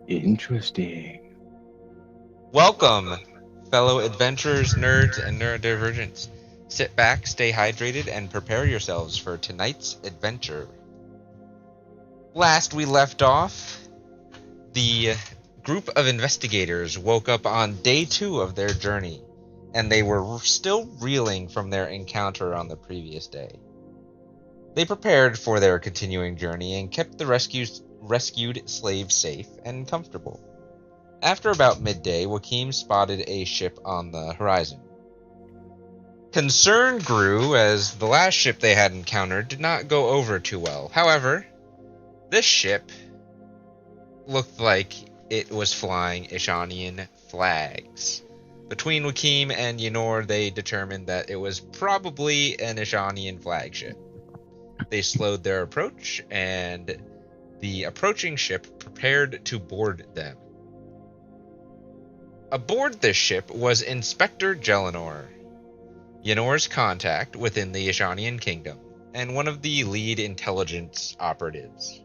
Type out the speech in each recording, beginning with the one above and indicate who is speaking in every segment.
Speaker 1: Interesting.
Speaker 2: Welcome, fellow adventurers, nerds, and neurodivergents. Sit back, stay hydrated, and prepare yourselves for tonight's adventure. Last we left off, the group of investigators woke up on day 2 of their journey, and they were still reeling from their encounter on the previous day. They prepared for their continuing journey and kept the rescued slaves safe and comfortable. After about midday, Joachim spotted a ship on the horizon. Concern grew as the last ship they had encountered did not go over too well. However, this ship looked like it was flying Ishanian flags. Between Joachim and Ynor, they determined that it was probably an Ishanian flagship. They slowed their approach, and the approaching ship prepared to board them. Aboard this ship was Inspector Gelinor, Ynor's contact within the Ishanian kingdom, and one of the lead intelligence operatives.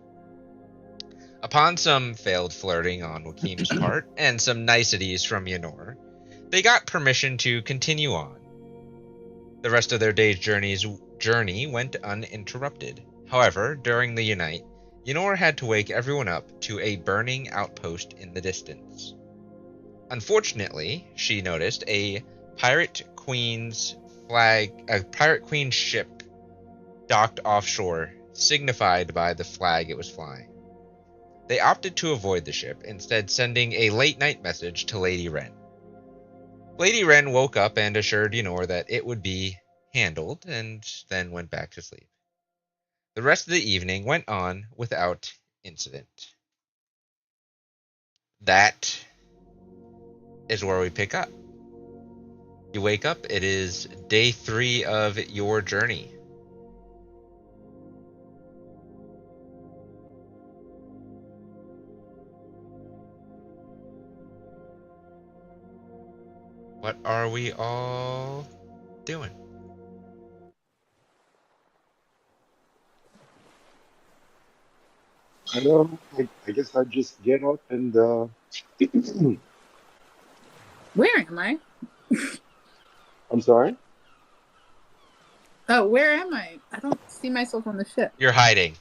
Speaker 2: Upon some failed flirting on Wakim's part and some niceties from Yenor, they got permission to continue on. The rest of their day's journey went uninterrupted. However, during the unite, Yenor had to wake everyone up to a burning outpost in the distance. Unfortunately, she noticed a pirate queen's ship docked offshore, signified by the flag it was flying. They opted to avoid the ship, instead sending a late-night message to Lady Wren. Lady Wren woke up and assured Yenor that it would be handled, and then went back to sleep. The rest of the evening went on without incident. That is where we pick up. You wake up, it is day 3 of your journey. What are we all doing?
Speaker 1: I know. I guess I'd just get up and
Speaker 3: Where am I?
Speaker 1: I'm sorry?
Speaker 3: Oh, where am I? I don't see myself on the ship.
Speaker 2: You're hiding.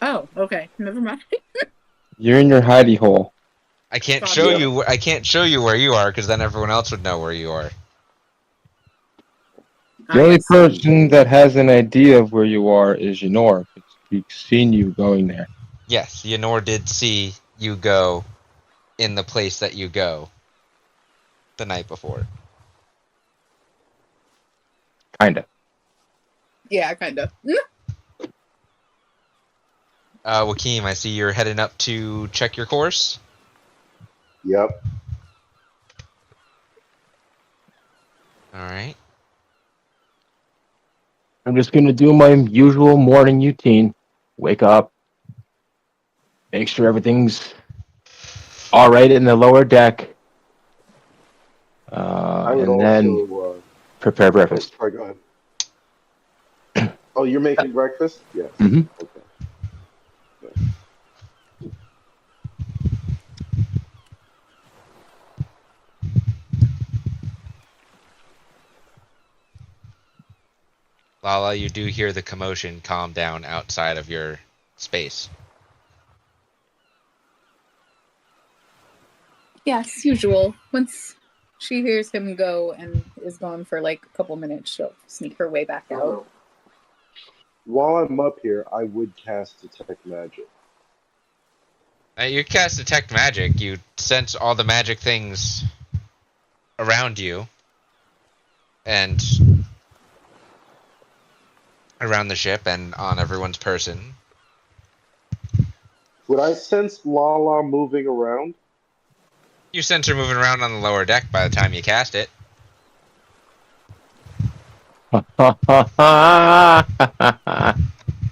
Speaker 3: Oh, okay. Never mind.
Speaker 4: You're in your hidey hole.
Speaker 2: I can't
Speaker 3: Probably.
Speaker 2: show you. I can't show you where you are because then everyone else would know where you are.
Speaker 4: The only person that has an idea of where you are is Yenor. We've seen you going there.
Speaker 2: Yes, Yenor did see you go in the place that you go the night before.
Speaker 4: Kinda.
Speaker 3: Yeah, kind of.
Speaker 2: Wakim, I see you're heading up to check your course.
Speaker 1: Yep.
Speaker 2: All right.
Speaker 4: I'm just gonna do my usual morning routine. Wake up. Make sure everything's alright in the lower deck.
Speaker 1: I would
Speaker 4: And then
Speaker 1: also
Speaker 4: prepare breakfast.
Speaker 1: Sorry, go ahead. Oh, you're making breakfast? Yes.
Speaker 4: Mm-hmm.
Speaker 1: Okay.
Speaker 2: Lala, you do hear the commotion calm down outside of your space.
Speaker 3: Yes, usual. Once she hears him go and is gone for like a couple minutes, she'll sneak her way back out.
Speaker 1: While I'm up here, I would cast Detect Magic.
Speaker 2: You cast Detect Magic. You sense all the magic things around you and around the ship and on everyone's person.
Speaker 1: Would I sense Lala moving around?
Speaker 2: You sense her moving around on the lower deck by the time you cast it.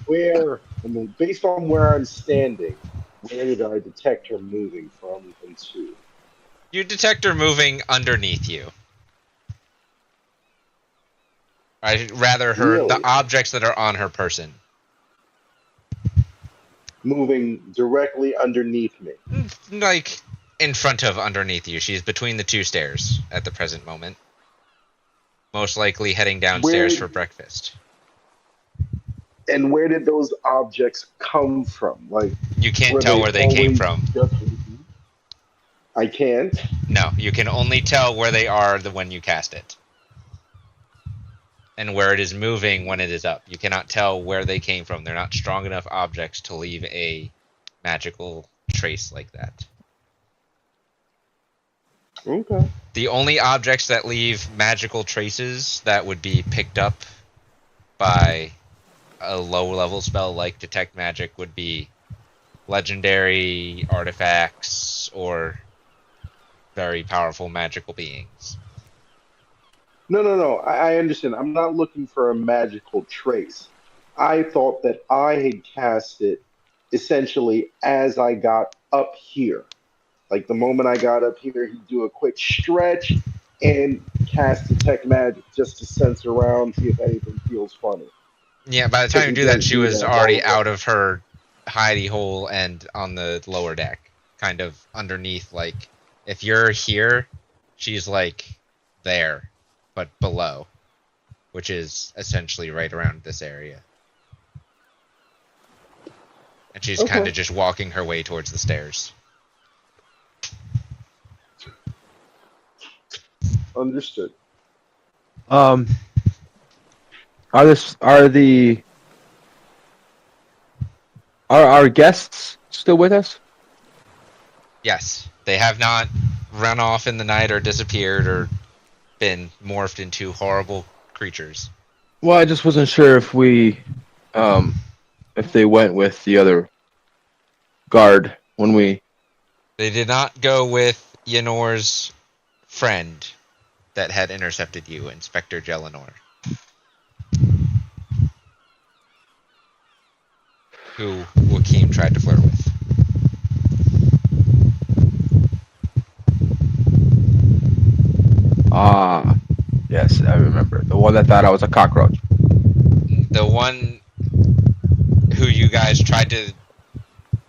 Speaker 1: Where, I mean, based on where I'm standing, where did I detect her moving from and to?
Speaker 2: You detect her moving underneath you. Rather, the objects that are on her person.
Speaker 1: Moving directly underneath me.
Speaker 2: Like, in front of underneath you. She's between the 2 stairs at the present moment. Most likely heading downstairs for breakfast.
Speaker 1: And where did those objects come from? Like,
Speaker 2: you can't tell where they came from.
Speaker 1: I can't?
Speaker 2: No, you can only tell where they are when you cast it. And where it is moving when it is up. You cannot tell where they came from. They're not strong enough objects to leave a magical trace like that.
Speaker 1: Okay.
Speaker 2: The only objects that leave magical traces that would be picked up by a low-level spell like Detect Magic would be legendary artifacts or very powerful magical beings.
Speaker 1: No. I understand. I'm not looking for a magical trace. I thought that I had cast it essentially as I got up here. Like the moment I got up here, he'd do a quick stretch and cast Detect Magic just to sense around, see if anything feels funny.
Speaker 2: Yeah, by the time you do that, she was already out of her hidey hole and on the lower deck, kind of underneath. Like, if you're here, she's like there, but below, which is essentially right around this area. And she's kind of just walking her way towards the stairs.
Speaker 1: Understood.
Speaker 4: Are our guests still with us?
Speaker 2: Yes, they have not run off in the night or disappeared or been morphed into horrible creatures.
Speaker 4: Well, I just wasn't sure if if they went with the other guard when we.
Speaker 2: They did not go with Yenor's friend that had intercepted you, Inspector Gelinor, who Joachim tried to flirt with.
Speaker 4: Ah, yes, I remember. The one that thought I was a cockroach.
Speaker 2: The one who you guys tried to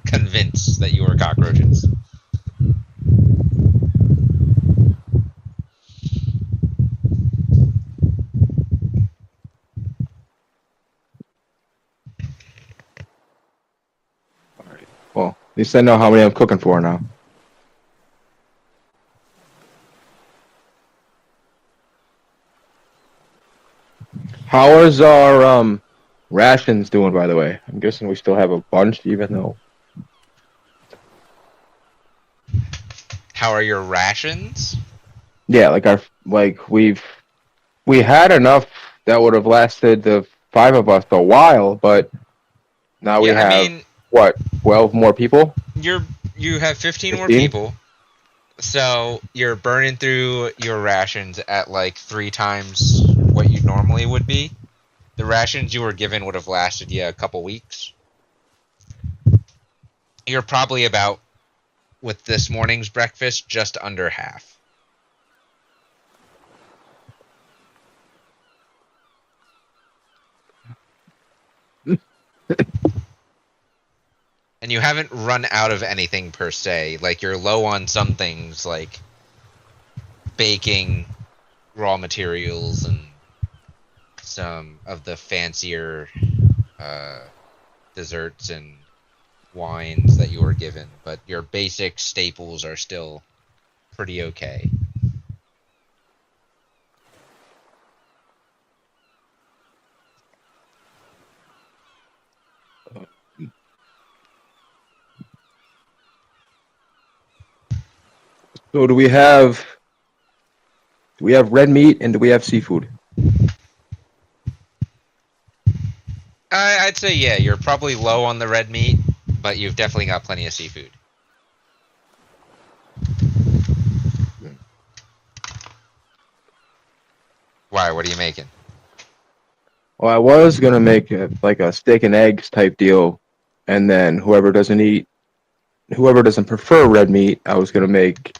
Speaker 2: convince that you were cockroaches.
Speaker 4: Alright. Well, at least I know how many I'm cooking for now. How is our rations doing, by the way? I'm guessing we still have a bunch, even though.
Speaker 2: How are your rations?
Speaker 4: Yeah, we had enough that would have lasted the 5 of us a while, but now we have what, 12 more people?
Speaker 2: You have 15 more
Speaker 4: 15?
Speaker 2: people, so you're burning through your rations at like 3 times what you normally would be. The rations you were given would have lasted you a couple weeks. You're probably about, with this morning's breakfast, just under half. And you haven't run out of anything per se. Like, you're low on some things, like baking raw materials and some of the fancier desserts and wines that you were given. But your basic staples are still pretty okay.
Speaker 4: So do we have red meat and do we have seafood?
Speaker 2: I'd say, yeah, you're probably low on the red meat, but you've definitely got plenty of seafood. Why? What are you making?
Speaker 4: Well, I was gonna make like a steak and eggs type deal, and then whoever doesn't prefer red meat, I was gonna make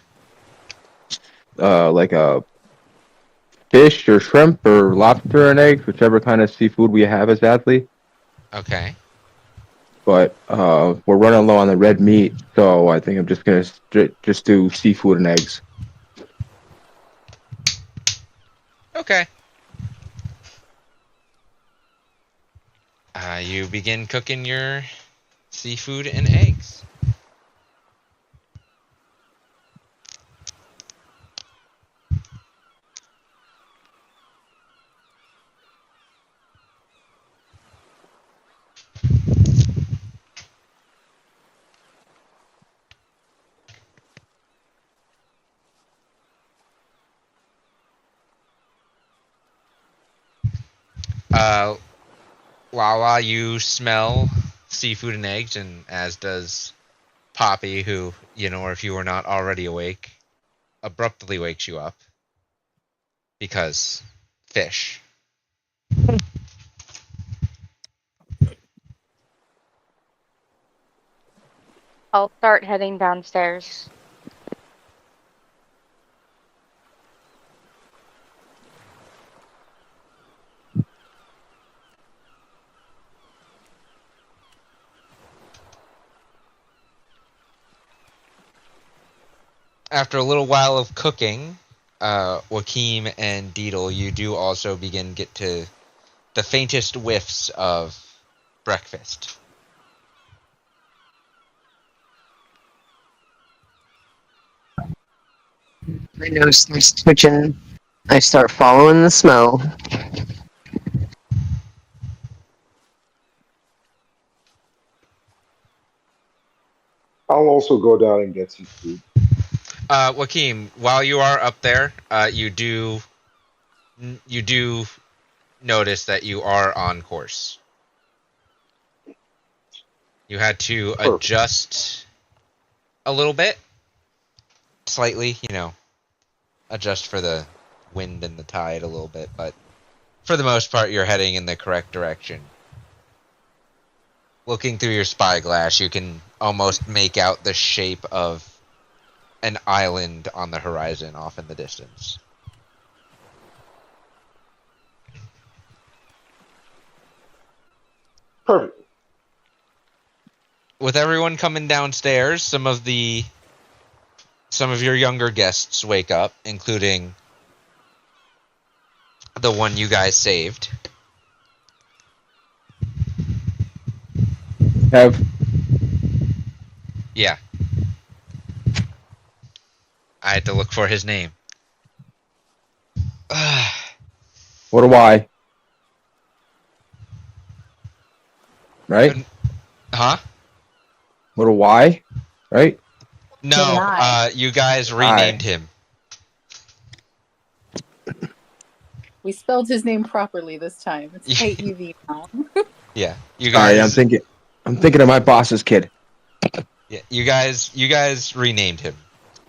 Speaker 4: like a fish or shrimp or lobster and eggs, whichever kind of seafood we have as athlete.
Speaker 2: Okay.
Speaker 4: But we're running low on the red meat, so I think I'm just gonna just do seafood and eggs.
Speaker 2: Okay. You begin cooking your seafood and eggs. Lala, you smell seafood and eggs, and as does Poppy, who, if you were not already awake, abruptly wakes you up. Because fish.
Speaker 5: I'll start heading downstairs.
Speaker 2: After a little while of cooking, Joaquim and Deedle, you do also get to the faintest whiffs of breakfast.
Speaker 6: My nose starts twitching. I start following the smell.
Speaker 1: I'll also go down and get some food.
Speaker 2: Joaquim, while you are up there, you do notice that you are on course. You had to adjust a little bit, slightly, adjust for the wind and the tide a little bit, but for the most part, you're heading in the correct direction. Looking through your spyglass, you can almost make out the shape of an island on the horizon off in the distance.
Speaker 1: Perfect.
Speaker 2: With everyone coming downstairs, some of your younger guests wake up, including the one you guys saved. Yeah. I had to look for his name.
Speaker 4: What do I? Right?
Speaker 2: Huh?
Speaker 4: What do I? Right?
Speaker 2: No, you guys renamed him.
Speaker 3: We spelled his name properly this time. It's AEV now.
Speaker 2: Yeah, you guys.
Speaker 4: Sorry, I'm thinking of my boss's kid.
Speaker 2: Yeah, you guys renamed him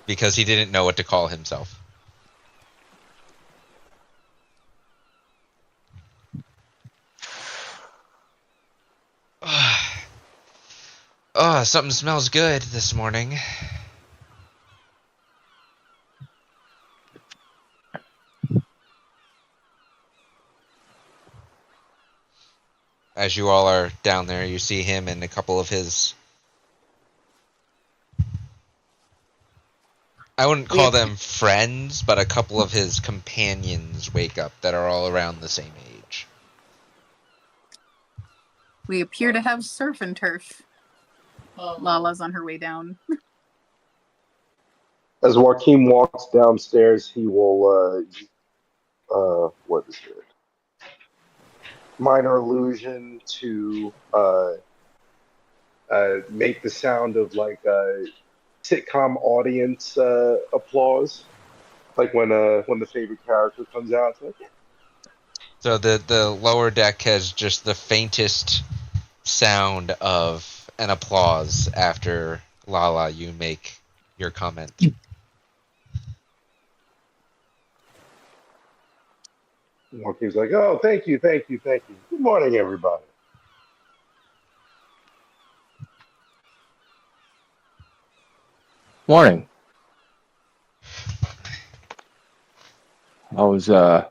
Speaker 2: because he didn't know what to call himself. Oh, something smells good this morning. As you all are down there, you see him and a couple of his... I wouldn't call them friends, but a couple of his companions wake up that are all around the same age.
Speaker 3: We appear to have surf and turf. Lala's on her way down.
Speaker 1: As Joaquim walks downstairs, he will, what is it? Minor illusion to make the sound of like sitcom audience applause, like when the favorite character comes out. It's like, yeah.
Speaker 2: So the lower deck has just the faintest sound of an applause after Lala, you make your comment.
Speaker 1: Joaquim's like, oh, thank you. Good morning, everybody.
Speaker 4: Morning. How's the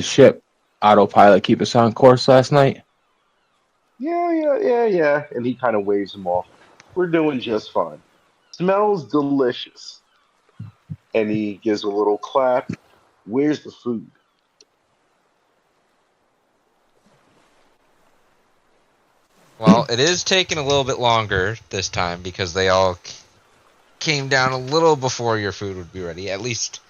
Speaker 4: ship? Autopilot keep us on course last night?
Speaker 1: Yeah. And he kind of waves him off. We're doing just fine. Smells delicious. And he gives a little clap. Where's the food?
Speaker 2: Well, it is taking a little bit longer this time because they all came down a little before your food would be ready. At least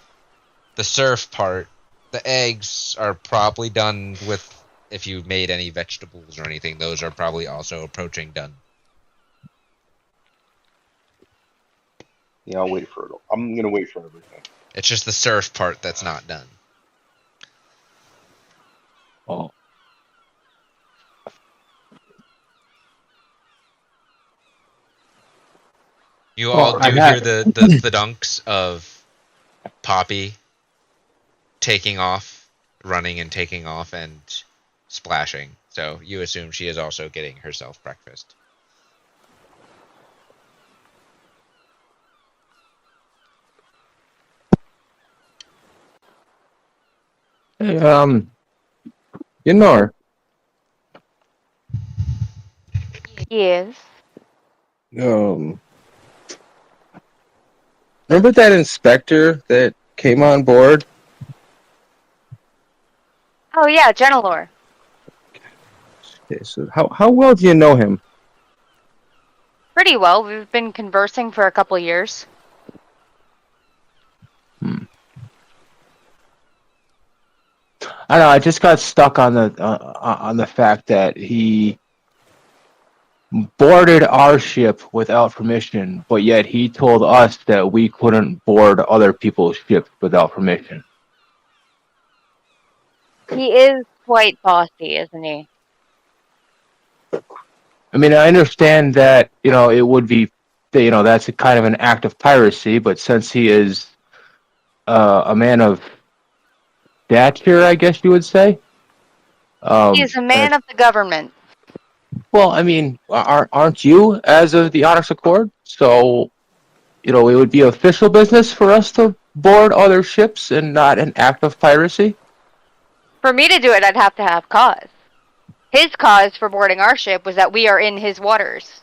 Speaker 2: the surf part. The eggs are probably done with, if you made any vegetables or anything, those are probably also approaching done.
Speaker 1: Yeah, I'll wait for it. I'm going to wait for everything.
Speaker 2: It's just the surf part that's not done.
Speaker 4: Oh.
Speaker 2: You all do hear the dunks of Poppy taking off, running and taking off and splashing. So you assume she is also getting herself breakfast.
Speaker 4: Hey, you know her.
Speaker 5: Yes.
Speaker 4: Remember that inspector that came on board?
Speaker 5: Oh yeah, Genelor.
Speaker 4: Okay, so how well do you know him?
Speaker 5: Pretty well. We've been conversing for a couple years.
Speaker 4: I don't know. I just got stuck on the fact that he boarded our ship without permission, but yet he told us that we couldn't board other people's ships without permission.
Speaker 5: He is quite bossy, isn't he?
Speaker 4: I mean, I understand that, it would be, that's a kind of an act of piracy, but since he is a man of stature, I guess you would say.
Speaker 5: He is a man of the government.
Speaker 4: Well, I mean, aren't you as of the Onyx Accord? So, it would be official business for us to board other ships and not an act of piracy?
Speaker 5: For me to do it, I'd have to have cause. His cause for boarding our ship was that we are in his waters.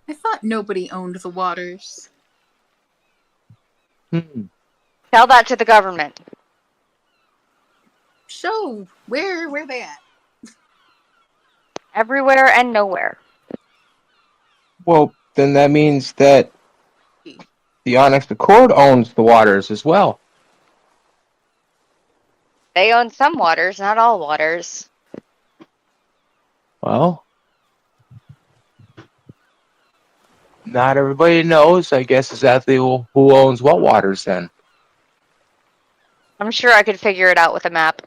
Speaker 3: I thought nobody owned the waters.
Speaker 5: Tell that to the government.
Speaker 3: Show where they at?
Speaker 5: Everywhere and nowhere.
Speaker 4: Well, then that means that the Onyx Accord owns the waters as well.
Speaker 5: They own some waters, not all waters.
Speaker 4: Well, not everybody knows, I guess, exactly who owns what waters then.
Speaker 5: I'm sure I could figure it out with a map.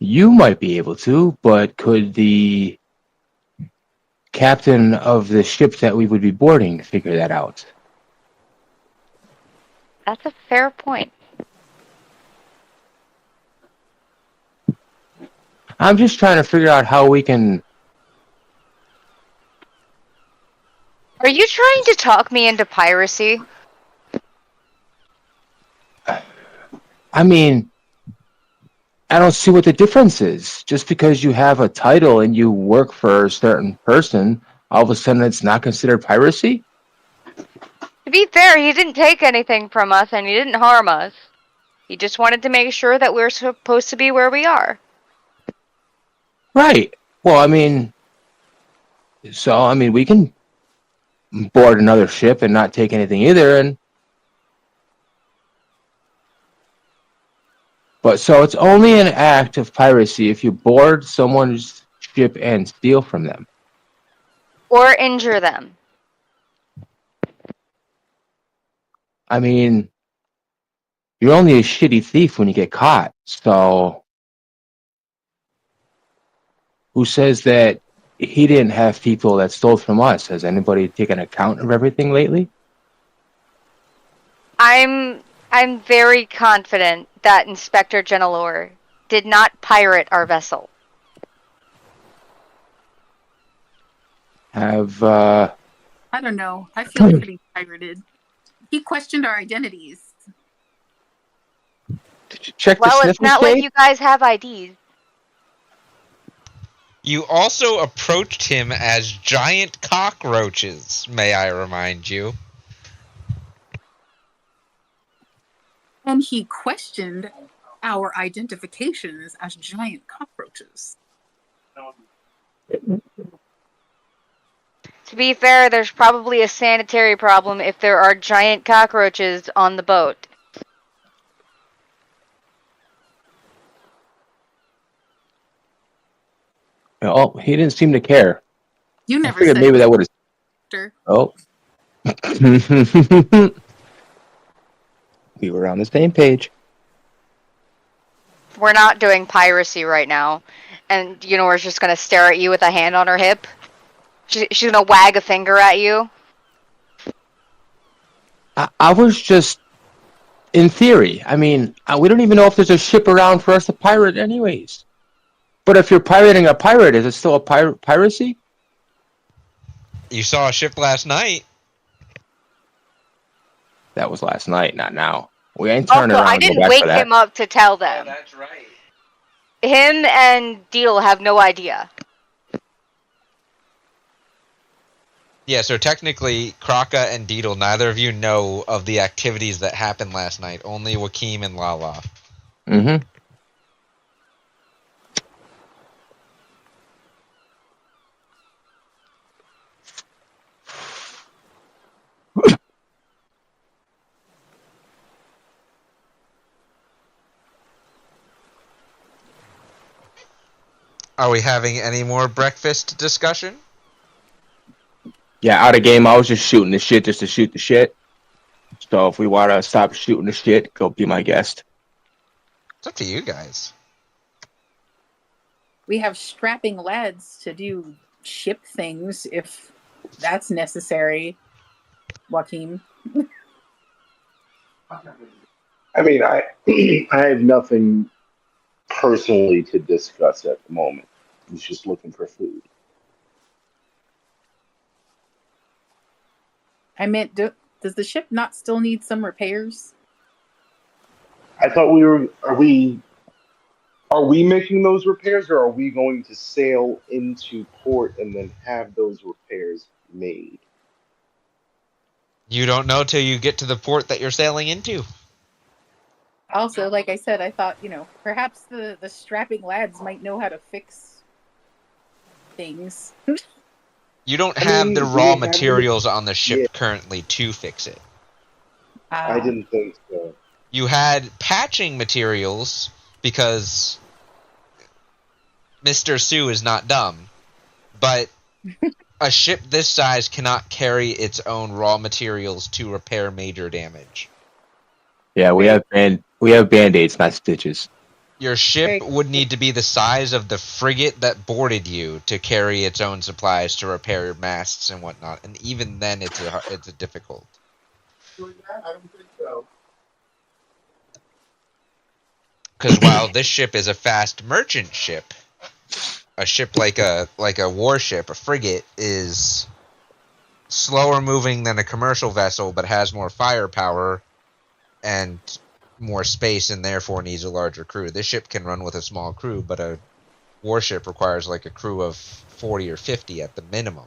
Speaker 4: You might be able to, but could the captain of the ship that we would be boarding figure that out?
Speaker 5: That's a fair point.
Speaker 4: I'm just trying to figure out how we can...
Speaker 5: Are you trying to talk me into piracy?
Speaker 4: I mean, I don't see what the difference is. Just because you have a title and you work for a certain person, all of a sudden it's not considered piracy?
Speaker 5: To be fair, he didn't take anything from us and he didn't harm us. He just wanted to make sure that we're supposed to be where we are.
Speaker 4: Right. Well, I mean, we can board another ship and not take anything either, but so it's only an act of piracy if you board someone's ship and steal from them.
Speaker 5: Or injure them.
Speaker 4: I mean, you're only a shitty thief when you get caught, so who says that he didn't have people that stole from us? Has anybody taken account of everything lately?
Speaker 5: I'm very confident that Inspector Genelor did not pirate our vessel.
Speaker 3: I don't know. I feel pretty pirated. He questioned our identities.
Speaker 4: Did you check the
Speaker 5: Well, it's
Speaker 4: sniffing
Speaker 5: not
Speaker 4: state?
Speaker 5: like you guys have IDs.
Speaker 2: You also approached him as giant cockroaches, may I remind you.
Speaker 3: And he questioned our identifications as giant cockroaches.
Speaker 5: To be fair, there's probably a sanitary problem if there are giant cockroaches on the boat.
Speaker 4: Oh, he didn't seem to care.
Speaker 3: You never
Speaker 4: I figured
Speaker 3: said
Speaker 4: maybe that would have. Oh. We were on the same page.
Speaker 5: We're not doing piracy right now. And Yunor's just gonna stare at you with a hand on her hip. She's gonna wag a finger at you.
Speaker 4: I was just... In theory. I mean, we don't even know if there's a ship around for us to pirate anyways. But if you're pirating a pirate, is it still a piracy?
Speaker 2: You saw a ship last night.
Speaker 4: That was last night, not now. We ain't turning
Speaker 5: Also,
Speaker 4: around
Speaker 5: I
Speaker 4: and go
Speaker 5: didn't
Speaker 4: back
Speaker 5: wake
Speaker 4: for that.
Speaker 5: him up to tell them.
Speaker 2: Oh, that's right.
Speaker 5: Him and Deal have no idea.
Speaker 2: Yeah, so technically, Kraka and Deedle, neither of you know of the activities that happened last night. Only Wakeem and Lala.
Speaker 4: Mm-hmm.
Speaker 2: Are we having any more breakfast discussion?
Speaker 4: Yeah, out of game, I was just shooting the shit just to shoot the shit. So if we want to stop shooting the shit, go be my guest.
Speaker 2: It's up to you guys.
Speaker 3: We have strapping lads to do ship things if that's necessary, Joaquin.
Speaker 1: I mean, I I have nothing personally to discuss at the moment. I was just looking for food.
Speaker 3: I meant, does the ship not still need some repairs?
Speaker 1: I thought we were. Are we making those repairs, or are we going to sail into port and then have those repairs made?
Speaker 2: You don't know till you get to the port that you're sailing into.
Speaker 3: Also, like I said, I thought, perhaps the strapping lads might know how to fix things.
Speaker 2: You don't
Speaker 1: I
Speaker 2: have the
Speaker 1: mean,
Speaker 2: raw
Speaker 1: we have the.
Speaker 2: materials on the ship
Speaker 1: Yeah,
Speaker 2: currently to fix it.
Speaker 1: I didn't think so.
Speaker 2: You had patching materials because Mr. Sue is not dumb, but a ship this size cannot carry its own raw materials to repair major damage.
Speaker 4: Yeah, we have band-aids, not stitches.
Speaker 2: Your ship
Speaker 3: Right.
Speaker 2: would need to be the size of the frigate that boarded you to carry its own supplies to repair masts and whatnot, and even then, it's a difficult.
Speaker 1: I don't think so.
Speaker 2: Because while this ship is a fast merchant ship, a ship like a warship, a frigate, is slower moving than a commercial vessel, but has more firepower and more space, and therefore needs a larger crew. This ship can run with a small crew, but a warship requires like a crew of 40 or 50 at the minimum.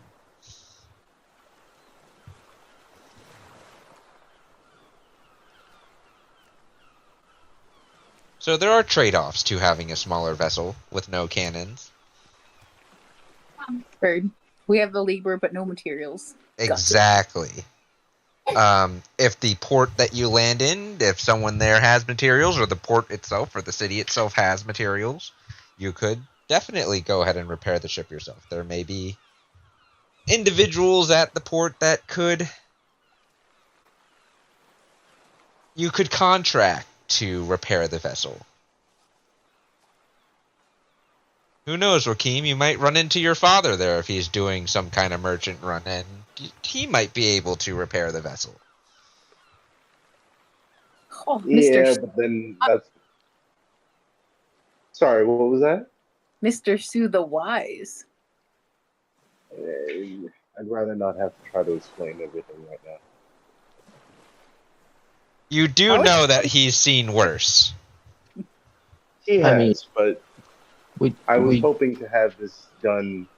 Speaker 2: So there are trade-offs to having a smaller vessel with no cannons.
Speaker 3: Heard. We have the labor, but no materials. Gotcha.
Speaker 2: Exactly. If the port that you land in, if someone there has materials, or the port itself, or the city itself has materials, you could definitely go ahead and repair the ship yourself. There may be individuals at the port that you could contract to repair the vessel. Who knows, Joaquim? You might run into your father there if he's doing some kind of merchant run, and he might be able to repair the vessel.
Speaker 3: Oh,
Speaker 1: Yeah,
Speaker 3: Mr.
Speaker 1: but then that's. Sorry, what was that?
Speaker 3: Mr. Sue the Wise.
Speaker 1: I'd rather not have to try to explain everything right now.
Speaker 2: You do know that he's seen worse.
Speaker 1: He has,
Speaker 4: I mean,
Speaker 1: but I was
Speaker 4: we
Speaker 1: hoping to have this done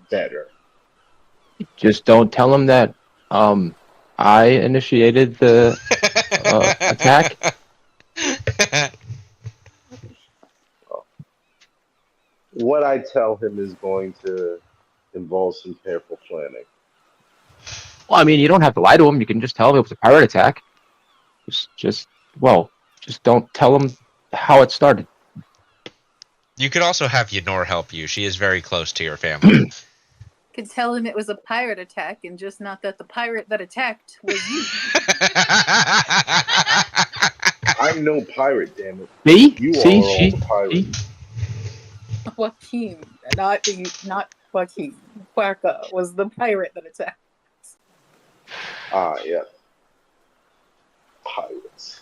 Speaker 1: better.
Speaker 4: just don't tell him that I initiated the attack.
Speaker 1: What I tell him is going to involve some careful planning.
Speaker 4: Well, I mean, you don't have to lie to him. You can just tell him it was a pirate attack. Just don't tell him how it started.
Speaker 2: You could also have Yenor help you. She is very close to your family.
Speaker 3: Could tell him it was a pirate attack, and just not that the pirate that attacked was you.
Speaker 1: I'm no pirate, damn it.
Speaker 4: See?
Speaker 1: You
Speaker 4: See?
Speaker 1: all are all the pirates.
Speaker 3: Joaquin, not Joaquin. Quacka was the pirate that attacked.
Speaker 1: Ah, yeah. Pirates.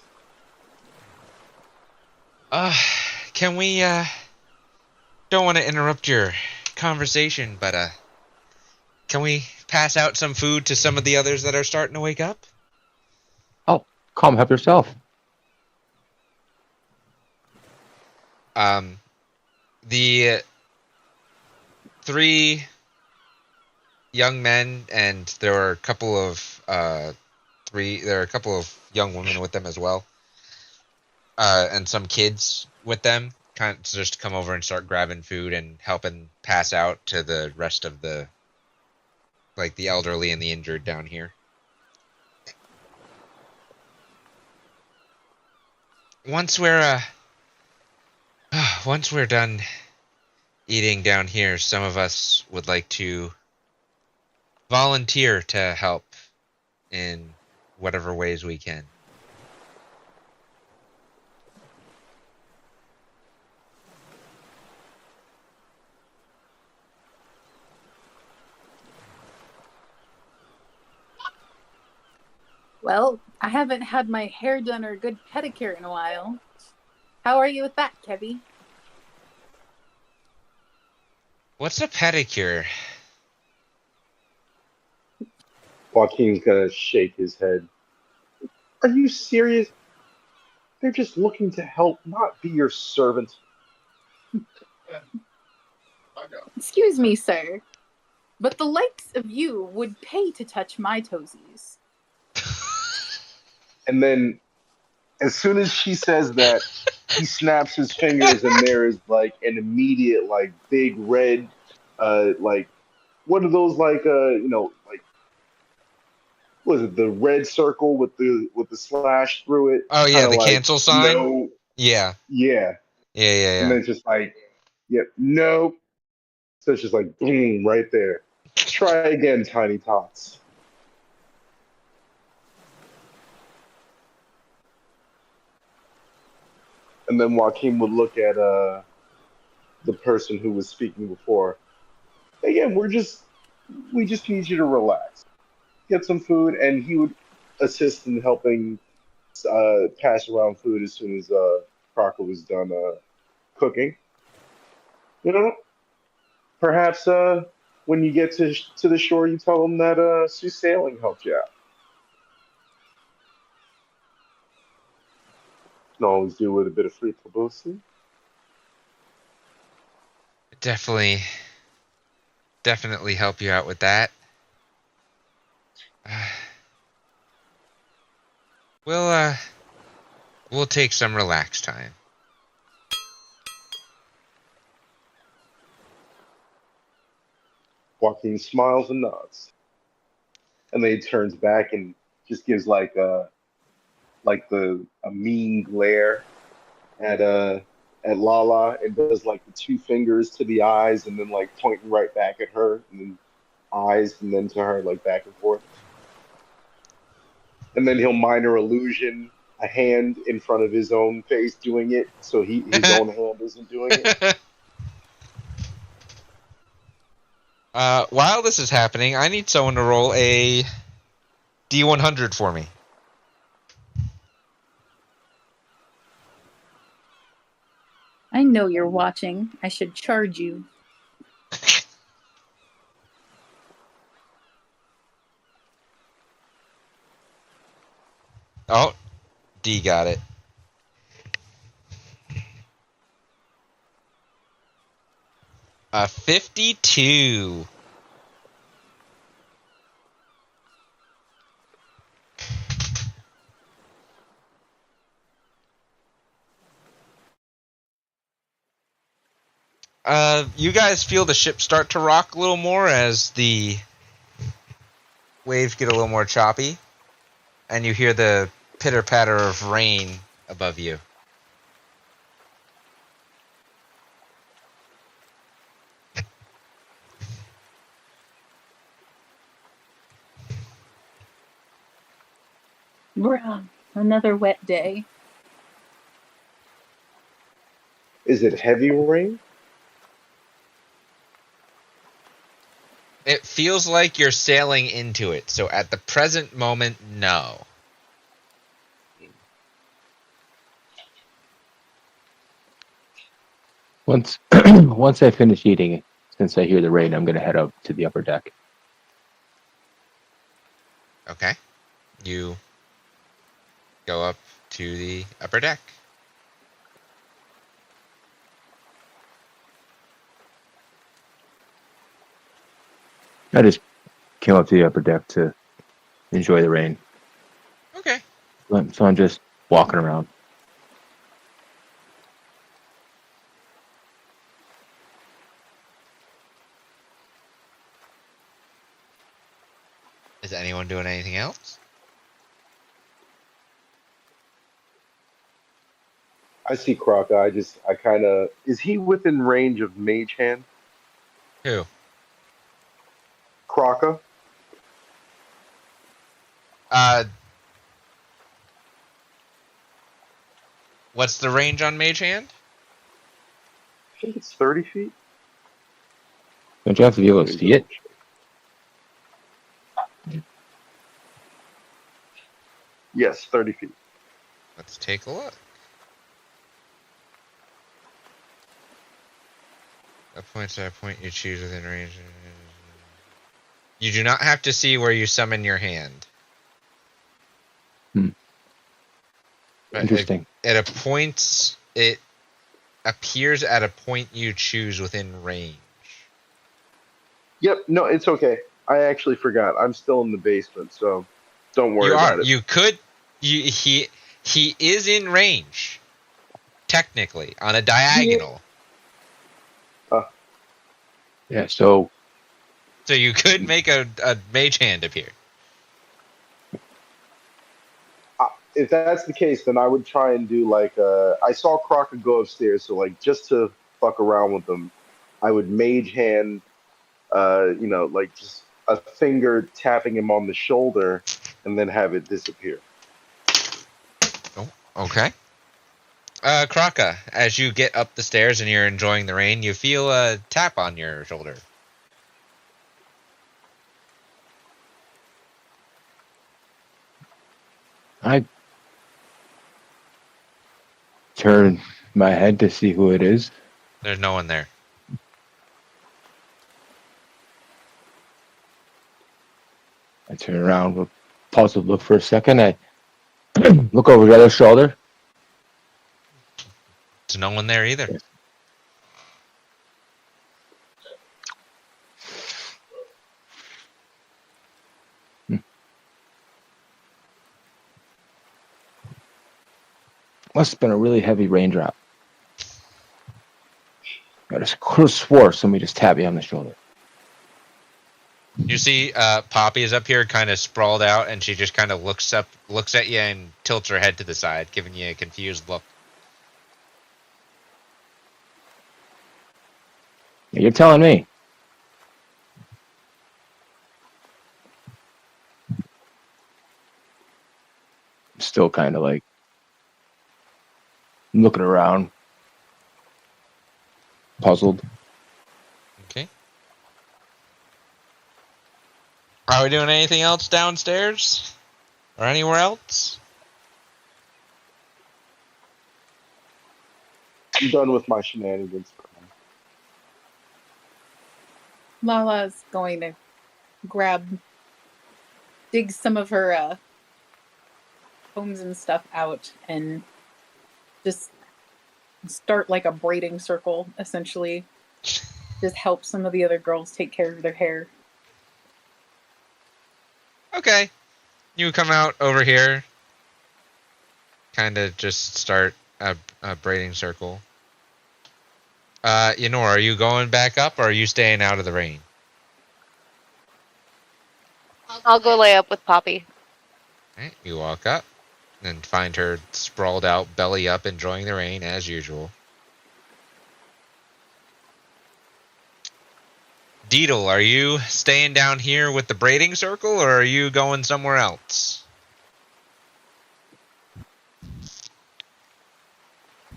Speaker 2: Can we, don't want to interrupt your conversation, but, can we pass out some food to some of the others that are starting to wake up?
Speaker 4: Oh, calm, help yourself.
Speaker 2: The three young men, and there were a couple of there are a couple of young women with them as well, and some kids with them. Kind of just come over and start grabbing food and helping pass out to the rest of the elderly and the injured down here. Once we're once we're done eating down here, some of us would like to volunteer to help in whatever ways we can.
Speaker 3: Well, I haven't had my hair done or a good pedicure in a while. How are you with that, Kevy?
Speaker 2: What's a pedicure?
Speaker 1: Joaquin's gonna shake his head. Are you serious? They're just looking to help, not be your servant.
Speaker 3: Excuse me, sir, but the likes of you would pay to touch my toesies.
Speaker 1: And then, as soon as she says that, he snaps his fingers, and there is like an immediate, like big red, like what are those like, like what is it? The red circle with the slash through it,
Speaker 2: Oh yeah,
Speaker 1: kind of
Speaker 2: the
Speaker 1: like
Speaker 2: cancel sign.
Speaker 1: no,
Speaker 2: Yeah,
Speaker 1: yeah,
Speaker 2: yeah, yeah,
Speaker 1: and
Speaker 2: yeah.
Speaker 1: then it's just like, yep, no. So it's just like boom, right there. Try again, Tiny Tots. And then Joaquin would look at the person who was speaking before. Again, we just need you to relax, get some food, and he would assist in helping pass around food as soon as Crocker was done cooking. You know, perhaps when you get to the shore, you tell them that Sue Sailing helped you out. You can always do with a bit of free publicity.
Speaker 2: Definitely, definitely help you out with that. We'll we'll take some relax time.
Speaker 1: Joaquin smiles and nods, and then he turns back and just gives the a mean glare at Lala, and does like the two fingers to the eyes, and then like pointing right back at her, and then eyes, and then to her, like back and forth. And then he'll minor illusion a hand in front of his own face doing it, so his own hand isn't doing it.
Speaker 2: While this is happening, I need someone to roll a D100 for me.
Speaker 3: I know you're watching. I should charge you.
Speaker 2: Oh, D got it. A 52. You guys feel the ship start to rock a little more as the waves get a little more choppy, and you hear the pitter-patter of rain above you.
Speaker 3: Bruh, another wet day.
Speaker 1: Is it heavy rain?
Speaker 2: It feels like you're sailing into it, so at the present moment, no.
Speaker 4: Once once I finish eating, since I hear the rain, I'm gonna head up to the upper deck.
Speaker 2: Okay. You go up to the upper deck.
Speaker 4: I just came up to the upper deck to enjoy the rain.
Speaker 2: Okay.
Speaker 4: So I'm just walking around.
Speaker 2: Is anyone doing anything else?
Speaker 1: I see Kraka. I kind of. Is he within range of Mage Hand?
Speaker 2: Who?
Speaker 1: Kraka?
Speaker 2: What's the range on Mage Hand?
Speaker 1: I think it's 30 feet.
Speaker 4: Don't you have to be able to see it?
Speaker 1: Yes, 30 feet.
Speaker 2: Let's take a look. A point you choose within range. You do not have to see where you summon your hand. But
Speaker 4: Interesting.
Speaker 2: it appears at a point you choose within range.
Speaker 1: Yep, no, it's okay. I actually forgot. I'm still in the basement, so don't worry about it.
Speaker 2: You could. He is in range, technically, on a diagonal.
Speaker 4: Yeah, so
Speaker 2: So you could make a mage hand appear.
Speaker 1: If that's the case, then I would try and do like I saw Crocker go upstairs, so like just to fuck around with them, I would mage hand, like just a finger tapping him on the shoulder, and then have it disappear.
Speaker 2: Oh, okay. Kraka, as you get up the stairs and you're enjoying the rain, you feel a tap on your shoulder.
Speaker 4: I turn my head to see who it is.
Speaker 2: There's no one there.
Speaker 4: I turn around with puzzled look for a second. I look over the other shoulder.
Speaker 2: There's no one there either.
Speaker 4: Must have been a really heavy raindrop. I just could have swore somebody just tapped me on the shoulder.
Speaker 2: You see, Poppy is up here, kind of sprawled out, and she just kind of looks at you, and tilts her head to the side, giving you a confused look.
Speaker 4: You're telling me. I'm still kind of like looking around, puzzled.
Speaker 2: Okay. Are we doing anything else downstairs? Or anywhere else?
Speaker 1: I'm done with my shenanigans.
Speaker 3: Lala's going to dig some of her combs and stuff out and just start like a braiding circle, essentially. Just help some of the other girls take care of their hair.
Speaker 2: Okay. You come out over here. Kind of just start a braiding circle. Yenor, are you going back up or are you staying out of the rain?
Speaker 5: I'll go lay up with Poppy.
Speaker 2: Alright, you walk up and find her sprawled out, belly up, enjoying the rain as usual. Deedle, are you staying down here with the braiding circle or are you going somewhere else?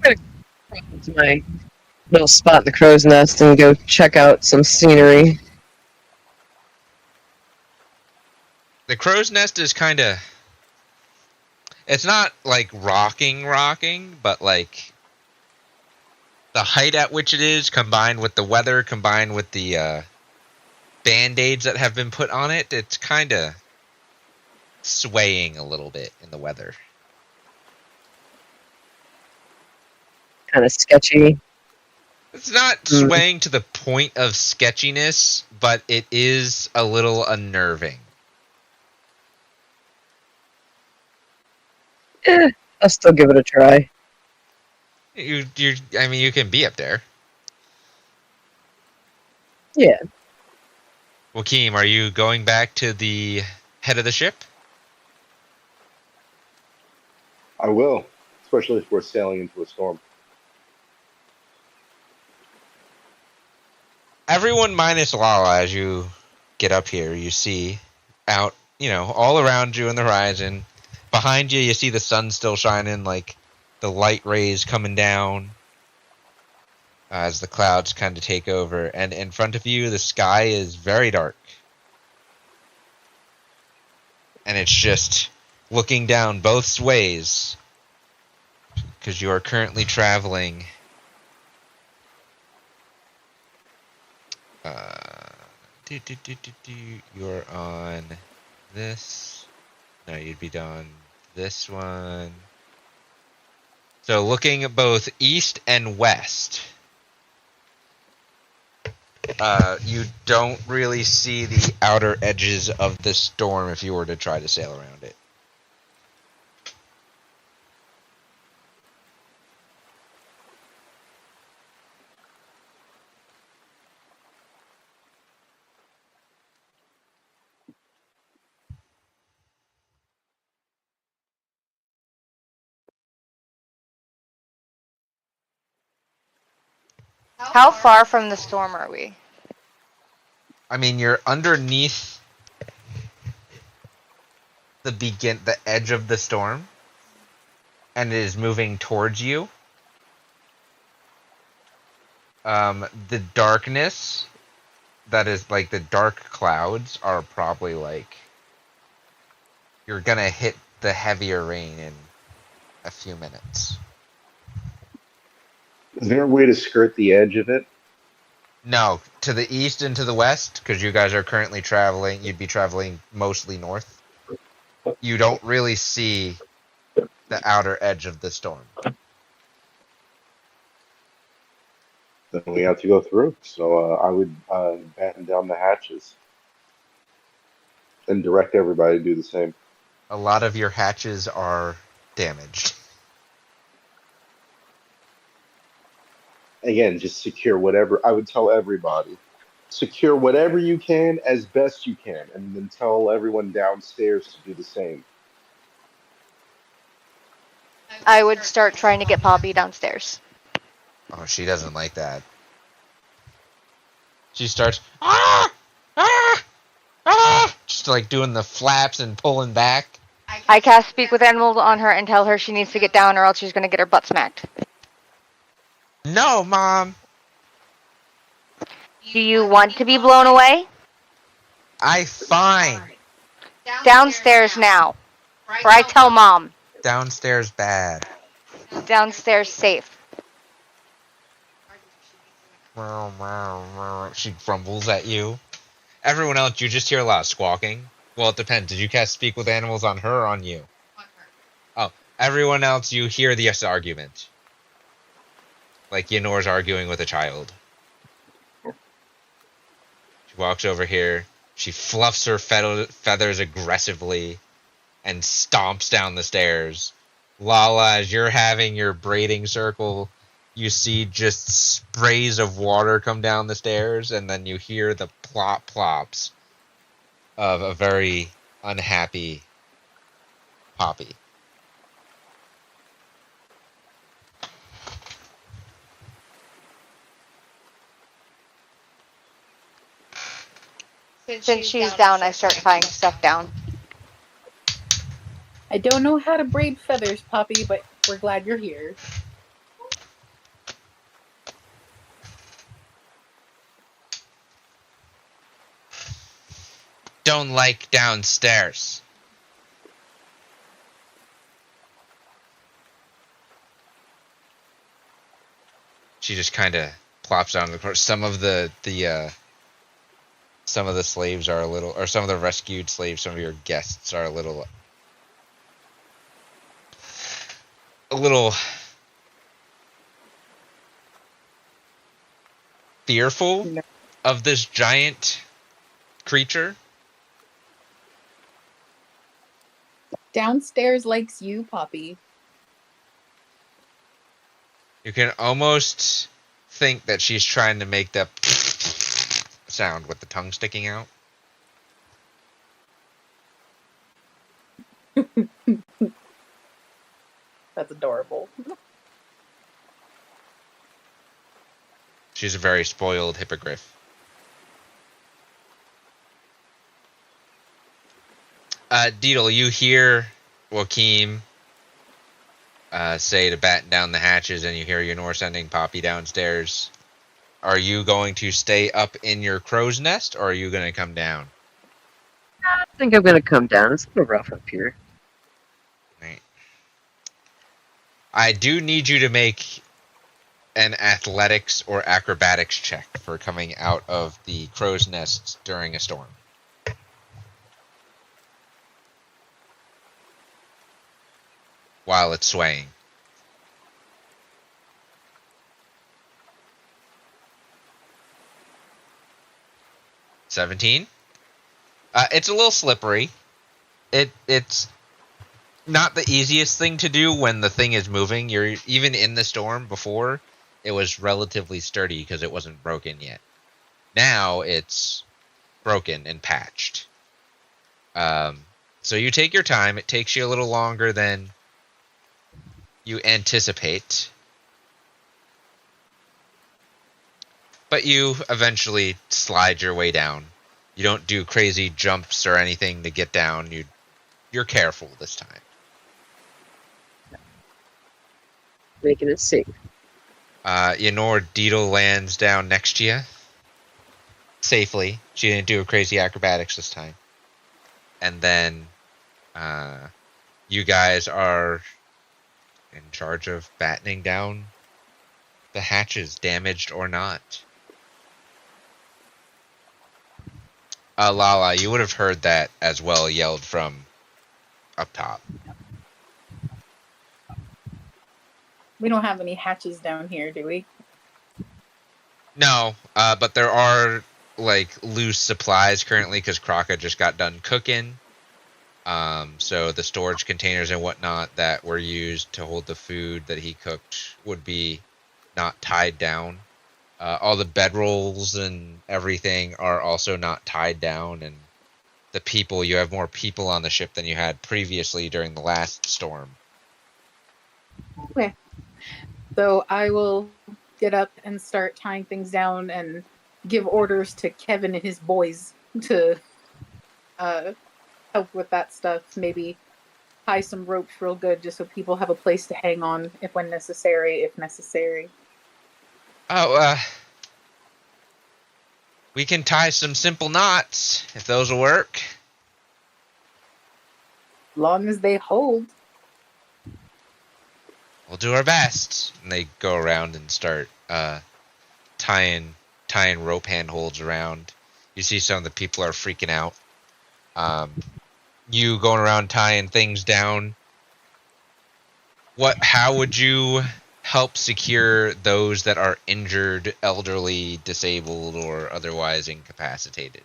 Speaker 6: To my little spot in the crow's nest and go check out some scenery.
Speaker 2: The crow's nest is kind of... It's not like rocking, but like the height at which it is, combined with the weather, combined with the band-aids that have been put on it, it's kind of swaying a little bit in the weather.
Speaker 6: Kind of sketchy.
Speaker 2: It's not swaying to the point of sketchiness, but it is a little unnerving.
Speaker 6: I'll still give it a try.
Speaker 2: I mean, you can be up there.
Speaker 6: Yeah.
Speaker 2: Wakeem, are you going back to the head of the ship?
Speaker 1: I will, especially if we're sailing into a storm.
Speaker 2: Everyone minus Lala, as you get up here, you see out, all around you in the horizon. Behind you, you see the sun still shining, like the light rays coming down as the clouds kind of take over. And in front of you, the sky is very dark. And it's just looking down both ways because you are currently traveling you're on this. No, you'd be on this one. So looking at both east and west, you don't really see the outer edges of the storm if you were to try to sail around it.
Speaker 5: How far from the storm are we?
Speaker 2: I mean, you're underneath the edge of the storm, and it is moving towards you. The darkness, that is like the dark clouds, are probably like you're gonna hit the heavier rain in a few minutes.
Speaker 1: Is there a way to skirt the edge of it?
Speaker 2: No, to the east and to the west, because you guys are currently traveling, you'd be traveling mostly north. You don't really see the outer edge of the storm.
Speaker 1: Then we have to go through. So I would batten down the hatches and direct everybody to do the same.
Speaker 2: A lot of your hatches are damaged.
Speaker 1: Again, just secure whatever. I would tell everybody, secure whatever you can as best you can, and then tell everyone downstairs to do the same.
Speaker 5: I would start trying to get Poppy downstairs.
Speaker 2: Oh, she doesn't like that. She starts, ah! Ah! Ah! Just like doing the flaps and pulling back.
Speaker 5: I cast Speak with Animals on her and tell her she needs to get down or else she's going to get her butt smacked.
Speaker 2: No, Mom!
Speaker 5: Do you want to be blown away?
Speaker 2: Fine.
Speaker 5: Downstairs now. Or I tell Mom.
Speaker 2: Downstairs bad.
Speaker 5: Downstairs safe.
Speaker 2: She grumbles at you. Everyone else, you just hear a lot of squawking. Well, it depends. Did you cast Speak with Animals on her or on you?
Speaker 7: On her.
Speaker 2: Oh, everyone else, you hear this argument. Like Ynor's arguing with a child. She walks over here. She fluffs her feathers aggressively and stomps down the stairs. Lala, as you're having your braiding circle, you see just sprays of water come down the stairs, and then you hear the plop-plops of a very unhappy Poppy.
Speaker 5: Since she's down, I start tying stuff down.
Speaker 3: I don't know how to braid feathers, Poppy, but we're glad you're here.
Speaker 2: Don't like downstairs. She just kind of plops down the court. Some of the slaves are a little, or some of the rescued slaves, some of your guests are a little fearful
Speaker 3: No.
Speaker 2: of this giant creature?
Speaker 3: Downstairs likes you, Poppy.
Speaker 2: You can almost think that she's trying to make the sound with the tongue sticking out.
Speaker 3: That's adorable.
Speaker 2: She's a very spoiled hippogriff. Deedle, you hear Joaquim say to batten down the hatches, and you hear Yenor sending Poppy downstairs. Are you going to stay up in your crow's nest, or are you going to come down?
Speaker 6: I think I'm gonna come down. It's a little rough up here.
Speaker 2: Right. I do need you to make an athletics or acrobatics check for coming out of the crow's nest during a storm. While it's swaying. $17. It's a little slippery. It's not the easiest thing to do when the thing is moving. You're even in the storm before. It was relatively sturdy because it wasn't broken yet. Now it's broken and patched. So you take your time. It takes you a little longer than you anticipate. But you eventually slide your way down. You don't do crazy jumps or anything to get down. You're careful this time.
Speaker 6: Making it safe.
Speaker 2: Yenor Deedle lands down next to you. Safely. She didn't do a crazy acrobatics this time. And then you guys are in charge of battening down the hatches, damaged or not. Lala, you would have heard that as well yelled from up top.
Speaker 3: We don't have any hatches down here, do we?
Speaker 2: No, but there are like loose supplies currently because Kraka just got done cooking. So the storage containers and whatnot that were used to hold the food that he cooked would be not tied down. All the bedrolls and everything are also not tied down, and the people, you have more people on the ship than you had previously during the last storm.
Speaker 3: Okay. So I will get up and start tying things down and give orders to Kevin and his boys to help with that stuff. Maybe tie some ropes real good just so people have a place to hang on if necessary.
Speaker 2: Oh, we can tie some simple knots if those will work.
Speaker 3: Long as they hold.
Speaker 2: We'll do our best. And they go around and start tying rope handholds around. You see some of the people are freaking out. You going around tying things down. How would you help secure those that are injured, elderly, disabled, or otherwise incapacitated?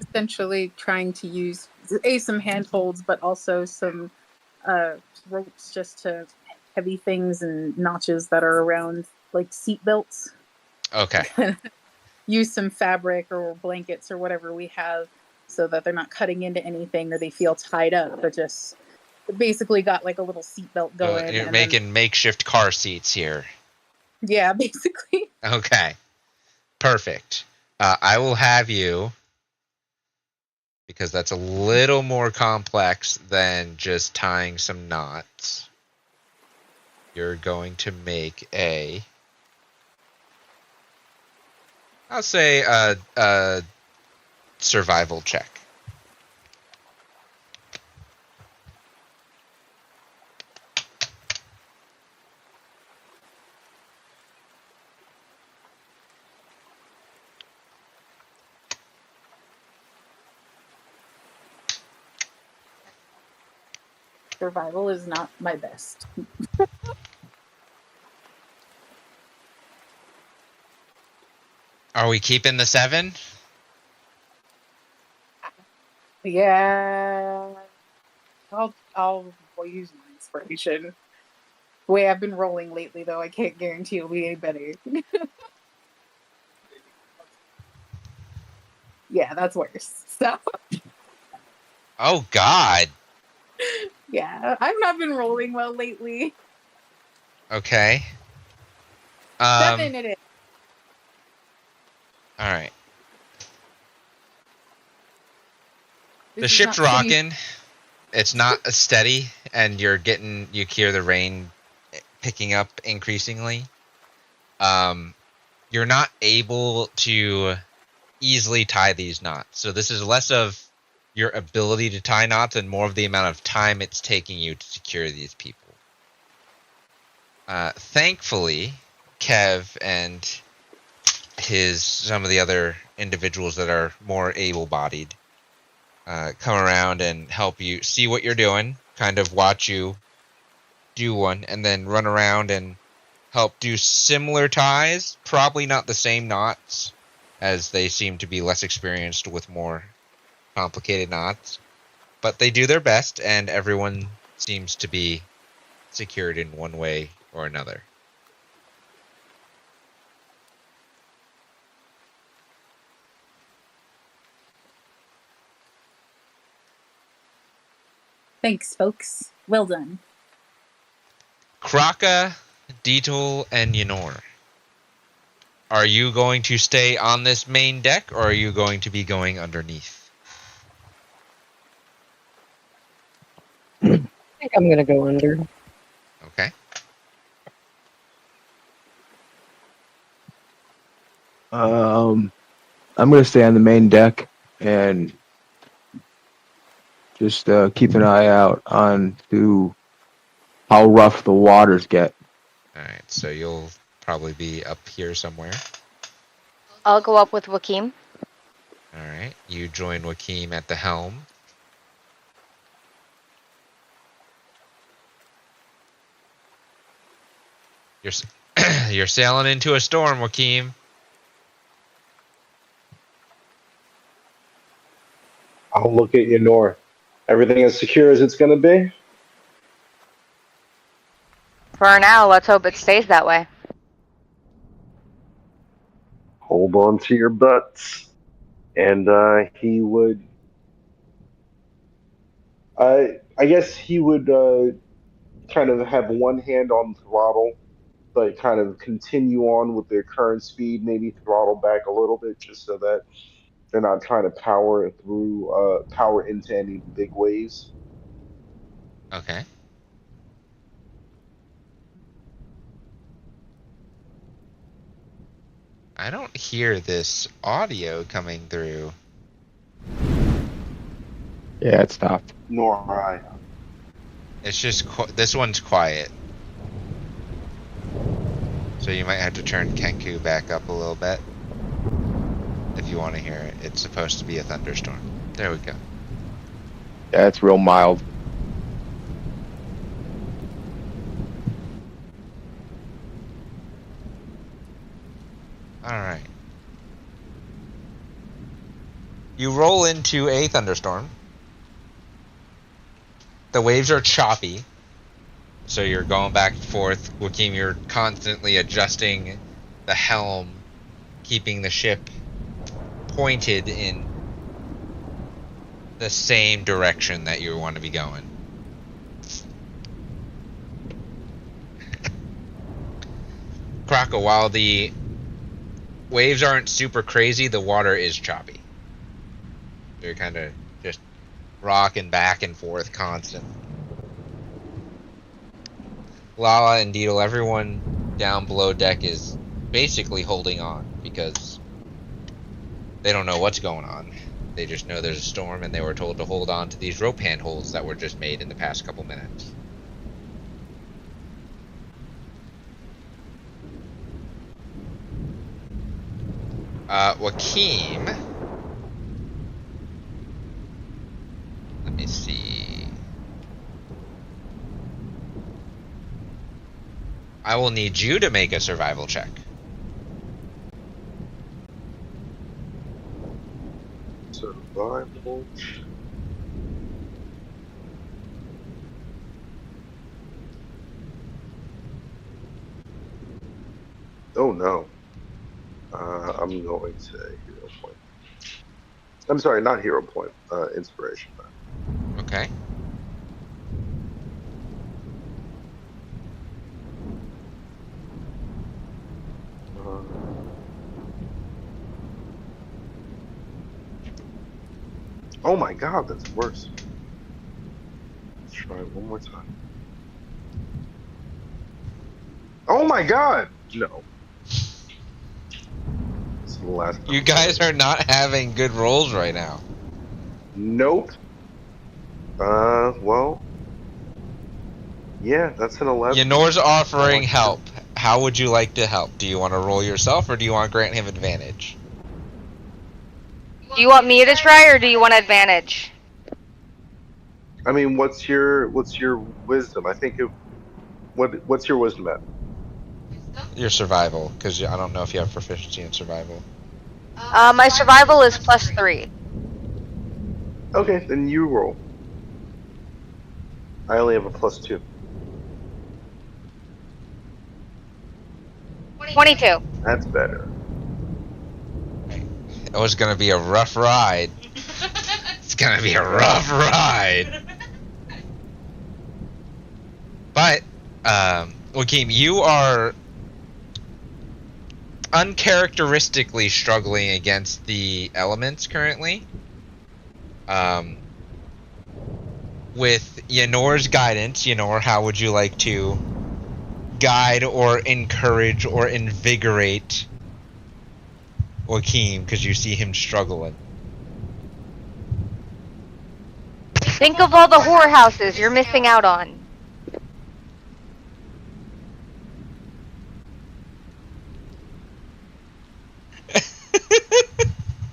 Speaker 3: Essentially trying to use some handholds, but also some ropes just to heavy things and notches that are around like seat belts.
Speaker 2: Okay.
Speaker 3: Use some fabric or blankets or whatever we have so that they're not cutting into anything or they feel tied up, but just basically got like a little seat belt going.
Speaker 2: You're making makeshift car seats here.
Speaker 3: Yeah, basically.
Speaker 2: Okay. Perfect. I will have you, because that's a little more complex than just tying some knots. You're going to make I'll say a survival check.
Speaker 3: Survival is not my best.
Speaker 2: Are we keeping the 7?
Speaker 3: Yeah. I'll use my inspiration. The way I've been rolling lately, though, I can't guarantee it'll be any better. Yeah, that's worse. So,
Speaker 2: Oh God.
Speaker 3: yeah, I've not been rolling well lately.
Speaker 2: Okay.
Speaker 3: 7 it is.
Speaker 2: All right. The
Speaker 3: This is
Speaker 2: ship's
Speaker 3: not city.
Speaker 2: rocking. It's not steady, and you hear the rain picking up increasingly. You're not able to easily tie these knots. So this is less of your ability to tie knots and more of the amount of time it's taking you to secure these people. Thankfully, Kev and some of the other individuals that are more able-bodied come around and help you see what you're doing, kind of watch you do one, and then run around and help do similar ties. Probably not the same knots, as they seem to be less experienced with more complicated knots. But they do their best, and everyone seems to be secured in one way or another.
Speaker 3: Thanks, folks. Well done.
Speaker 2: Kraka, Deetle, and Ynor. Are you going to stay on this main deck, or are you going to be going underneath?
Speaker 6: I think I'm gonna go under.
Speaker 2: Okay.
Speaker 4: I'm gonna stay on the main deck and just keep an eye out on to how rough the waters get.
Speaker 2: Alright, so you'll probably be up here somewhere.
Speaker 5: I'll go up with Wakim.
Speaker 2: Alright, you join Wakim at the helm. You're sailing into a storm, Wakim.
Speaker 1: I'll look at you, Nor. Everything as secure as it's going to be?
Speaker 5: For now, let's hope it stays that way.
Speaker 1: Hold on to your butts. And he would... I guess he would kind of have one hand on the throttle, but kind of continue on with their current speed, maybe throttle back a little bit just so that they're not trying to power into any big waves.
Speaker 2: Okay. I don't hear this audio coming through.
Speaker 4: Yeah, it stopped.
Speaker 1: Nor I.
Speaker 2: It's just this one's quiet. So you might have to turn Kenku back up a little bit if you want to hear it. It's supposed to be a thunderstorm. There we go.
Speaker 4: Yeah, it's real mild.
Speaker 2: Alright. You roll into a thunderstorm. The waves are choppy, so you're going back and forth. Wakim, you're constantly adjusting the helm, keeping the ship pointed in the same direction that you want to be going. Kraka, while the waves aren't super crazy, the water is choppy. You're kind of just rocking back and forth constantly. Lala and Deedle, everyone down below deck is basically holding on because they don't know what's going on. They just know there's a storm and they were told to hold on to these rope handholds that were just made in the past couple minutes. Wakim. Let me see. I will need you to make a survival check.
Speaker 1: Survival. Oh no. I'm going to hero point. I'm sorry, not hero point. Inspiration.
Speaker 2: Okay.
Speaker 1: Uh, oh my god, that's worse. Let's try it one more time. Oh my god! No. This is the last time.
Speaker 2: You guys are not having good rolls right now.
Speaker 1: Nope. Well. Yeah, that's an 11.
Speaker 2: Ynor's offering
Speaker 1: Like
Speaker 2: help. How would you like to help? Do you want to roll yourself, or do you want to grant him advantage?
Speaker 5: Do you want me to try, or do you want advantage?
Speaker 1: I mean, what's your wisdom? I think what's your wisdom at?
Speaker 2: Your survival, because I don't know if you have proficiency in survival.
Speaker 5: My survival is +3.
Speaker 1: Okay, then you roll. I only have a +2.
Speaker 5: 22.
Speaker 1: That's better.
Speaker 2: It was gonna be a rough ride. It's gonna be a rough ride. But, Joaquin, you are uncharacteristically struggling against the elements currently. With Ynor's guidance, Ynor, how would you like to guide or encourage or invigorate Joaquin, because you see him struggling?
Speaker 5: Think of all the whorehouses you're missing out on.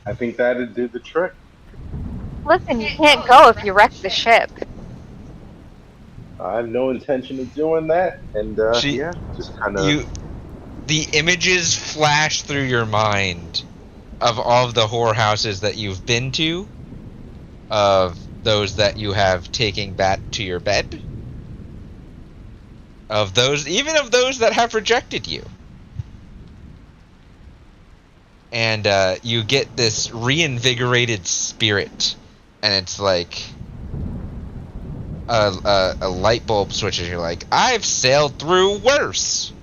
Speaker 1: I think that'd do the trick.
Speaker 5: Listen, you can't go if you wreck the ship.
Speaker 1: I have no intention of doing that, and yeah, just kind of.
Speaker 2: The images flash through your mind of all of the whorehouses that you've been to, of those that you have taken back to your bed, of those, even of those that have rejected you. And you get this reinvigorated spirit, and it's like a light bulb switches. You're like, I've sailed through worse.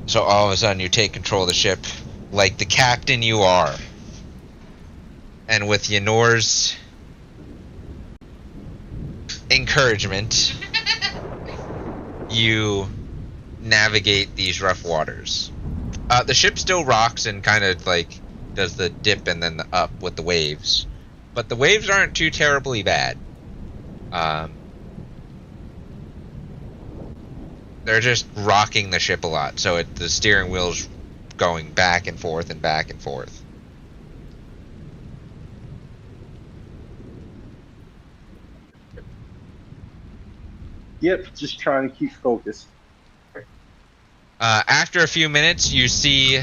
Speaker 2: So all of a sudden you take control of the ship like the captain you are. And with Ynor's encouragement, you navigate these rough waters. The ship still rocks and kind of like does the dip and then the up with the waves. But the waves aren't too terribly bad. They're just rocking the ship a lot, so the steering wheel's going back and forth and back and forth.
Speaker 1: Yep, just trying to keep focused.
Speaker 2: After a few minutes, you see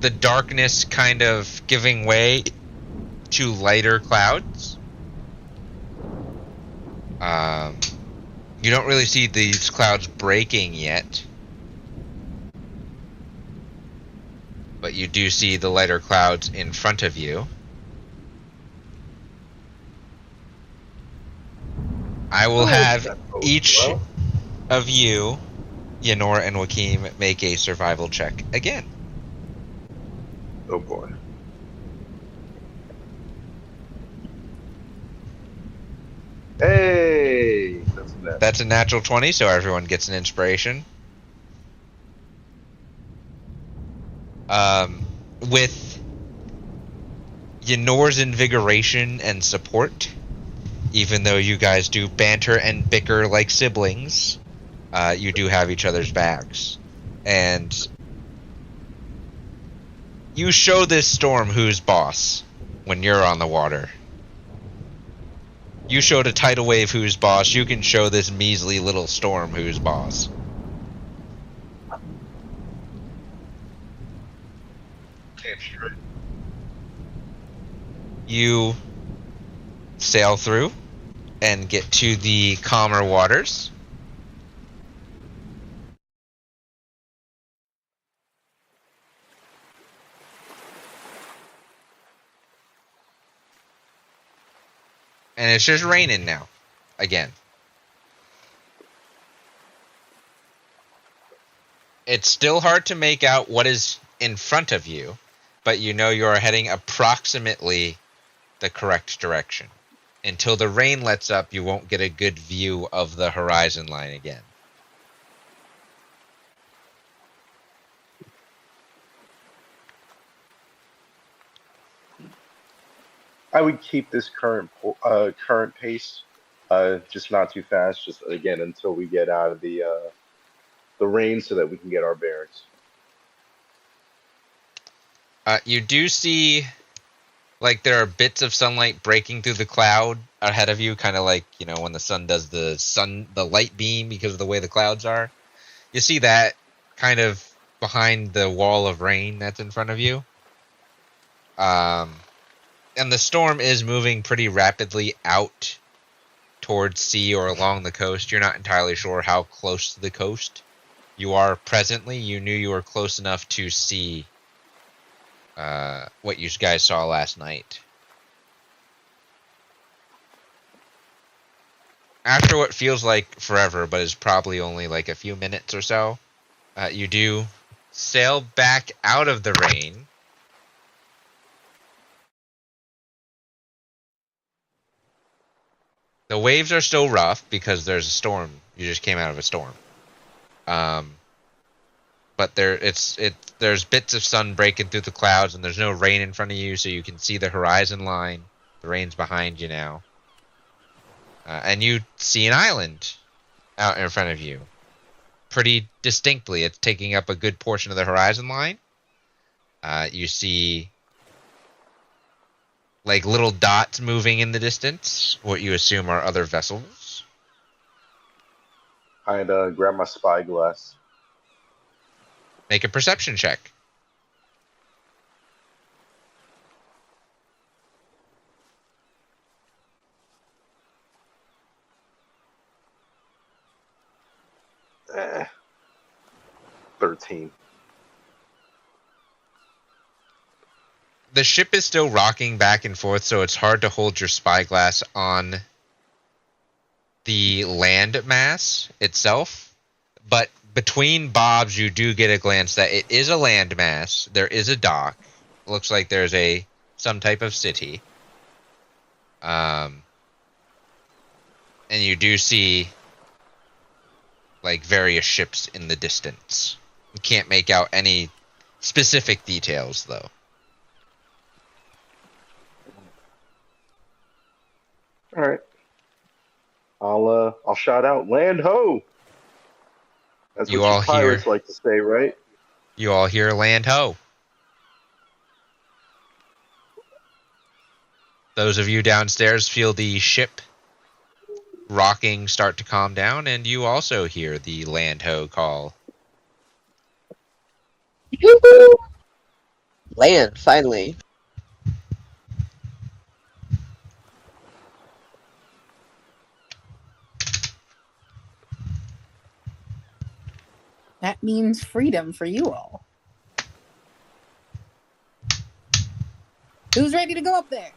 Speaker 2: the darkness kind of giving way to lighter clouds. You don't really see these clouds breaking yet, but you do see the lighter clouds in front of you. I will have each of you, Ynor and Joaquin, make a survival check again.
Speaker 1: Oh boy. Hey,
Speaker 2: that's a natural 20, so everyone gets an inspiration. With Ynor's invigoration and support, even though you guys do banter and bicker like siblings, you do have each other's backs. And you show this storm who's boss when you're on the water. You showed a tidal wave who's boss. You can show this measly little storm who's boss.
Speaker 1: Damn straight.
Speaker 2: You sail through and get to the calmer waters. And it's just raining now. Again. It's still hard to make out what is in front of you, but you know you are heading approximately the correct direction. Until the rain lets up, you won't get a good view of the horizon line again.
Speaker 1: I would keep this current pace, just not too fast. Just again until we get out of the rain, so that we can get our bearings.
Speaker 2: You do see, like, there are bits of sunlight breaking through the cloud ahead of you, kind of like, you know, when the sun does the light beam because of the way the clouds are. You see that kind of behind the wall of rain that's in front of you. And the storm is moving pretty rapidly out towards sea or along the coast. You're not entirely sure how close to the coast you are presently. You knew you were close enough to see what you guys saw last night. After what feels like forever, but is probably only like a few minutes or so, you do sail back out of the rain. The waves are still rough because there's a storm. You just came out of a storm. But there's bits of sun breaking through the clouds, and there's no rain in front of you, so you can see the horizon line. The rain's behind you now. And you see an island out in front of you. Pretty distinctly. It's taking up a good portion of the horizon line. You see like little dots moving in the distance, what you assume are other vessels.
Speaker 1: I'd grab my spyglass.
Speaker 2: Make a perception check.
Speaker 1: Eh, 13.
Speaker 2: The ship is still rocking back and forth, so it's hard to hold your spyglass on the land mass itself. But between bobs, you do get a glance that it is a land mass. There is a dock. Looks like there's some type of city. And you do see like various ships in the distance. You can't make out any specific details though.
Speaker 1: All right. I'll shout out, "Land ho!" That's
Speaker 2: You
Speaker 1: what
Speaker 2: all
Speaker 1: you pirates
Speaker 2: hear-
Speaker 1: like to say, right?
Speaker 2: You all hear land ho. Those of you downstairs feel the ship rocking start to calm down, and you also hear the land ho call.
Speaker 6: Woo-hoo! Land, finally.
Speaker 3: That means freedom for you all. Who's ready to go up there?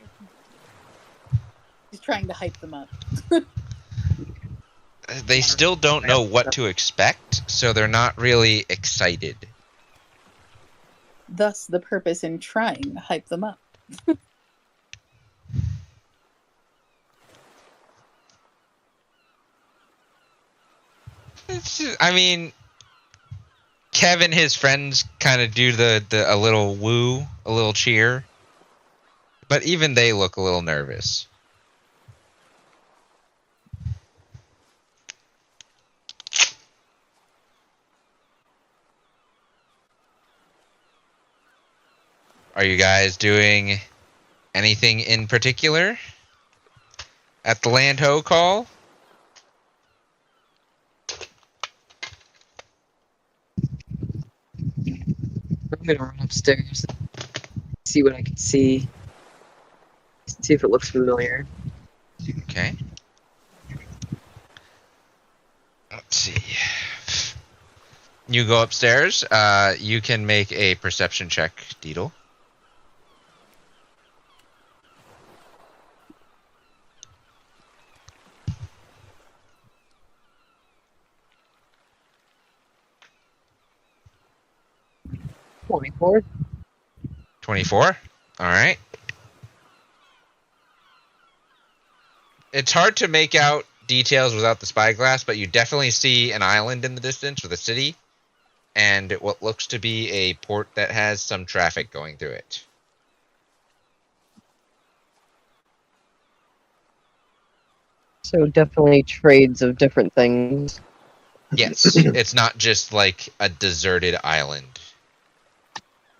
Speaker 3: He's trying to hype them up.
Speaker 2: They still don't know what to expect, so they're not really excited.
Speaker 3: Thus, the purpose in trying to hype them up.
Speaker 2: I mean, Kevin, his friends kind of do a little woo, a little cheer, but even they look a little nervous. Are you guys doing anything in particular at the land ho call?
Speaker 6: I'm gonna run upstairs, see what I can see See if it looks familiar.
Speaker 2: Okay. Let's see. You go upstairs. You can make a perception check, Deedle.
Speaker 6: $24.
Speaker 2: 24. All right. It's hard to make out details without the spyglass, but you definitely see an island in the distance with a city and what looks to be a port that has some traffic going through it.
Speaker 6: So definitely trades of different things.
Speaker 2: Yes, it's not just like a deserted island.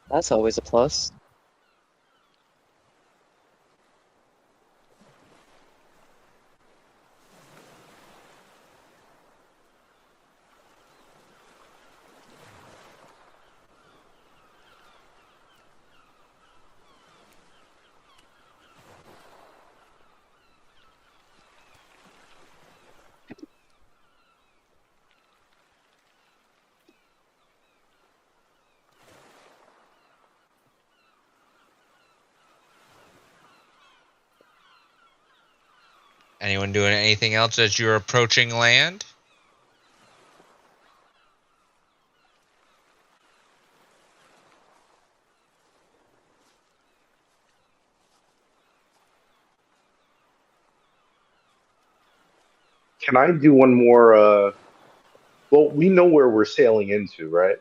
Speaker 6: That's always a plus.
Speaker 2: Anyone doing anything else as you're approaching land?
Speaker 1: Can I do one more? Well, we know where we're sailing into, right?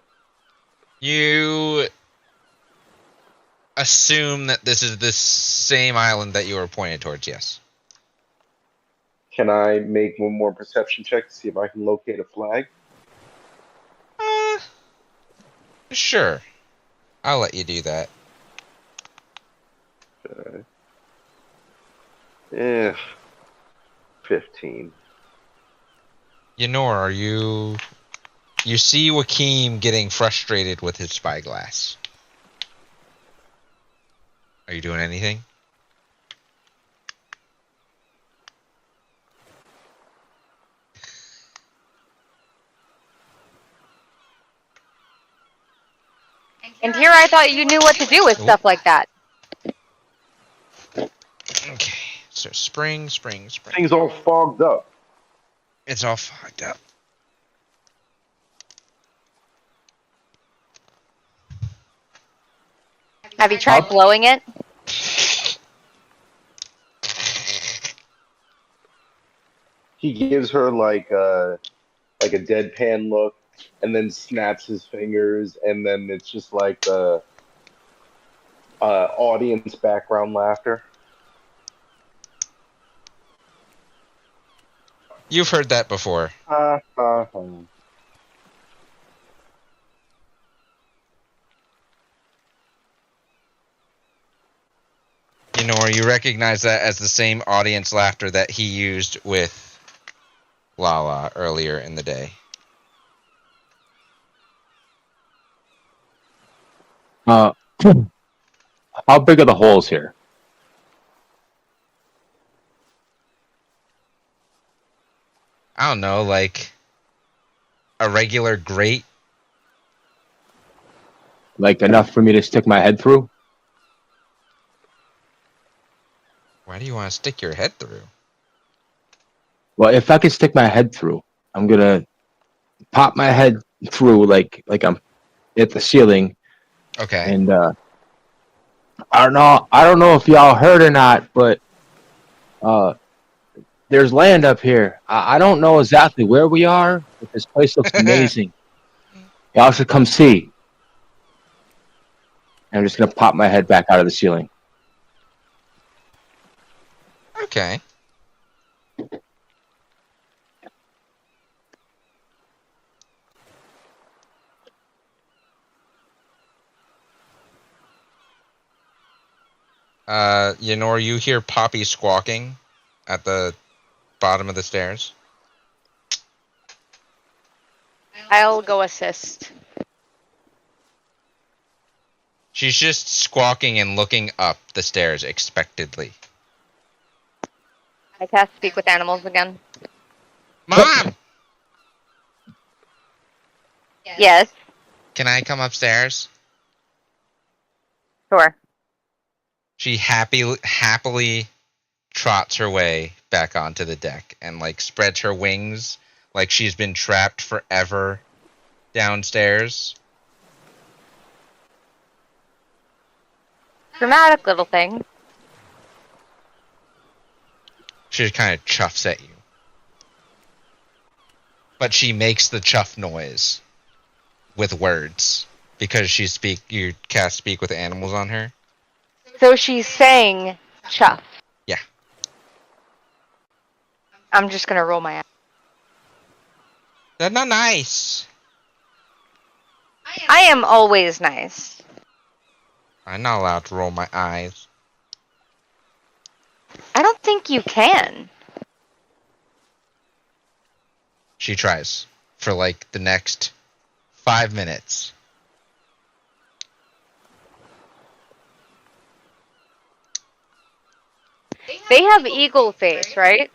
Speaker 2: You assume that this is the same island that you were pointed towards, yes.
Speaker 1: Can I make one more perception check to see if I can locate a flag?
Speaker 2: Sure. I'll let you do that.
Speaker 1: Yeah, 15.
Speaker 2: Yenor, you see Wakeem getting frustrated with his spyglass. Are you doing anything?
Speaker 5: And here I thought you knew what to do with stuff like that.
Speaker 2: Okay, so spring.
Speaker 1: Things all fogged up.
Speaker 2: It's all fogged up.
Speaker 5: Have you tried blowing it?
Speaker 1: He gives her like a deadpan look, and then snaps his fingers, and then it's just like the audience background laughter.
Speaker 2: You've heard that before. Yenor, you recognize that as the same audience laughter that he used with Lala earlier in the day.
Speaker 4: How big are the holes here?
Speaker 2: I don't know, like a regular grate.
Speaker 4: Like enough for me to stick my head through?
Speaker 2: Why do you want to stick your head through?
Speaker 4: Well, if I can stick my head through, I'm gonna pop my head through like I'm at the ceiling.
Speaker 2: Okay.
Speaker 4: And I don't know if y'all heard or not, but there's land up here. I don't know exactly where we are, but this place looks amazing. Y'all should come see. And I'm just gonna pop my head back out of the ceiling.
Speaker 2: Okay. Yenor, you hear Poppy squawking at the bottom of the stairs.
Speaker 5: I'll go assist.
Speaker 2: She's just squawking and looking up the stairs expectantly.
Speaker 5: I cast Speak with Animals again.
Speaker 2: Mom,
Speaker 5: Yes,
Speaker 2: can I come upstairs?
Speaker 5: sure.
Speaker 2: She happily trots her way back onto the deck and like spreads her wings like she's been trapped forever downstairs.
Speaker 5: Dramatic little thing.
Speaker 2: She kind of chuffs at you. But she makes the chuff noise with words because you cast Speak with Animals on her.
Speaker 5: So she's saying chuff.
Speaker 2: Yeah.
Speaker 5: I'm just gonna roll my eyes.
Speaker 2: That's not nice.
Speaker 5: I am always nice.
Speaker 2: I'm not allowed to roll my eyes.
Speaker 5: I don't think you can.
Speaker 2: She tries for like the next 5 minutes.
Speaker 5: They have eagle face, right?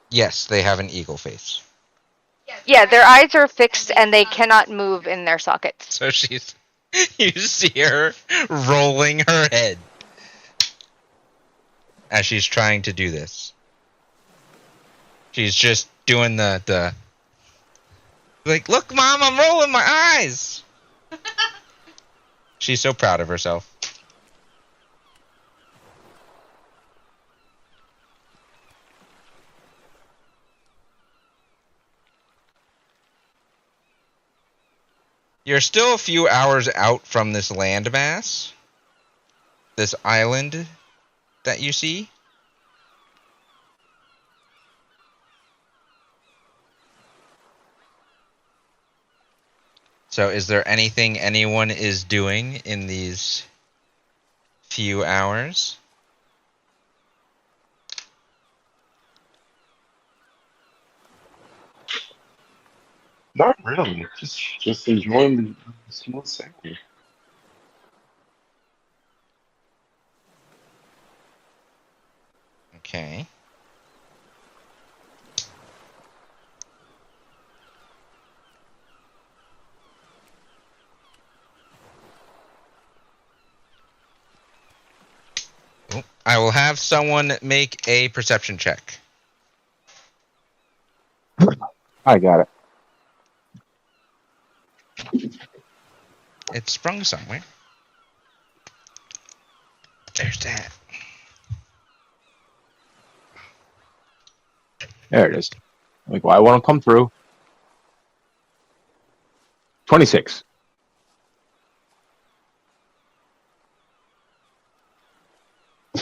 Speaker 2: Yes, they have an eagle face.
Speaker 5: Yeah, their eyes are fixed and they cannot move in their sockets.
Speaker 2: So you see her rolling her head as she's trying to do this. She's just doing the like, look, Mom, I'm rolling my eyes. She's so proud of herself. You're still a few hours out from this landmass, this island that you see. So is there anything anyone is doing in these few hours?
Speaker 1: Not really. Just enjoying the smooth sailing.
Speaker 2: Okay. Oh, I will have someone make a perception check.
Speaker 4: I got it.
Speaker 2: It sprung somewhere. There's that.
Speaker 4: There it is. Like, well, I want to come through. 26.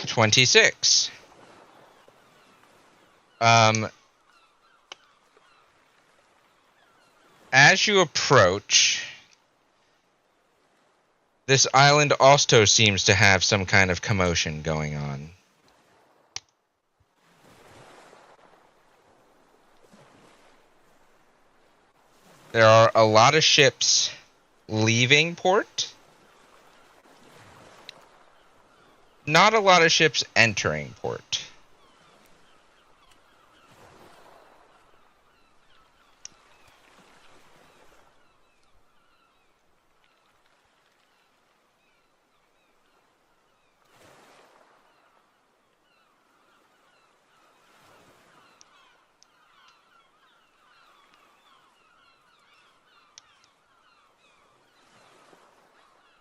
Speaker 2: 26. As you approach, this island also seems to have some kind of commotion going on. There are a lot of ships leaving port. Not a lot of ships entering port.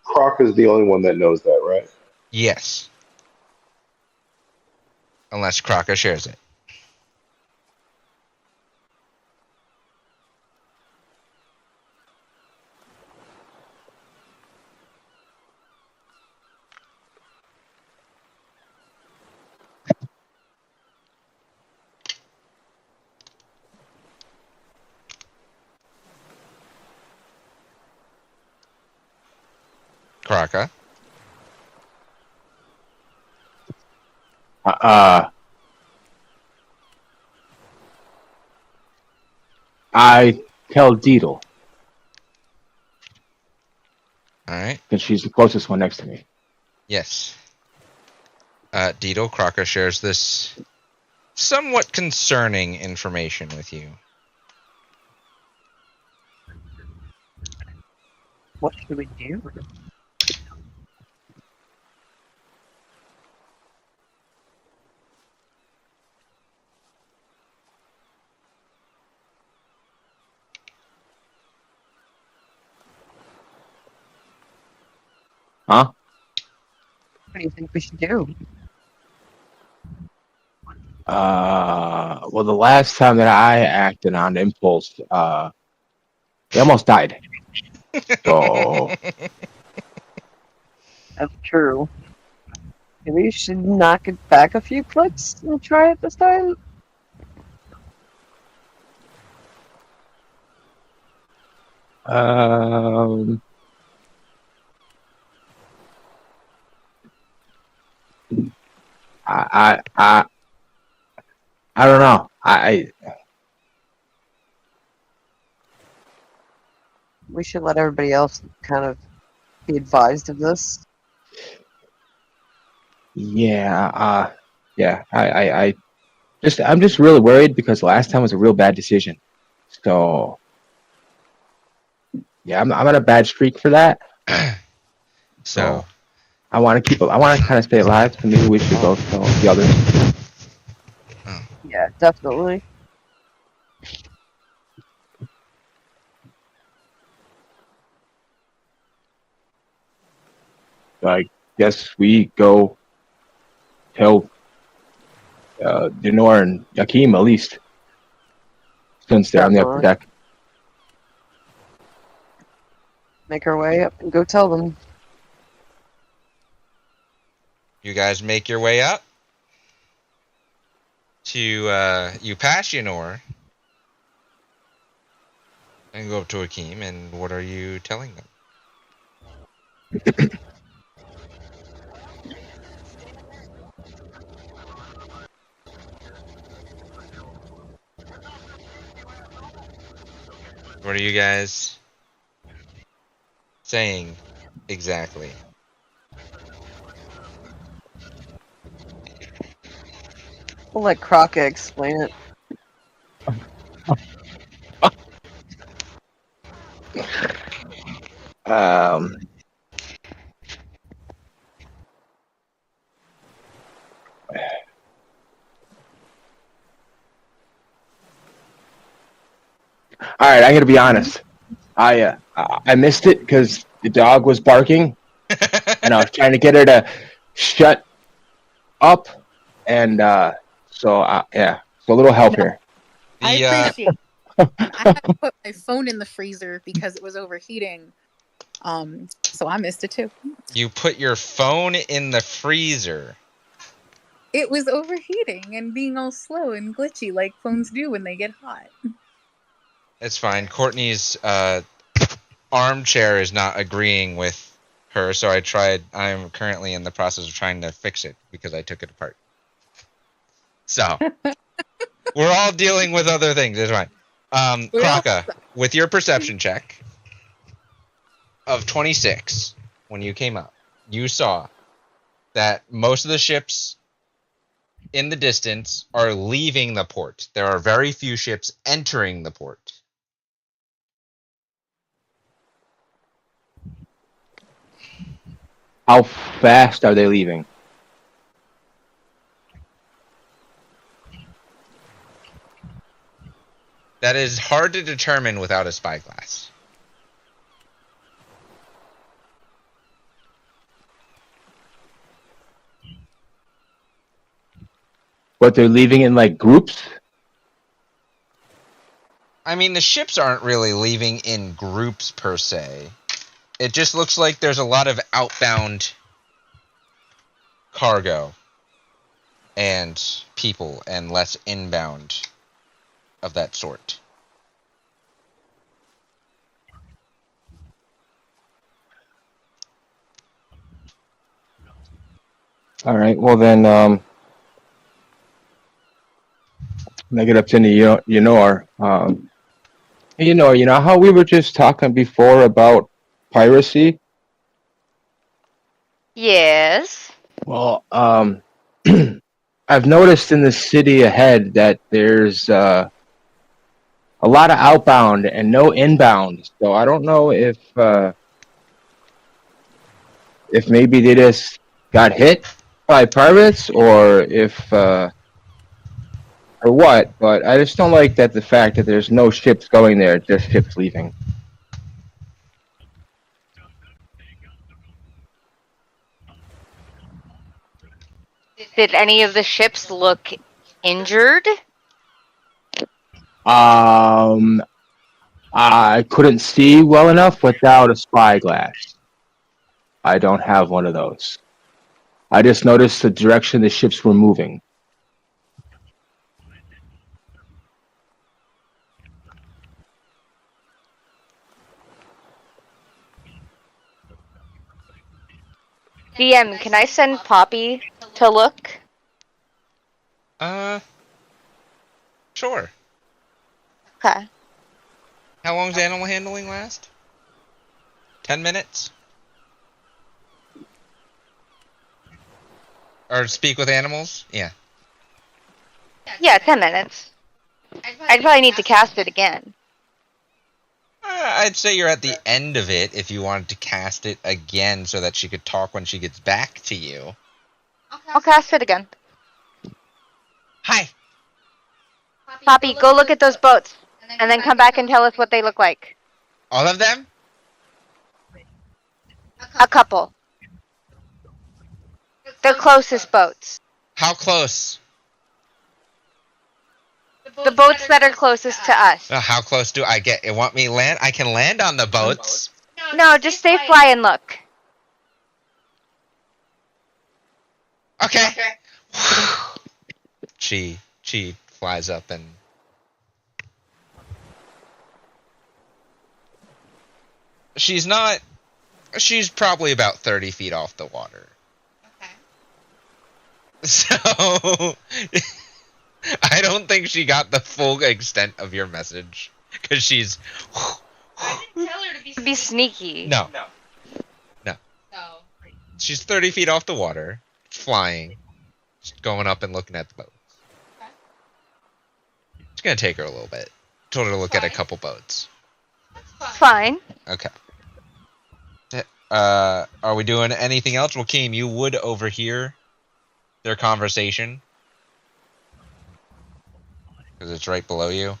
Speaker 1: Croc is the only one that knows that, right?
Speaker 2: Yes. Unless Kraka shares it. Kraka.
Speaker 4: I tell Deedle,
Speaker 2: Alright.
Speaker 4: because she's the closest one next to me.
Speaker 2: Yes. Deedle, Kraka shares this somewhat concerning information with you.
Speaker 6: What should we do?
Speaker 4: Huh?
Speaker 6: What do you think we should do?
Speaker 4: Well, the last time that I acted on impulse, he almost died. So,
Speaker 6: That's true. Maybe you should knock it back a few clicks and try it this time.
Speaker 4: um, I don't know.
Speaker 6: We should let everybody else kind of be advised of this.
Speaker 4: Yeah, yeah. I'm just really worried because last time was a real bad decision. So, yeah, I'm on a bad streak for that.
Speaker 2: So,
Speaker 4: I want to kind of stay alive. So maybe we should go tell the others.
Speaker 6: Yeah, definitely.
Speaker 4: I guess we go tell Denor and Yakim at least, since they're on the upper
Speaker 6: Definitely.
Speaker 4: deck.
Speaker 6: Make our way up and go tell them.
Speaker 2: you guys make your way up to you pass Yenor and go up to Akeem, and what are you telling them? What are you guys saying exactly?
Speaker 6: We'll let Crockett explain it.
Speaker 4: Um, all right, I'm gonna be honest. I missed it because the dog was barking, and I was trying to get her to shut up, and so yeah, so a little help here.
Speaker 3: I
Speaker 2: The
Speaker 3: appreciate. I had to put my phone in the freezer because it was overheating. So I missed it too.
Speaker 2: you put your phone in the freezer.
Speaker 3: It was overheating and being all slow and glitchy like phones do when they get hot.
Speaker 2: It's fine. Courtney's armchair is not agreeing with her, so I'm currently in the process of trying to fix it because I took it apart. So we're all dealing with other things. It's fine. Kraka, with your perception check of 26, when you came up, you saw that most of the ships in the distance are leaving the port. There are very few ships entering the port.
Speaker 4: How fast are they leaving?
Speaker 2: That is hard to determine without a spyglass.
Speaker 4: But they're leaving in like groups.
Speaker 2: I mean, the ships aren't really leaving in groups per se. It just looks like there's a lot of outbound cargo and people and less inbound of that sort.
Speaker 4: All right. Well then, when I get up to Yenor, you know how we were just talking before about piracy.
Speaker 5: Yes.
Speaker 4: Well, I've noticed in the city ahead that there's a lot of outbound and no inbound. So I don't know if maybe they just got hit by pirates or if or what. But I just don't like that the fact that there's no ships going there, just ships leaving.
Speaker 5: Did any of the ships look injured?
Speaker 4: I couldn't see well enough without a spyglass. I don't have one of those. I just noticed the direction the ships were moving.
Speaker 5: DM, can I send Poppy to look?
Speaker 2: Sure.
Speaker 5: Okay.
Speaker 2: How long's animal handling last? 10 minutes? Or speak with animals? Yeah.
Speaker 5: Yeah, 10 minutes. I'd probably need to cast it again.
Speaker 2: I'd say you're at the end of it if you wanted to cast it again so that she could talk when she gets back to you.
Speaker 5: I'll cast it again.
Speaker 2: Hi.
Speaker 5: Poppy, go look at those boats, and then come back and tell us what they look like.
Speaker 2: All of them?
Speaker 5: A couple. The closest boats.
Speaker 2: How close?
Speaker 5: The boats that are closest to us.
Speaker 2: How close do I get? You want me land? I can land on the boats.
Speaker 5: No, just stay fly and look.
Speaker 2: Okay. She flies up and she's probably about 30 feet off the water.
Speaker 5: Okay.
Speaker 2: So I don't think she got the full extent of your message because she's
Speaker 5: I didn't tell her to be sneaky.
Speaker 2: no. She's 30 feet off the water, flying, just going up and looking at the boats.
Speaker 5: Okay.
Speaker 2: It's gonna take her a little bit. Told her to look at a couple boats.
Speaker 5: Fine.
Speaker 2: Okay. Are we doing anything else? Joaquin, you would overhear their conversation because it's right below you.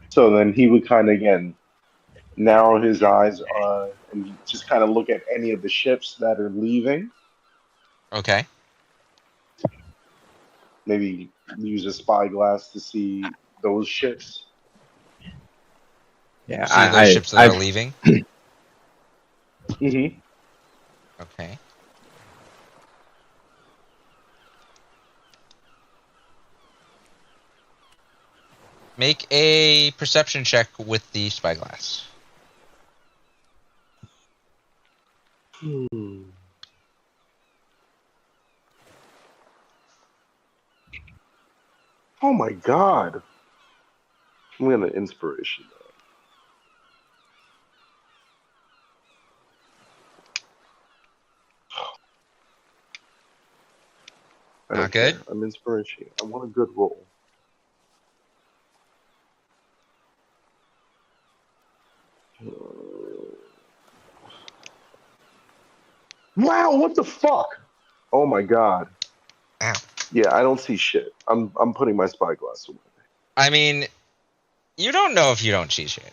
Speaker 1: So then he would kind of again narrow his eyes and just kind of look at any of the ships that are leaving.
Speaker 2: Okay.
Speaker 1: Maybe use a spyglass to see those ships.
Speaker 4: Yeah,
Speaker 2: See those ships that are leaving?
Speaker 1: Mm-hmm.
Speaker 2: Okay. Make a perception check with the spyglass.
Speaker 1: Oh my god. I'm gonna inspiration that.
Speaker 2: Not good?
Speaker 1: I'm inspiration. I want a good roll. Wow, what the fuck? Oh my god.
Speaker 2: Ow.
Speaker 1: Yeah, I don't see shit. I'm putting my spyglass away.
Speaker 2: I mean, you don't know if you don't see shit.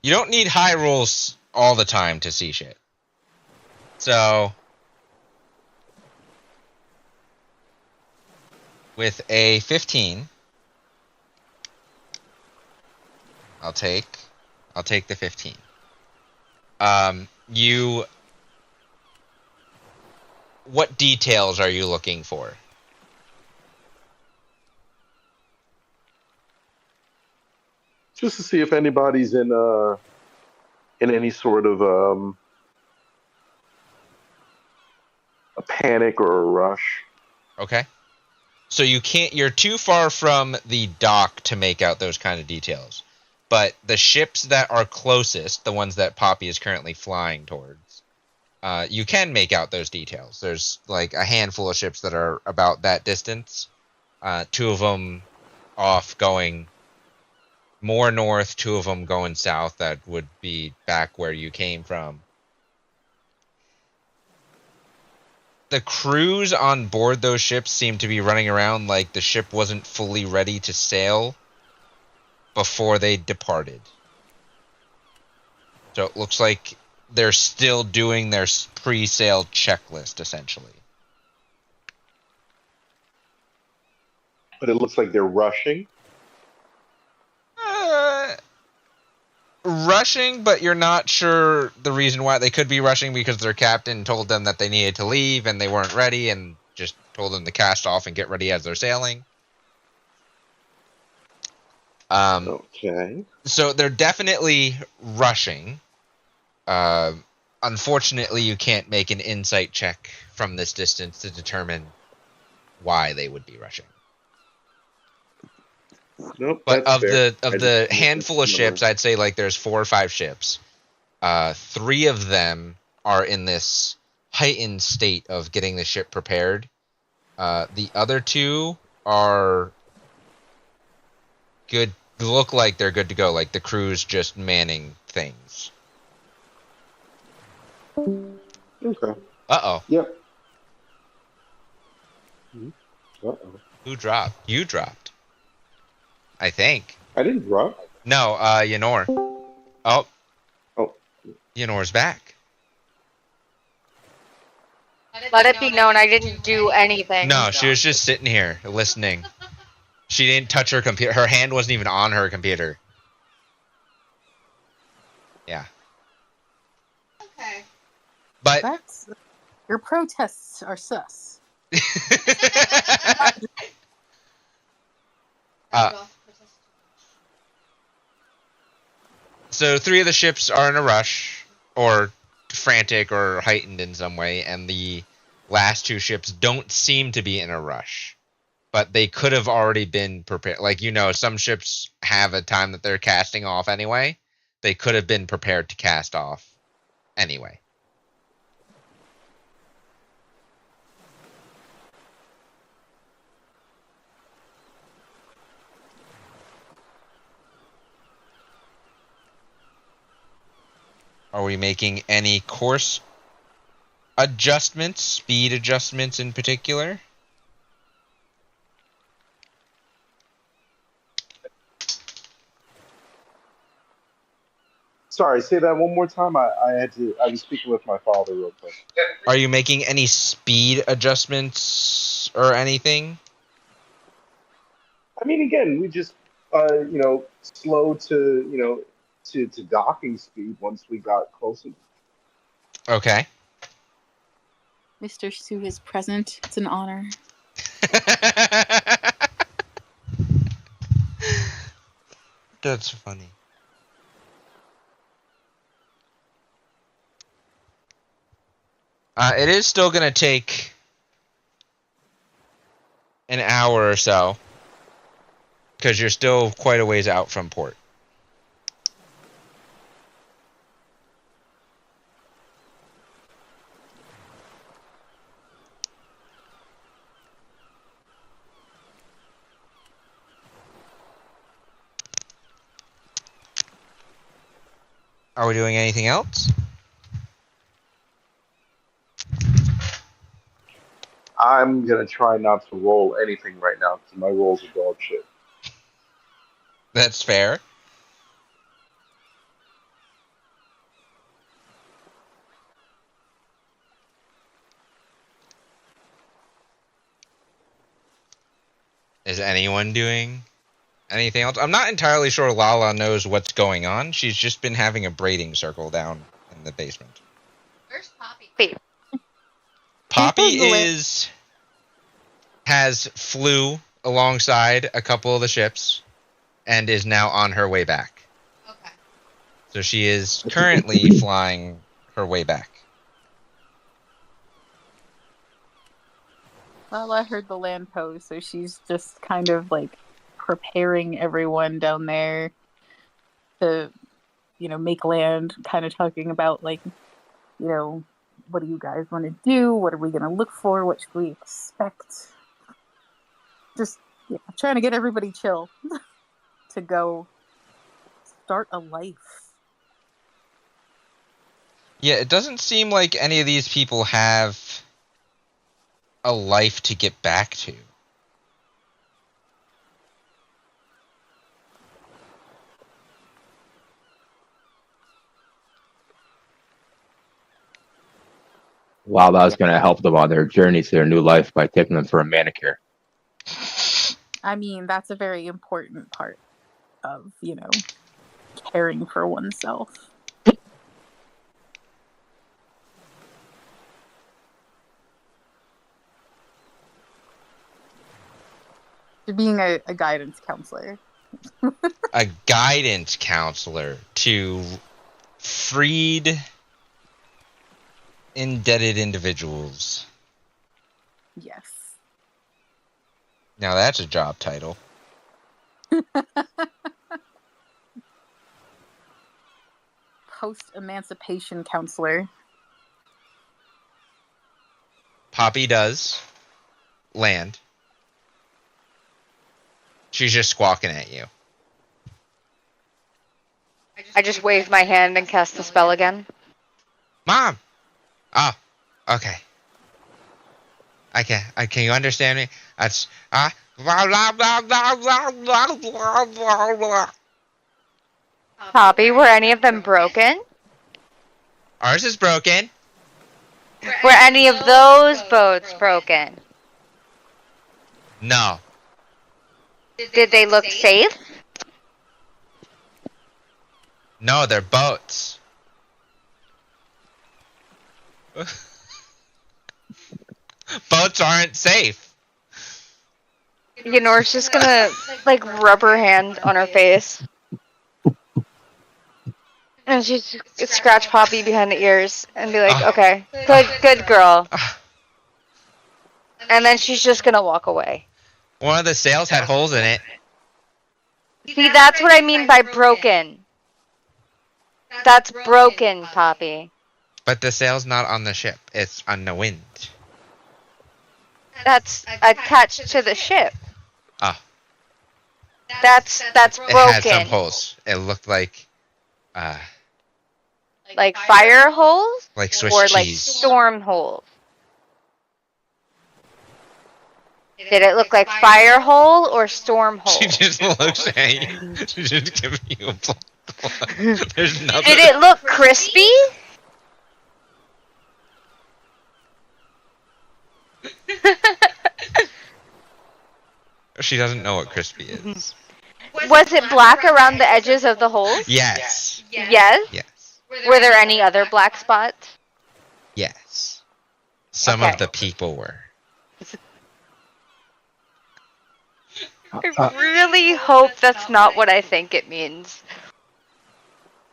Speaker 2: You don't need high rolls all the time to see shit. So, with a 15, I'll take the 15. What details are you looking for?
Speaker 1: Just to see if anybody's in any sort of a panic or a rush.
Speaker 2: Okay. So you're too far from the dock to make out those kind of details. But the ships that are closest, the ones that Poppy is currently flying towards, you can make out those details. There's like a handful of ships that are about that distance. Two of them off going more north, two of them going south. That would be back where you came from. The crews on board those ships seem to be running around like the ship wasn't fully ready to sail before they departed. So it looks like they're still doing their pre-sale checklist, essentially.
Speaker 1: But it looks like they're rushing.
Speaker 2: Rushing, but you're not sure the reason why. They could be rushing because their captain told them that they needed to leave and they weren't ready and just told them to cast off and get ready as they're sailing.
Speaker 1: Okay.
Speaker 2: So they're definitely rushing. Unfortunately, you can't make an insight check from this distance to determine why they would be rushing.
Speaker 1: Nope.
Speaker 2: But
Speaker 1: that's
Speaker 2: of
Speaker 1: fair.
Speaker 2: the handful of ships, I'd say like there's 4 or 5 ships. 3 of them are in this heightened state of getting the ship prepared. The other 2 are good. Look like they're good to go. Like the crew's just manning things.
Speaker 1: Okay.
Speaker 2: Uh-oh.
Speaker 1: Yep. Uh-oh.
Speaker 2: Who dropped? You dropped. I think.
Speaker 1: I didn't drop.
Speaker 2: No, Yenor. Oh.
Speaker 1: Oh.
Speaker 2: Yenor's back.
Speaker 5: Let it be known I didn't do anything.
Speaker 2: No, she was just sitting here listening. She didn't touch her computer. Her hand wasn't even on her computer. Yeah.
Speaker 7: Okay.
Speaker 2: But
Speaker 3: That's your protests are sus.
Speaker 2: So 3 of the ships are in a rush, or frantic, or heightened in some way, and the last 2 ships don't seem to be in a rush. But they could have already been prepared. Like, some ships have a time that they're casting off anyway. They could have been prepared to cast off anyway. Are we making any course adjustments, speed adjustments in particular?
Speaker 1: Sorry, say that one more time. I was speaking with my father real quick.
Speaker 2: Are you making any speed adjustments or anything?
Speaker 1: I mean, again, we just, slow to, to docking speed once we got closer.
Speaker 2: Okay.
Speaker 3: Mr. Sue is present. It's an honor.
Speaker 2: That's funny. It is still going to take an hour or so, because you're still quite a ways out from port. Are we doing anything else?
Speaker 1: I'm going to try not to roll anything right now because my rolls are dog shit.
Speaker 2: That's fair. Is anyone doing anything else? I'm not entirely sure Lala knows what's going on. She's just been having a braiding circle down in the basement.
Speaker 7: Where's Poppy?
Speaker 2: Poppy has flew alongside a couple of the ships and is now on her way back.
Speaker 7: Okay.
Speaker 2: So she is currently flying her way back.
Speaker 3: Well, I heard the land post, so she's just kind of like preparing everyone down there to, make land, kind of talking about like, what do you guys want to do? What are we going to look for? What should we expect? Just trying to get everybody chill to go start a life.
Speaker 2: Yeah, it doesn't seem like any of these people have a life to get back to.
Speaker 4: Wow, I was going to help them on their journey to their new life by taking them for a manicure.
Speaker 3: I mean, that's a very important part of, caring for oneself. To being a guidance counselor.
Speaker 2: A guidance counselor to freed indebted individuals.
Speaker 3: Yes.
Speaker 2: Now that's a job title.
Speaker 3: Post-emancipation counselor.
Speaker 2: Poppy does land. She's just squawking at you.
Speaker 5: I just waved my hand and cast the spell again.
Speaker 2: Mom! Oh, okay. Can you understand me? That's
Speaker 5: Poppy, were any of them broken?
Speaker 2: Ours is broken.
Speaker 5: Were any of those boats broken?
Speaker 2: No.
Speaker 5: Did they look safe?
Speaker 2: No, they're boats. Boats aren't safe.
Speaker 5: Ynor's just gonna, rub her hand on her face. And she's scratch Poppy behind the ears and be like, okay, good girl. And then she's just gonna walk away.
Speaker 2: One of the sails had holes in it.
Speaker 5: See, that's what I mean by broken. That's broken, Poppy.
Speaker 2: But the sail's not on the ship. It's on the wind.
Speaker 5: That's attached to the ship.
Speaker 2: Oh.
Speaker 5: That's broken.
Speaker 2: It had some holes. It looked like
Speaker 5: like fire holes?
Speaker 2: Like Swiss
Speaker 5: or
Speaker 2: cheese.
Speaker 5: like storm holes? Did it look like fire hole or storm hole?
Speaker 2: She just looks at you. She just gives you a blank look. There's nothing.
Speaker 5: Did it look crispy?
Speaker 2: She doesn't know what crispy is.
Speaker 5: Was it black around the edges of the holes?
Speaker 2: Yes.
Speaker 5: Yes?
Speaker 2: Yes.
Speaker 5: Were there any other black spots?
Speaker 2: Yes. Some of the people were.
Speaker 5: I really hope that's not what I think it means.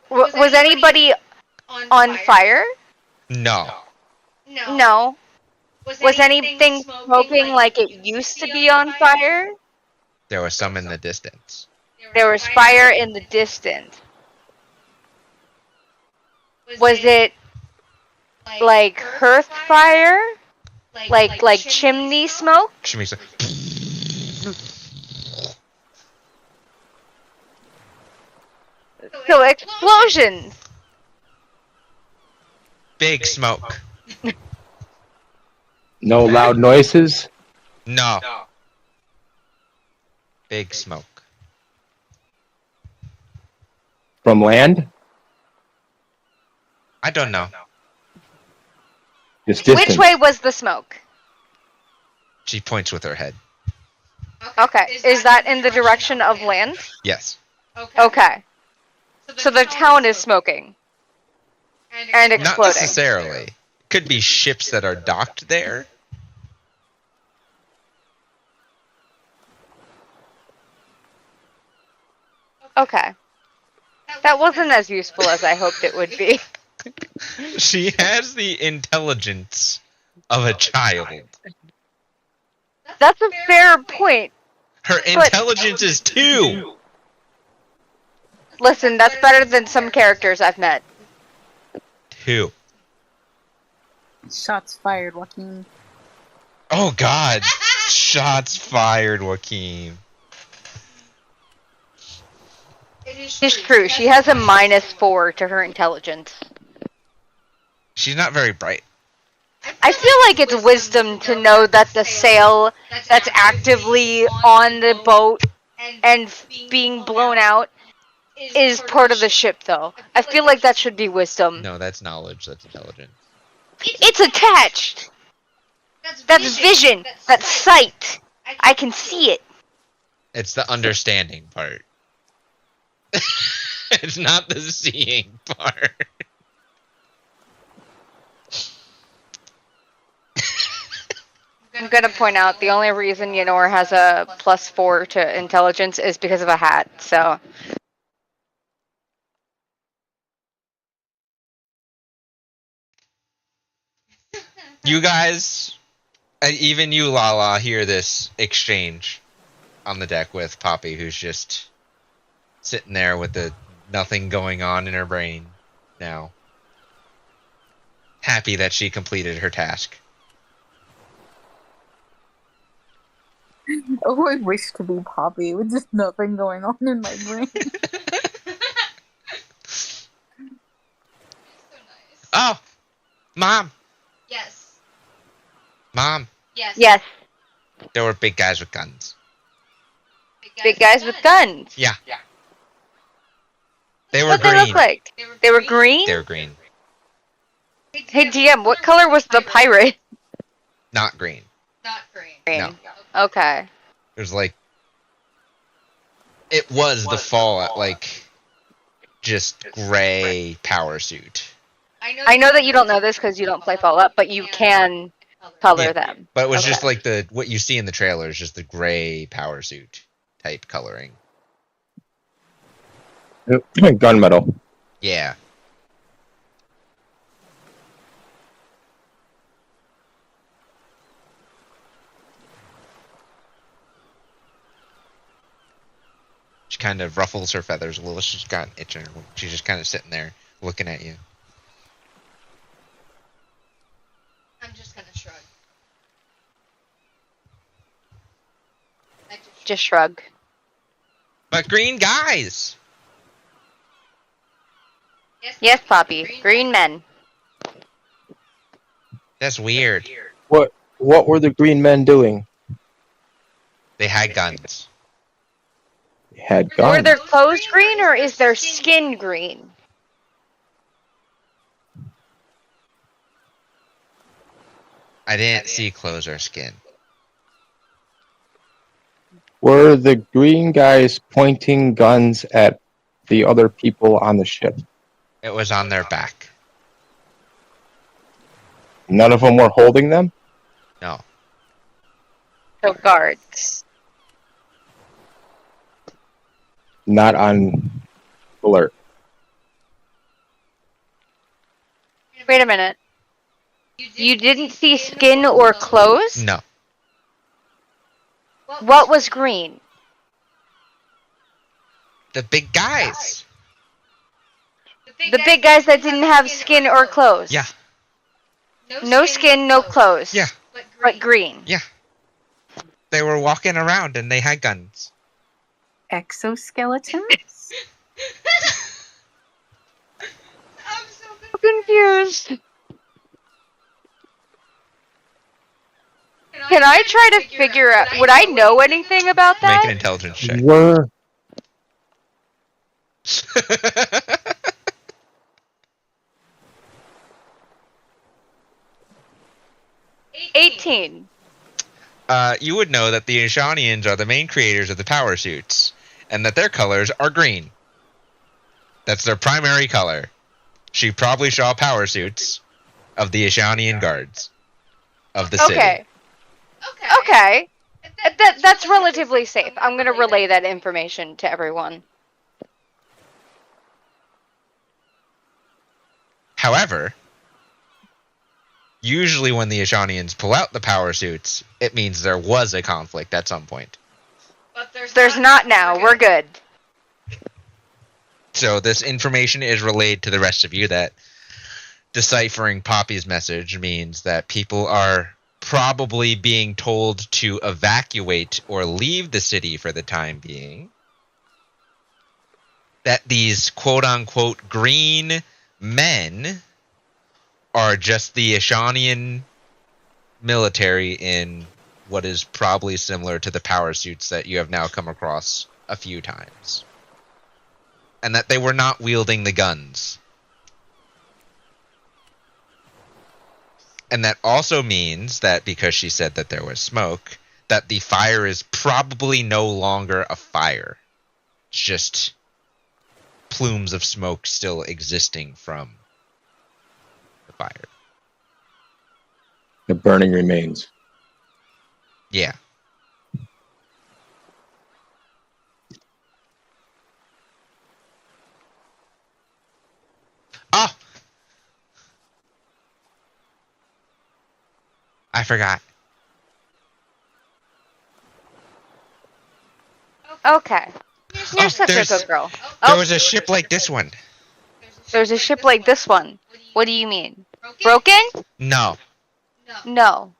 Speaker 5: Was anybody on fire?
Speaker 2: No.
Speaker 5: No. Was anything smoking like it used to be on fire?
Speaker 2: There was some in the distance.
Speaker 5: There was fire in the distance. Was it like hearth fire? Like chimney smoke?
Speaker 2: She makes a...
Speaker 5: So explosions.
Speaker 2: Big smoke.
Speaker 4: No loud noises?
Speaker 2: No. Big smoke.
Speaker 4: From land?
Speaker 2: I don't know.
Speaker 4: Just distant.
Speaker 5: Which way was the smoke?
Speaker 2: She points with her head.
Speaker 5: Okay. Is that in the direction of land?
Speaker 2: Yes.
Speaker 5: Okay. So the town is smoking. And
Speaker 2: Not
Speaker 5: exploding.
Speaker 2: necessarily. Could be ships that are docked there.
Speaker 5: Okay. That wasn't as useful as I hoped it would be.
Speaker 2: She has the intelligence of a child.
Speaker 5: That's a fair point.
Speaker 2: Her intelligence is 2.
Speaker 5: Listen, that's better than some characters I've met.
Speaker 2: 2.
Speaker 3: Shots fired, Joaquin.
Speaker 2: Oh God! Shots fired, Joaquin.
Speaker 5: It's true. She has a -4 to her intelligence.
Speaker 2: She's not very bright.
Speaker 5: I feel like it's wisdom to know that the sail that's actively on the boat and being blown out is part of the ship, though. I feel like that should be wisdom.
Speaker 2: No, that's knowledge. That's intelligence.
Speaker 5: It's attached. That's vision. That's sight. I can see it.
Speaker 2: It's the understanding part. It's not the seeing part.
Speaker 5: I'm gonna point out the only reason Yenor has a +4 to intelligence is because of a hat, so.
Speaker 2: You guys, and even you, Lala, hear this exchange on the deck with Poppy, who's just sitting there with nothing going on in her brain now. Happy that she completed her task.
Speaker 3: Oh, I wish to be Poppy with just nothing going on in my brain.
Speaker 7: So nice.
Speaker 2: Oh, Mom,
Speaker 7: Yes.
Speaker 2: Mom,
Speaker 7: Yes.
Speaker 5: Yes,
Speaker 2: there were big guys with guns.
Speaker 5: big guys with guns.
Speaker 2: Yeah. They were
Speaker 5: What they
Speaker 2: green.
Speaker 5: look like? They were green?
Speaker 2: They were green,
Speaker 5: Hey, DM, what color was the pirate?
Speaker 2: not green.
Speaker 7: Not green.
Speaker 5: Green.
Speaker 2: No.
Speaker 5: Okay.
Speaker 2: It was like, it was the Fallout, like, just gray power suit.
Speaker 5: I know that you don't know this because you don't play Fallout, but you can color
Speaker 2: Yeah.
Speaker 5: them.
Speaker 2: But it was just
Speaker 5: Okay.
Speaker 2: like what you see in the trailer is just the gray power suit type coloring.
Speaker 4: Gunmetal.
Speaker 2: Yeah. She kind of ruffles her feathers a little. She's got an itch in her. She's just kind of sitting there looking at you.
Speaker 7: I'm just gonna shrug. I
Speaker 5: Just shrug.
Speaker 2: But green guys!
Speaker 5: Yes, Poppy. Green men.
Speaker 2: That's weird.
Speaker 4: What were the green men doing?
Speaker 2: They had guns.
Speaker 4: They had
Speaker 5: Were
Speaker 4: guns.
Speaker 5: their clothes green or is their skin green?
Speaker 2: I didn't see clothes or skin.
Speaker 4: Were the green guys pointing guns at the other people on the ship?
Speaker 2: It was on their back.
Speaker 4: None of them were holding them?
Speaker 2: No.
Speaker 5: So guards.
Speaker 4: Not on alert.
Speaker 5: Wait a minute. You didn't see skin or clothes?
Speaker 2: No.
Speaker 5: What was green?
Speaker 2: The big guys.
Speaker 5: The big guys that didn't have skin or clothes?
Speaker 2: Yeah.
Speaker 5: No skin, no clothes.
Speaker 2: Yeah.
Speaker 5: But green.
Speaker 2: Yeah. They were walking around and they had guns.
Speaker 3: Exoskeletons?
Speaker 7: I'm so
Speaker 5: Confused. Can I try to figure out? Would I know anything about
Speaker 2: Make an
Speaker 5: that?
Speaker 2: intelligence check.
Speaker 4: Were
Speaker 5: 18.
Speaker 2: You would know that the Ishanians are the main creators of the power suits, and that their colors are green. That's their primary color. She probably saw power suits of the Ishanian guards of the city.
Speaker 5: Okay. Okay. That's relatively safe. I'm going to relay that information to everyone.
Speaker 2: However, usually when the Ishanians pull out the power suits, it means there was a conflict at some point.
Speaker 7: But
Speaker 5: There's not now. We're good.
Speaker 2: So this information is relayed to the rest of you that deciphering Poppy's message means that people are probably being told to evacuate or leave the city for the time being. That these quote-unquote green men are just the Ashanian military in what is probably similar to the power suits that you have now come across a few times. And that they were not wielding the guns. And that also means that because she said that there was smoke, that the fire is probably no longer a fire. It's just plumes of smoke still existing from the fire.
Speaker 4: The burning remains.
Speaker 2: Yeah. Oh! I forgot.
Speaker 5: Okay. You're
Speaker 2: Oh,
Speaker 5: such a
Speaker 2: there's-
Speaker 5: good girl.
Speaker 2: There
Speaker 5: Oh,
Speaker 2: was a ship like this one.
Speaker 5: there's a ship like this one. What do you mean? Broken?
Speaker 2: No.
Speaker 5: No.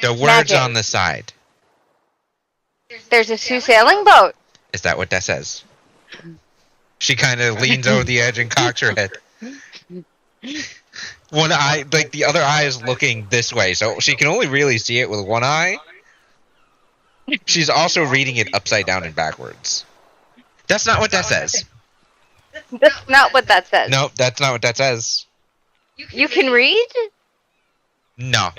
Speaker 2: The words
Speaker 5: Magic.
Speaker 2: on the side.
Speaker 5: There's a Sioux sailing boat.
Speaker 2: Is that what that says? She kind of leans over the edge and cocks her head. One eye, like the other eye is looking this way, so she can only really see it with one eye. She's also reading it upside down and backwards. That's not what that says.
Speaker 5: That's not what that says.
Speaker 2: Nope, that's not what that says.
Speaker 5: You can read?
Speaker 2: No.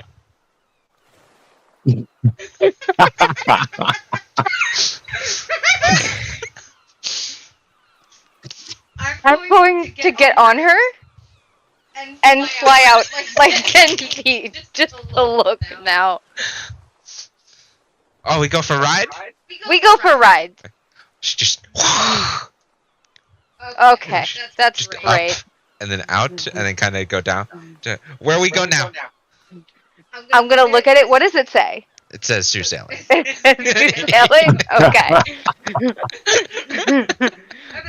Speaker 5: I'm going to get on her and fly out like 10 feet just to look now.
Speaker 2: Oh, we go for a ride?
Speaker 5: We go for a ride.
Speaker 2: She just
Speaker 5: Okay, that's
Speaker 2: just
Speaker 5: great.
Speaker 2: up and then out and then kind of go down. Where we go now?
Speaker 5: I'm gonna look at it. What does it say?
Speaker 2: It says Sioux Sailing.
Speaker 5: Sailing? Okay.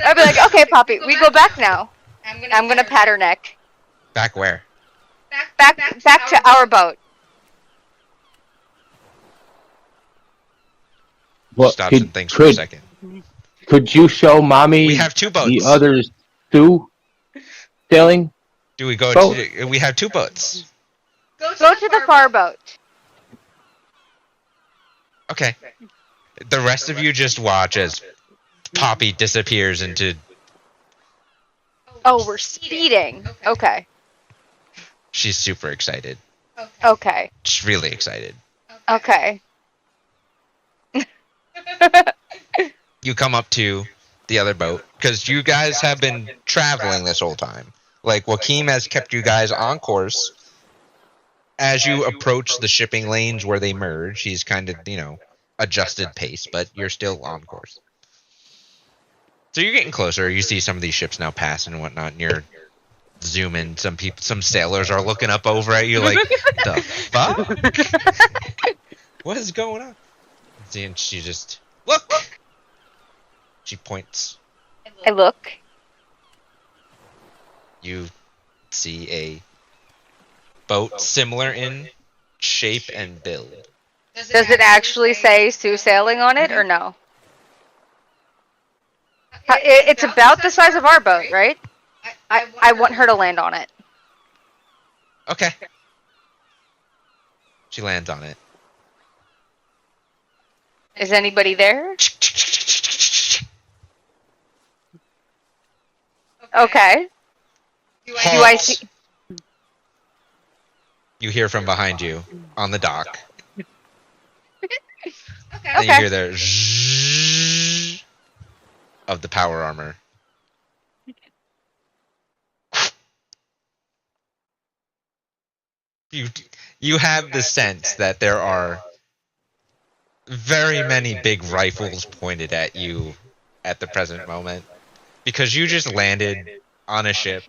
Speaker 5: I'd be like, okay, Poppy, we go back now. I'm gonna pat her neck.
Speaker 2: Back where?
Speaker 5: Back to our boat.
Speaker 4: Well,
Speaker 2: Stops and thinks for a second.
Speaker 4: Could you show mommy
Speaker 2: We have two boats.
Speaker 4: the others two sailing?
Speaker 2: Do we go
Speaker 4: Boat.
Speaker 2: to... We have two boats.
Speaker 5: Go to the far boat.
Speaker 2: Okay. The rest of you just watch as Poppy disappears into...
Speaker 5: Oh, we're speeding. Okay.
Speaker 2: She's super excited.
Speaker 5: Okay.
Speaker 2: She's really excited.
Speaker 5: Okay.
Speaker 2: You come up to the other boat, because you guys have been traveling this whole time. Like, Joaquim has kept you guys on course. As you approach the shipping lanes where they merge, he's kind of, adjusted pace, but you're still on course. So you're getting closer. You see some of these ships now passing and whatnot, and you're zooming. Some sailors are looking up over at you like, the fuck? What is going on? And she just, look! She points.
Speaker 5: I look.
Speaker 2: You see a boat similar in shape and build.
Speaker 5: Does it actually say Sioux Sailing on it or no? It's about the size of our boat, right? I want her to land on it.
Speaker 2: Okay. She lands on it.
Speaker 5: Is anybody there? Okay. Do I
Speaker 2: Halt.
Speaker 5: see?
Speaker 2: You hear from behind you on the dock.
Speaker 7: Okay.
Speaker 2: And you hear the zzzz of the power armor. You have the sense that there are very many big rifles pointed at you at the present moment, because you just landed on a ship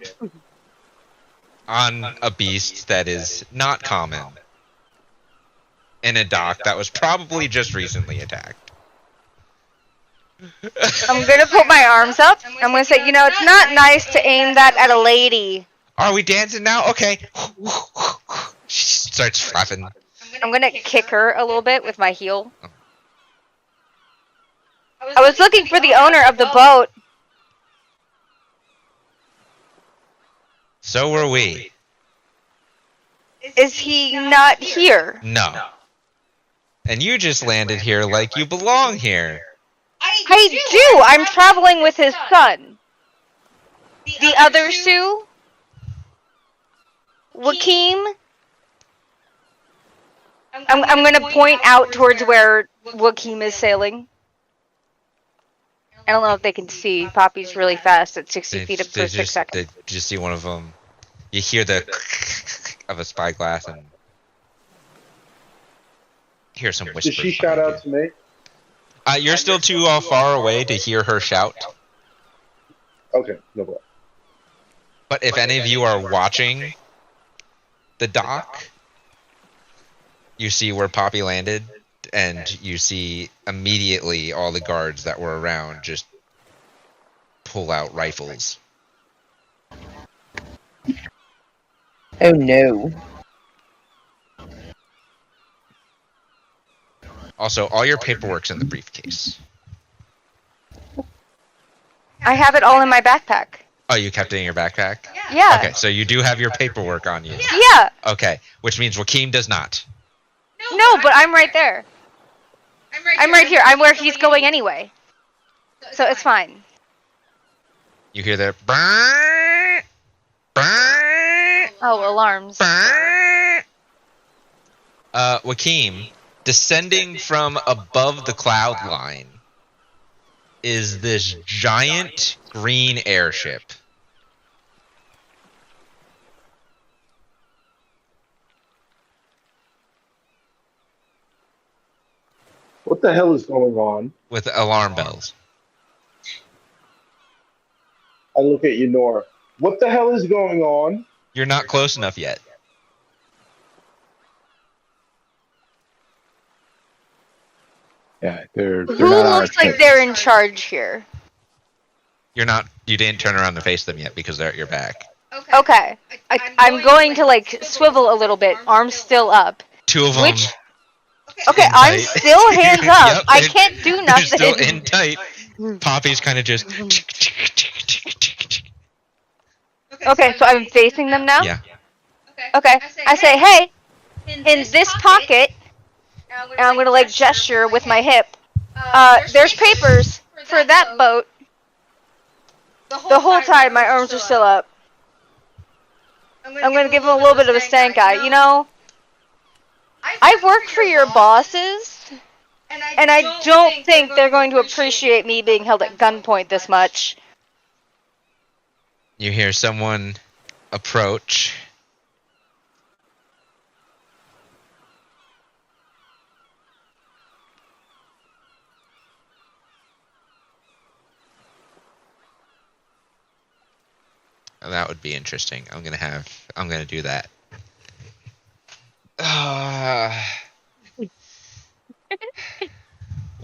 Speaker 2: on a beast that is not common in a dock that was probably just recently attacked.
Speaker 5: I'm gonna put my arms up. I'm gonna say, it's not nice to aim that at a lady.
Speaker 2: Are we dancing now? Okay. She starts flapping.
Speaker 5: I'm gonna kick her a little bit with my heel. I was looking for the owner of the boat.
Speaker 2: So were we.
Speaker 5: Is he not here?
Speaker 2: No. And you just landed here like you belong here.
Speaker 5: I do! I'm traveling with his son. The other Sue? Joaquim? I'm gonna point out towards where Joaquim is sailing. I don't know if they can see. Poppy's really fast at 60 feet per 6 seconds.
Speaker 2: They just see one of them. You hear the of a spyglass and hear some whispers.
Speaker 1: Did she shout out to me?
Speaker 2: You're still too far away to hear her shout.
Speaker 1: Okay, no problem.
Speaker 2: But if any of you are watching the dock, you see where Poppy landed, and you see immediately all the guards that were around just pull out rifles.
Speaker 6: Oh no.
Speaker 2: Also, all your paperwork's in the briefcase.
Speaker 5: I have it all in my backpack.
Speaker 2: Oh, you kept it in your backpack?
Speaker 5: Yeah.
Speaker 2: Okay, so you do have your paperwork on you.
Speaker 5: Yeah.
Speaker 2: Okay, which means Joaquim does not.
Speaker 5: No, but I'm right there. I'm right here. I'm where he's going anyway. So it's fine.
Speaker 2: You hear the brrrr, brrrr,
Speaker 5: Oh, alarms.
Speaker 2: brrrr. Joaquim, descending from above the cloud line is this giant green airship.
Speaker 1: What the hell is going on?
Speaker 2: With alarm bells.
Speaker 1: I look at you, Nora. What the hell is going on?
Speaker 2: You're not close enough yet.
Speaker 4: Yeah, they're
Speaker 5: Who
Speaker 4: not our
Speaker 5: looks like
Speaker 4: ship.
Speaker 5: they're in charge here?
Speaker 2: You're not. You didn't turn around to face them yet because they're at your back.
Speaker 5: Okay. I'm going to, like, swivel a little bit, arms still up.
Speaker 2: Two of them.
Speaker 5: Which- Okay,
Speaker 2: in
Speaker 5: I'm
Speaker 2: tight.
Speaker 5: still hands up.
Speaker 2: Yep,
Speaker 5: I can't do
Speaker 2: They're
Speaker 5: nothing.
Speaker 2: still in tight. Poppy's kind of just.
Speaker 5: Okay, so I'm facing them now?
Speaker 2: Yeah.
Speaker 5: Okay. I say, hey, in this pocket, and I'm gonna, like, gesture with my hip, there's papers for that boat. The whole time my arms are still up. I'm gonna give him a little bit of a stank eye. You know, I've worked for your bosses, and I don't think they're going to appreciate me being held at gunpoint this much.
Speaker 2: You hear someone approach. That would be interesting. I'm gonna do that.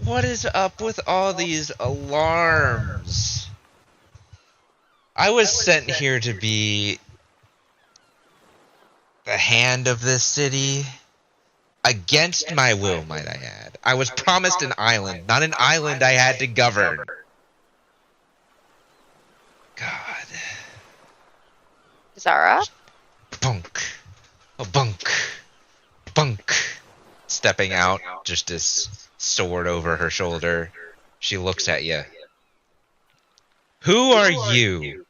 Speaker 2: What is up with all these alarms? I was sent here to be the hand of this city. Against my will, might I add. I was promised an island, not an island I had to govern. God.
Speaker 5: Zara?
Speaker 2: Bunk. A bunk. Bunk. Stepping out, just this sword over her shoulder. She looks at you. Who are you?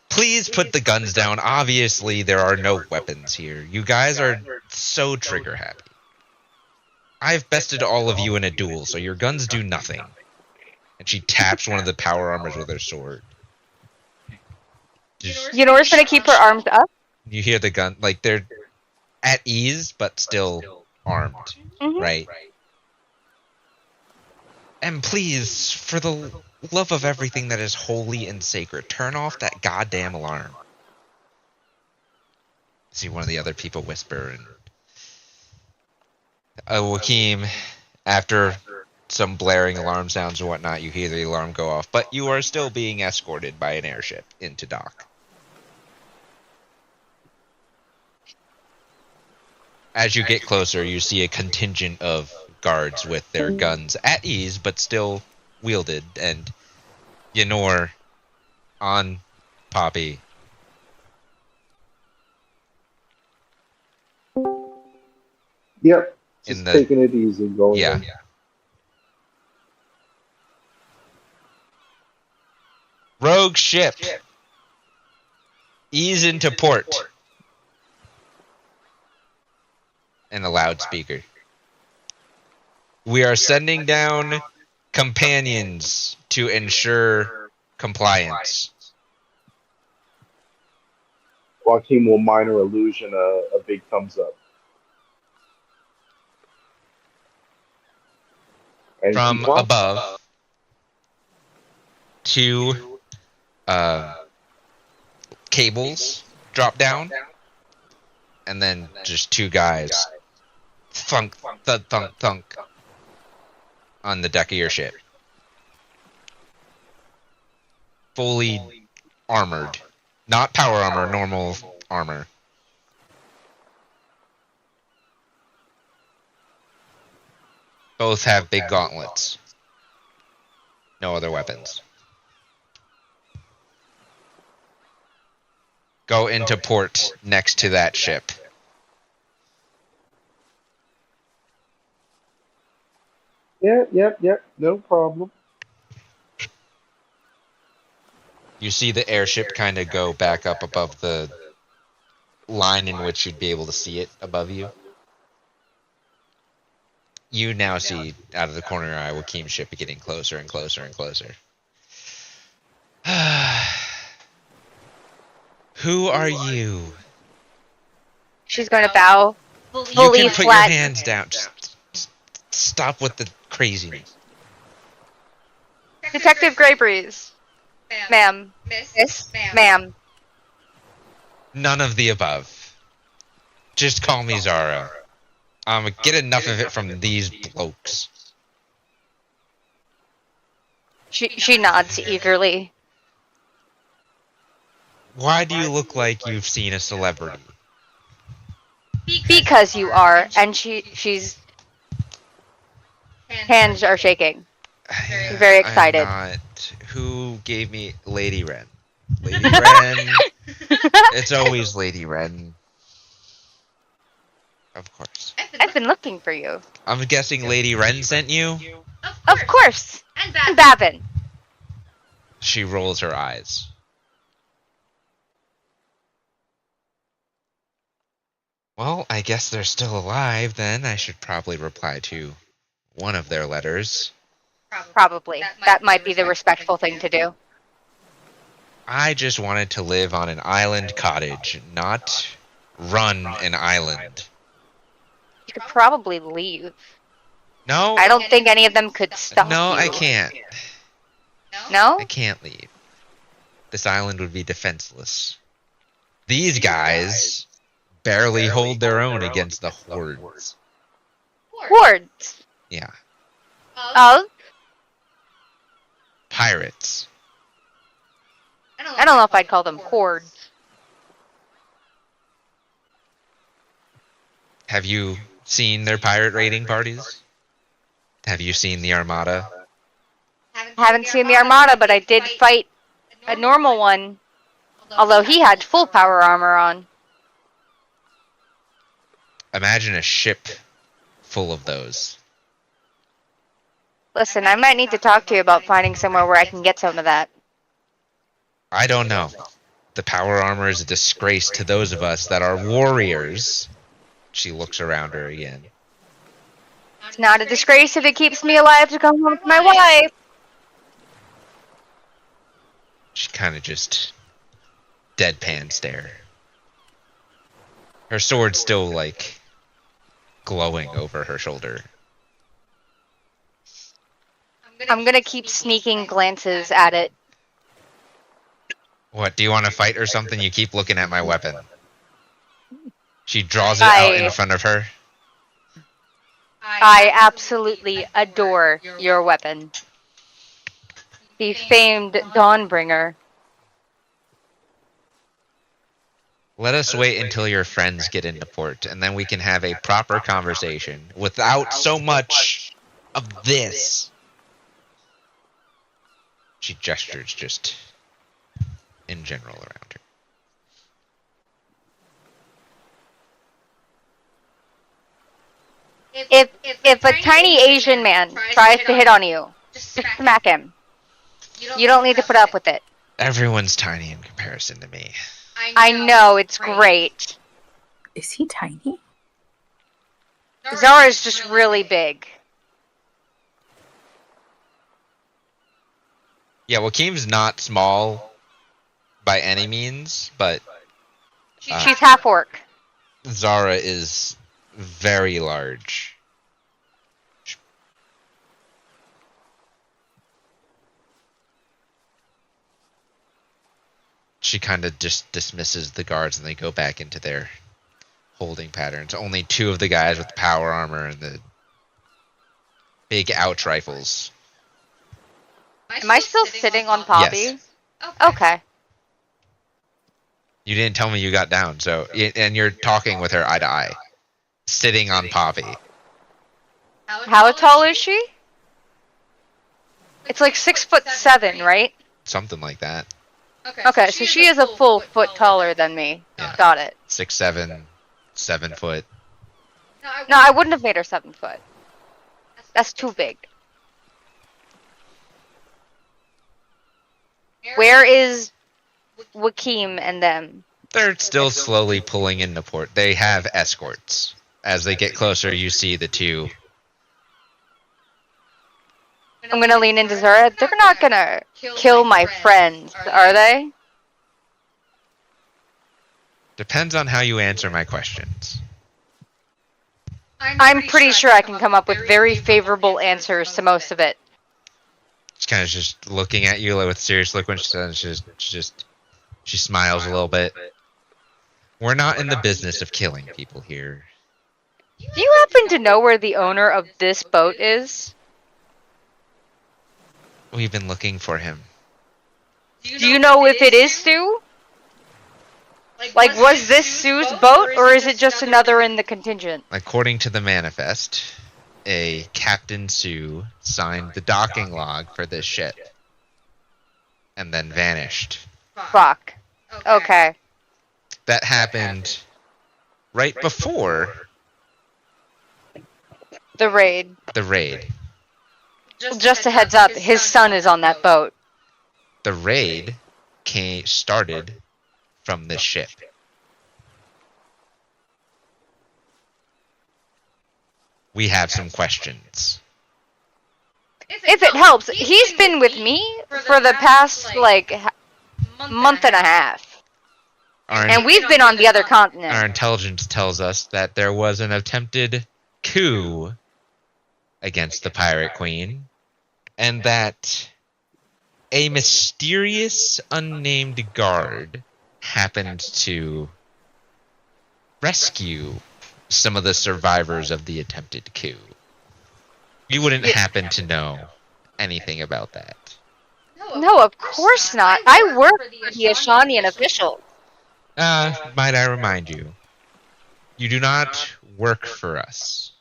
Speaker 2: Please put the guns down. Obviously, there are no weapons here. You guys are so trigger happy. I've bested all of you in a duel, so your guns do nothing. And she taps one of the power armors with her sword.
Speaker 5: Yonora's gonna keep her arms up?
Speaker 2: You hear the gun, like they're at ease, but still armed, right? And please, for the love of everything that is holy and sacred, turn off that goddamn alarm. See one of the other people whisper, and Joaquim, after some blaring alarm sounds or whatnot. You hear the alarm go off, but you are still being escorted by an airship into dock. As you get closer, you see a contingent of guards with their guns at ease, but still wielded, and Yenor on Poppy.
Speaker 1: Yep.
Speaker 2: In
Speaker 1: Just
Speaker 2: the-
Speaker 1: taking it easy, going
Speaker 2: Yeah.
Speaker 1: in.
Speaker 2: Rogue ship. Ease into port. And a loudspeaker. We are sending down companions to ensure compliance.
Speaker 1: Joaquin will minor illusion a big thumbs up. And
Speaker 2: From
Speaker 1: keep on.
Speaker 2: above, two cables drop down, and then just two guys thunk, thud, thunk, thunk on the deck of your ship. Fully armored. Not power armor, normal armor. Both have big gauntlets. No other weapons. Go into port next to that ship.
Speaker 1: Yep. No problem.
Speaker 2: You see the airship kind of go back up above the line in which you'd be able to see it above you. You now see, out of the corner of your eye, Joaquin's ship getting closer and closer and closer. Who are you?
Speaker 5: She's going to bow.
Speaker 2: You
Speaker 5: Fully
Speaker 2: can put
Speaker 5: flat.
Speaker 2: your hands down. Just stop with the craziness.
Speaker 5: Detective Greybreeze. Ma'am.
Speaker 7: Miss.
Speaker 5: Ma'am.
Speaker 2: None of the above. Just call me Zara. Get enough of it from these blokes.
Speaker 5: She nods eagerly.
Speaker 2: Why do you look like you've seen a celebrity?
Speaker 5: Because you are, and she's hands are shaking. You're very excited.
Speaker 2: I'm not. Who gave me Lady Wren? Lady Wren. It's always Lady Wren. Of course.
Speaker 5: I've been looking for you.
Speaker 2: I'm guessing Lady Wren sent you?
Speaker 5: Of course.
Speaker 7: And
Speaker 5: And Babin.
Speaker 2: She rolls her eyes. Well, I guess they're still alive then. I should probably reply to one of their letters.
Speaker 5: Probably. That might be the respectful thing to do.
Speaker 2: I just wanted to live on an island cottage, not run an island.
Speaker 5: You could probably leave.
Speaker 2: No,
Speaker 5: I don't think any of them could stop
Speaker 2: no,
Speaker 5: you.
Speaker 2: I can't.
Speaker 5: No?
Speaker 2: I can't leave. This island would be defenseless. These guys barely hold their own against the hordes.
Speaker 5: Hordes.
Speaker 2: Yeah,
Speaker 5: Of?
Speaker 2: pirates.
Speaker 5: I don't know if I'd call them hordes.
Speaker 2: Have you seen their pirate raiding parties? Have you seen the Armada?
Speaker 5: Haven't seen the Armada, but I did fight a normal one. Although he had full power armor on.
Speaker 2: Imagine a ship full of those.
Speaker 5: Listen, I might need to talk to you about finding somewhere where I can get some of that.
Speaker 2: I don't know. The power armor is a disgrace to those of us that are warriors. She looks around her again.
Speaker 5: It's not a disgrace if it keeps me alive to come home to my wife.
Speaker 2: She kind of just deadpan stare. Her sword's still, like, glowing over her shoulder.
Speaker 5: I'm gonna keep sneaking glances at it.
Speaker 2: What, do you want to fight or something? You keep looking at my weapon. She draws it out in front of her.
Speaker 5: I absolutely adore your weapon. The famed Dawnbringer.
Speaker 2: Let us wait until your friends get into port, and then we can have a proper conversation without so much of this. She gestures just in general around her.
Speaker 5: If a tiny Asian man tries to hit on you, just smack him. You don't need to put up with it.
Speaker 2: Everyone's tiny in comparison to me.
Speaker 5: I know, it's great.
Speaker 3: Is he tiny?
Speaker 5: Zara's just really big.
Speaker 2: Yeah, Joaquim's not small by any means, but
Speaker 5: She's half orc.
Speaker 2: Zara is very large. She kind of just dismisses the guards and they go back into their holding patterns. Only two of the guys with the power armor and the big ouch rifles.
Speaker 5: Am I still sitting on Poppy?
Speaker 2: Yes.
Speaker 5: Okay.
Speaker 2: You didn't tell me you got down, so and you're talking with her eye to eye, sitting on Poppy.
Speaker 5: How tall is she? It's like 6'7", right?
Speaker 2: Something like that.
Speaker 5: Okay, so she is a full foot taller than me.
Speaker 2: Yeah.
Speaker 5: Got it.
Speaker 2: 6'7", 7 foot.
Speaker 5: No, I wouldn't have made her 7 foot. That's too big. Where is Joaquim and them?
Speaker 2: They're still slowly pulling into port. They have escorts. As they get closer, you see the two.
Speaker 5: I'm gonna lean into Zara. They're not gonna kill my friends, are they?
Speaker 2: Depends on how you answer my questions.
Speaker 5: I'm pretty sure I can come up with very favorable answers to most of it.
Speaker 2: She's kind of just looking at you with a serious look when she says, she smiles a little bit. We're not in the business of killing people here.
Speaker 5: Do you happen to know where the owner of this boat is?
Speaker 2: We've been looking for him.
Speaker 5: Do you know if it is Sue? Like, was this Sue's boat, or is it just another in the contingent?
Speaker 2: According to the manifest, a Captain Sue signed the docking log for this ship and then vanished.
Speaker 5: Fuck. Okay.
Speaker 2: That happened right before
Speaker 5: The raid.
Speaker 2: the raid.
Speaker 5: Just a heads up, his son is on that boat.
Speaker 2: The raid started from this ship. We have some questions.
Speaker 5: If it helps, he's been with me for the past, like, month and a half. And we've been on the other
Speaker 2: Our
Speaker 5: continent.
Speaker 2: intelligence tells us that there was an attempted coup against the Pirate Queen, and that a mysterious unnamed guard happened to rescue some of the survivors of the attempted coup. You wouldn't happen to know anything about that.
Speaker 5: No, of course not. I work for the Ashanian official.
Speaker 2: Might I remind you, you do not work for us.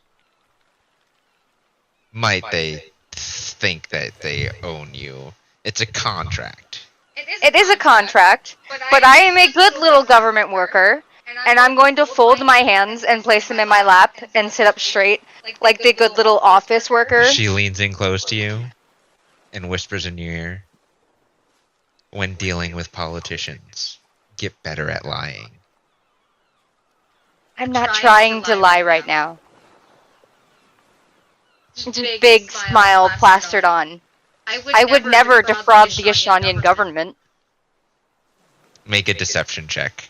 Speaker 2: Might they think that they own you? It's a contract.
Speaker 5: It is a contract, but I am a good little government worker, and I'm going to fold my hands and place them in my lap and sit up straight, like the good little office worker.
Speaker 2: She leans in close to you and whispers in your ear, when dealing with politicians, get better at lying.
Speaker 5: I'm not trying to lie right now. It's a big smile plastered on. I would never defraud the Ashanian government.
Speaker 2: Make a deception check.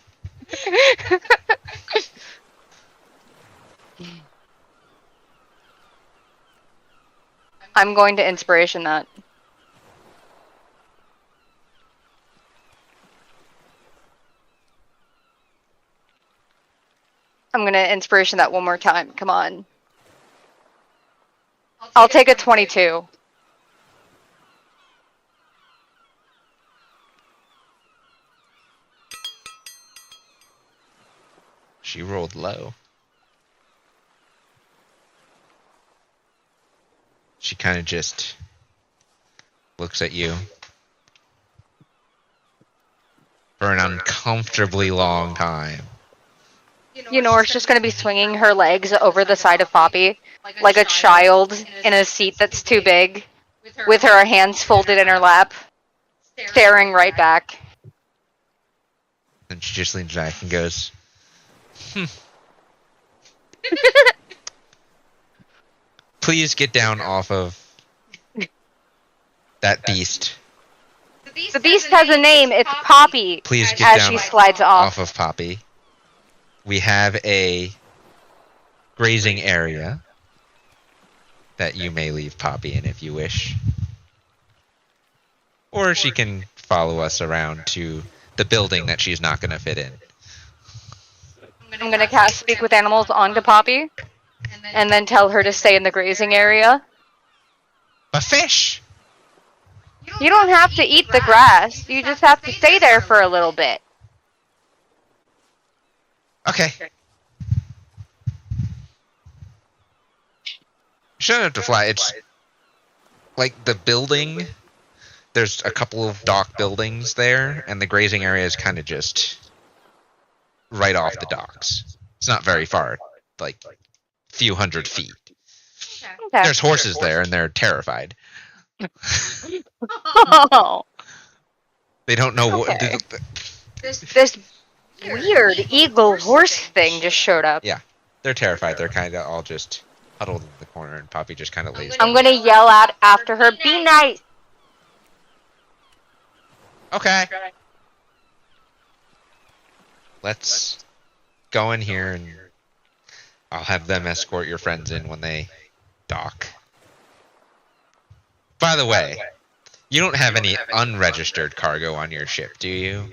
Speaker 5: I'm going to inspiration that. I'm going to inspiration that one more time. Come on. I'll take a 22.
Speaker 2: She rolled low. She kind of just looks at you for an uncomfortably long time.
Speaker 5: Nora's just gonna be swinging her legs over the side of Poppy, like a child in a seat that's too big, with her hands folded in her lap, staring right back.
Speaker 2: And she just leans back and goes, please get down off of that beast.
Speaker 5: The beast has a name. It's Poppy.
Speaker 2: Please get
Speaker 5: As
Speaker 2: down
Speaker 5: she slides off.
Speaker 2: of Poppy. We have a grazing area that you may leave Poppy in if you wish. Or she can follow us around to the building that she's not going to fit in.
Speaker 5: I'm gonna cast Speak with Animals onto Poppy, and then tell her to stay in the grazing area.
Speaker 2: A fish!
Speaker 5: You don't have to eat the grass. You just have to stay there for a little bit.
Speaker 2: Okay. You shouldn't have to fly. It's like the building. There's a couple of dock buildings there, and the grazing area is kind of just right off the docks. It's not very far, like few hundred feet.
Speaker 5: Okay.
Speaker 2: There's horses there, and they're terrified.
Speaker 5: Oh,
Speaker 2: They don't know what.
Speaker 5: Okay. This weird eagle horse thing just showed up.
Speaker 2: Yeah, they're terrified. They're kind of all just huddled in the corner, and Poppy just kind of lays
Speaker 5: I'm
Speaker 2: down.
Speaker 5: gonna yell out after her, "Be nice!"
Speaker 2: Okay. Let's go in here, and I'll have them escort your friends in when they dock. By the way, you don't have any unregistered cargo on your ship, do you?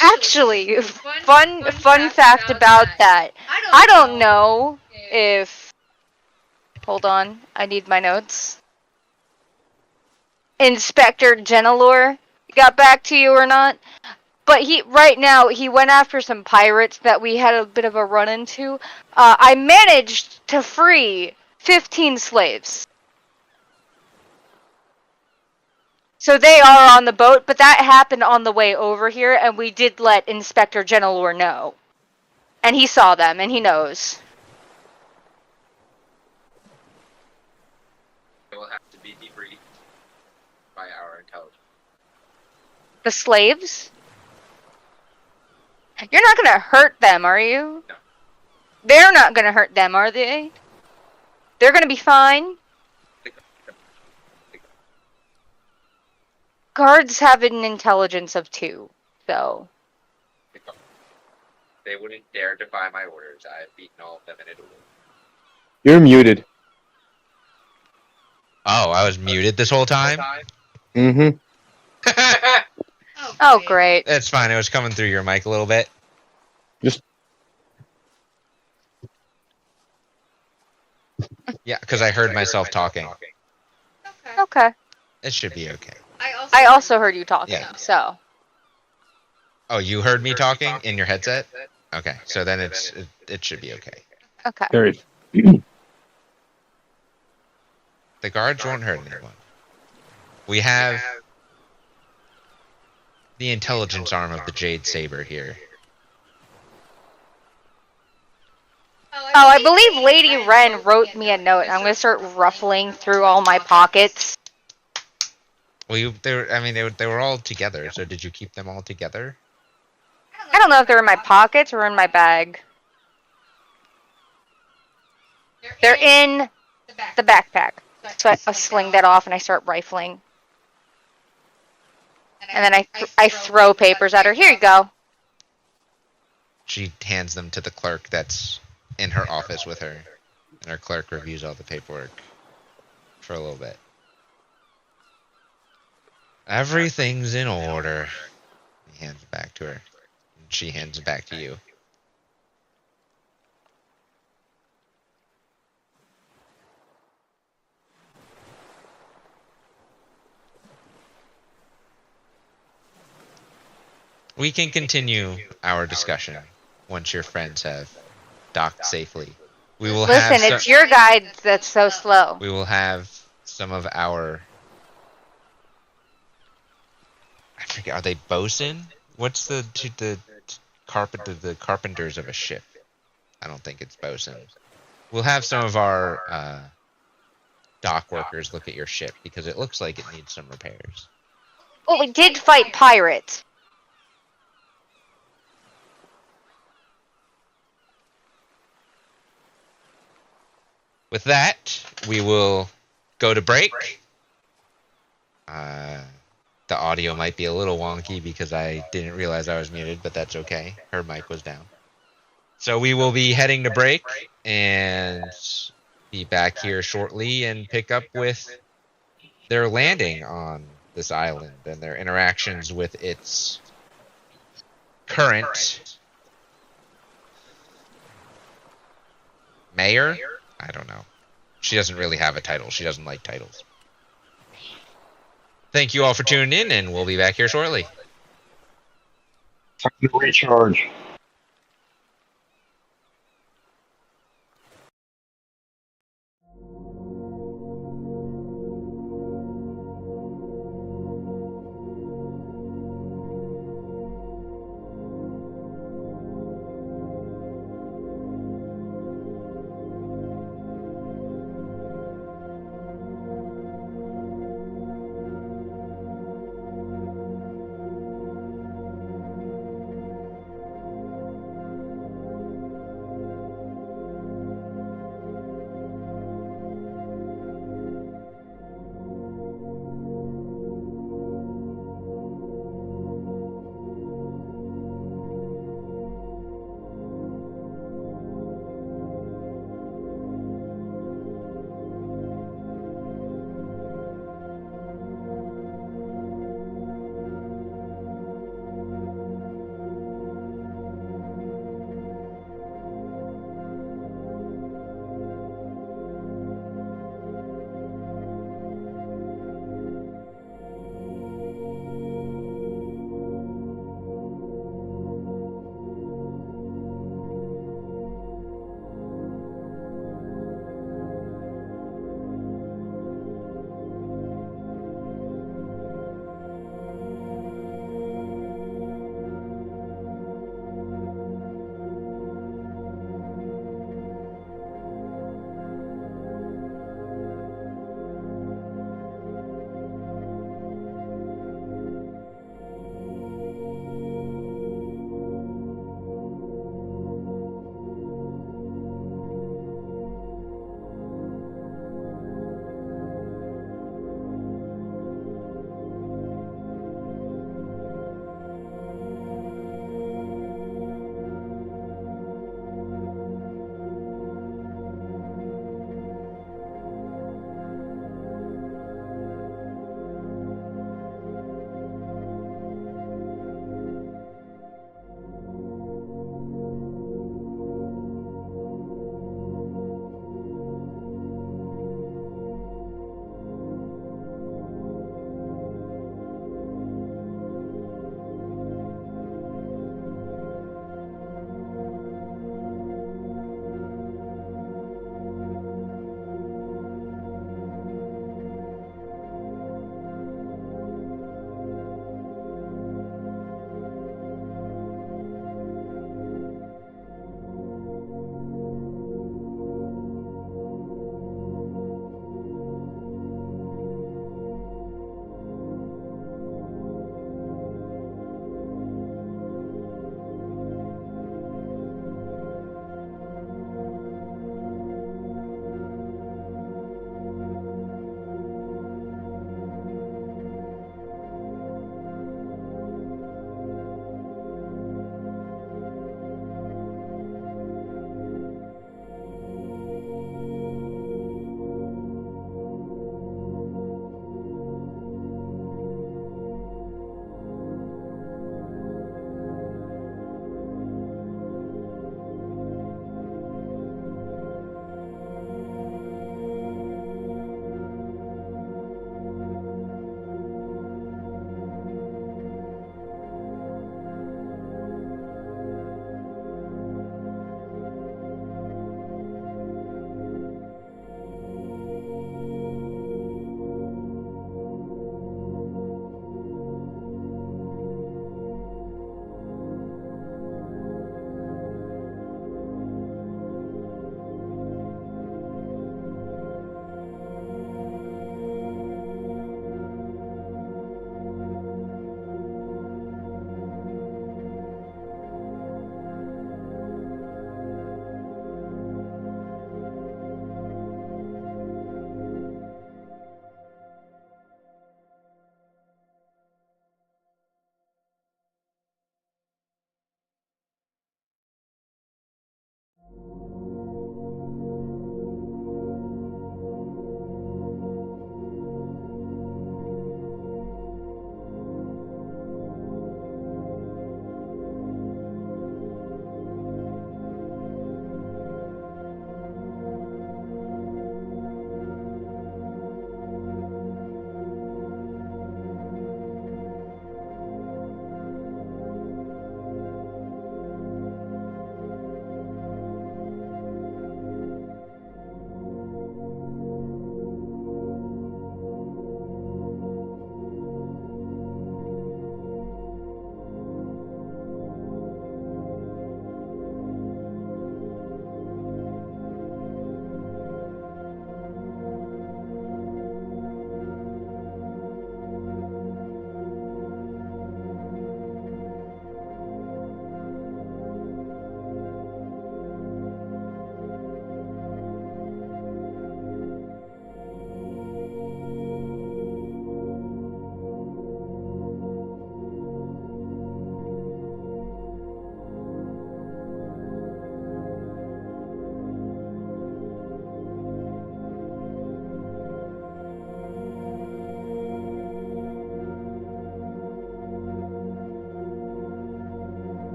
Speaker 5: Actually, fun fact about that. I don't know if. Hold on, I need my notes. Inspector Genelor got back to you or not? But right now he went after some pirates that we had a bit of a run into. I managed to free 15 slaves. So they are on the boat, but that happened on the way over here, and we did let Inspector Genelor know. And he saw them, and he knows.
Speaker 4: It will have to be debriefed by our intelligence.
Speaker 5: The slaves? You're not gonna hurt them, are you?
Speaker 4: No.
Speaker 5: They're not gonna hurt them, are they? They're gonna be fine. Guards have an intelligence of 2, so.
Speaker 4: They wouldn't dare defy my orders. I have beaten all of them in a duel.
Speaker 8: You're muted.
Speaker 2: Oh, I was muted this whole time?
Speaker 8: Mm-hmm.
Speaker 5: Oh, great.
Speaker 2: That's fine. It was coming through your mic a little bit.
Speaker 8: Just
Speaker 2: Yeah, because I heard myself talking.
Speaker 5: Okay.
Speaker 2: It should be okay.
Speaker 5: I also heard you talking,
Speaker 2: Yeah.
Speaker 5: so.
Speaker 2: Oh, you heard me talking in your headset? Okay, so then it should be okay.
Speaker 5: Okay.
Speaker 8: there is.
Speaker 2: The guards won't hurt anyone. We have the intelligence arm of the Jade Saber here.
Speaker 5: Oh, I believe Lady Wren wrote me a note. I'm gonna start ruffling through all my pockets.
Speaker 2: Well, they were all together. So did you keep them all together?
Speaker 5: I don't know if they're in my pockets or in my bag. They're in the backpack. So I sling that off and I start rifling. And then I throw papers at her. Here you go.
Speaker 2: She hands them to the clerk that's in her office with her, and her clerk reviews all the paperwork for a little bit. Everything's in order. He hands it back to her. And she hands it back to you. We can continue our discussion once your friends have docked safely. We will
Speaker 5: Listen,
Speaker 2: have
Speaker 5: it's your guide that's so slow.
Speaker 2: we will have some of our, I forget, are they bosun? What's the carpenters of a ship? I don't think it's bosun. We'll have some of our dock workers look at your ship because it looks like it needs some repairs.
Speaker 5: Well, we did fight pirates.
Speaker 2: With that, we will go to break. The audio might be a little wonky because I didn't realize I was muted, but that's okay. Her mic was down. So we will be heading to break and be back here shortly and pick up with their landing on this island and their interactions with its current mayor? I don't know. She doesn't really have a title. She doesn't like titles. Thank you all for tuning in, and we'll be back here shortly.
Speaker 1: Time to recharge.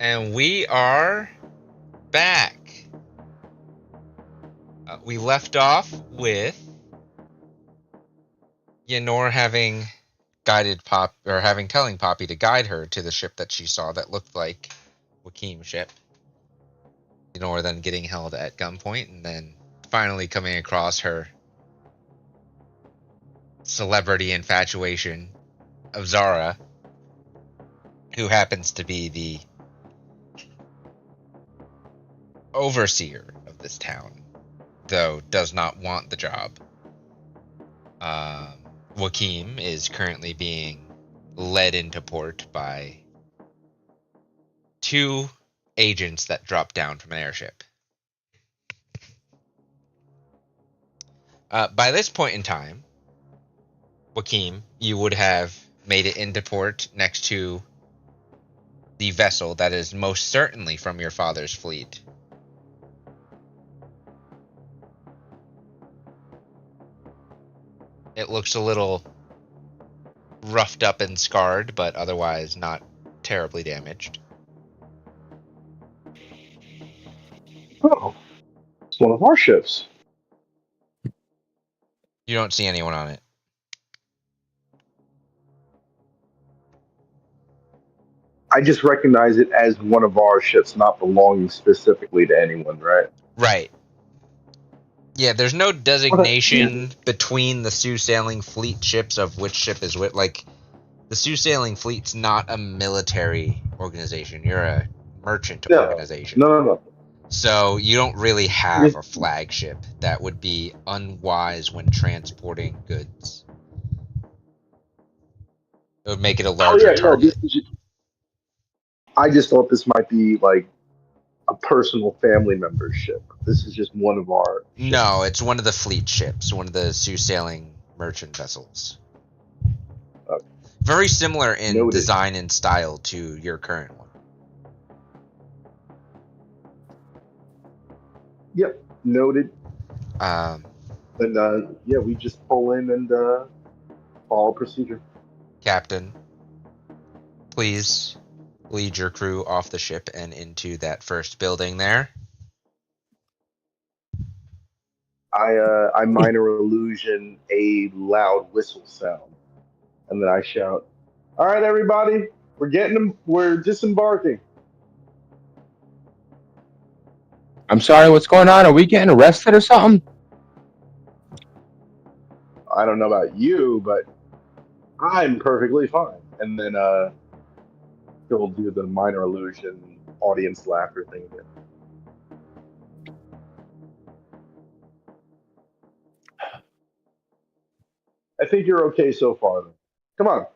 Speaker 2: And we are back. We left off with Yenor having guided telling Poppy to guide her to the ship that she saw that looked like Wakim's ship. Yenor then getting held at gunpoint and then finally coming across her celebrity infatuation of Zara, who happens to be the overseer of this town, though does not want the job. Wakim is currently being led into port by two agents that dropped down from an airship. By this point in time, Wakim, you would have made it into port next to the vessel that is most certainly from your father's fleet. It looks a little roughed up and scarred, but otherwise not terribly damaged.
Speaker 1: Oh, it's one of our ships.
Speaker 2: You don't see anyone on it.
Speaker 1: I just recognize it as one of our ships, not belonging specifically to anyone, right?
Speaker 2: Right. Yeah, there's no designation between the Sioux Sailing Fleet ships of which ship is which. Like, the Sioux Sailing Fleet's not a military organization. You're a merchant organization.
Speaker 1: No.
Speaker 2: So you don't really have a flagship. That would be unwise when transporting goods. It would make it a larger target.
Speaker 1: I just thought this might be like a personal family membership. This is just one of our ships.
Speaker 2: No, it's one of the fleet ships, one of the Sioux Sailing merchant vessels.
Speaker 1: Okay.
Speaker 2: Very similar in
Speaker 1: Noted.
Speaker 2: design and style to your current one.
Speaker 1: Yep, noted.
Speaker 2: Um,
Speaker 1: And yeah, we just pull in and follow procedure.
Speaker 2: Captain, please lead your crew off the ship and into that first building there.
Speaker 1: I minor illusion a loud whistle sound, and then I shout, "All right, everybody, we're disembarking."
Speaker 4: I'm sorry, what's going on? Are we getting arrested or something?
Speaker 1: I don't know about you, but I'm perfectly fine. And then he'll do the minor illusion audience laughter thing again. I think you're okay so far. Then. Come on.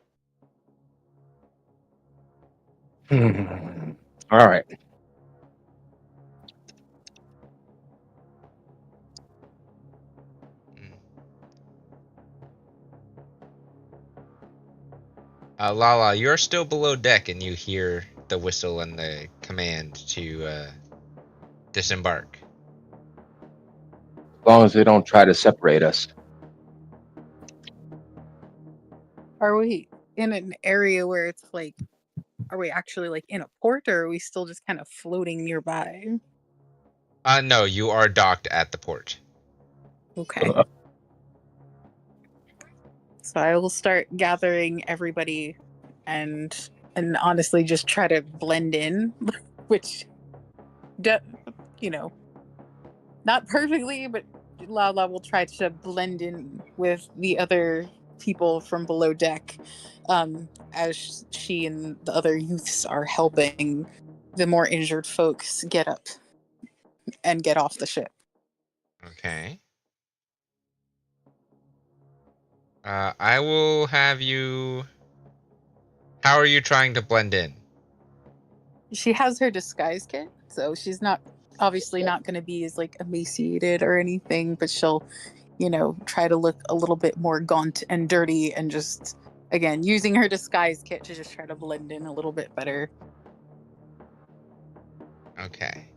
Speaker 4: All right.
Speaker 2: Lala, you're still below deck and you hear the whistle and the command to disembark.
Speaker 4: As long as they don't try to separate us.
Speaker 3: Are we in an area where it's like, are we actually like in a port, or are we still just kind of floating nearby?
Speaker 2: No, you are docked at the port.
Speaker 3: Okay. So I will start gathering everybody and honestly just try to blend in, which, you know, not perfectly, but Lala will try to blend in with the other people from below deck, as she and the other youths are helping the more injured folks get up and get off the ship.
Speaker 2: Okay. I will have you... How are you trying to blend in?
Speaker 3: She has her disguise kit, so she's not obviously not going to be as like emaciated or anything, but she'll, try to look a little bit more gaunt and dirty, and just again using her disguise kit to just try to blend in a little bit better.
Speaker 2: Okay.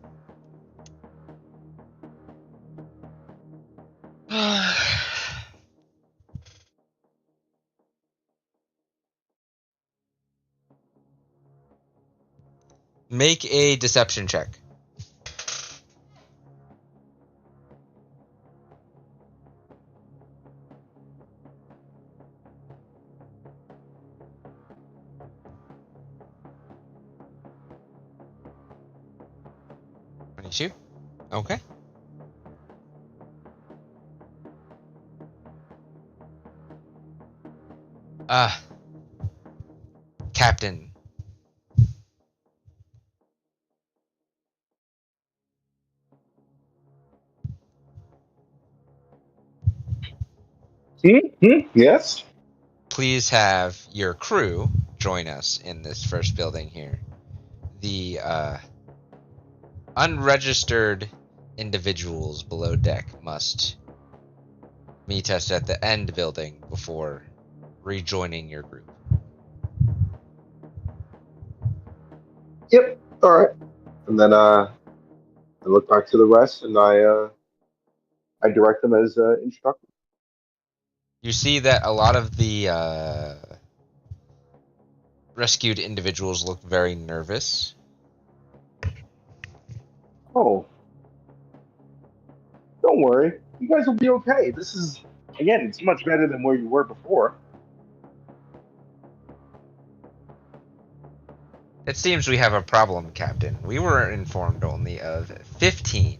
Speaker 2: Make a deception check. You? Okay. Captain.
Speaker 1: Yes?
Speaker 2: Please have your crew join us in this first building here. The unregistered individuals below deck must meet us at the end building before rejoining your group.
Speaker 1: Yep. All right. And then I look back to the rest, and I direct them as instructed.
Speaker 2: You see that a lot of the rescued individuals look very nervous.
Speaker 1: Oh, don't worry. You guys will be okay. This is, again, it's much better than where you were before.
Speaker 2: It seems we have a problem, Captain. We were informed only of 15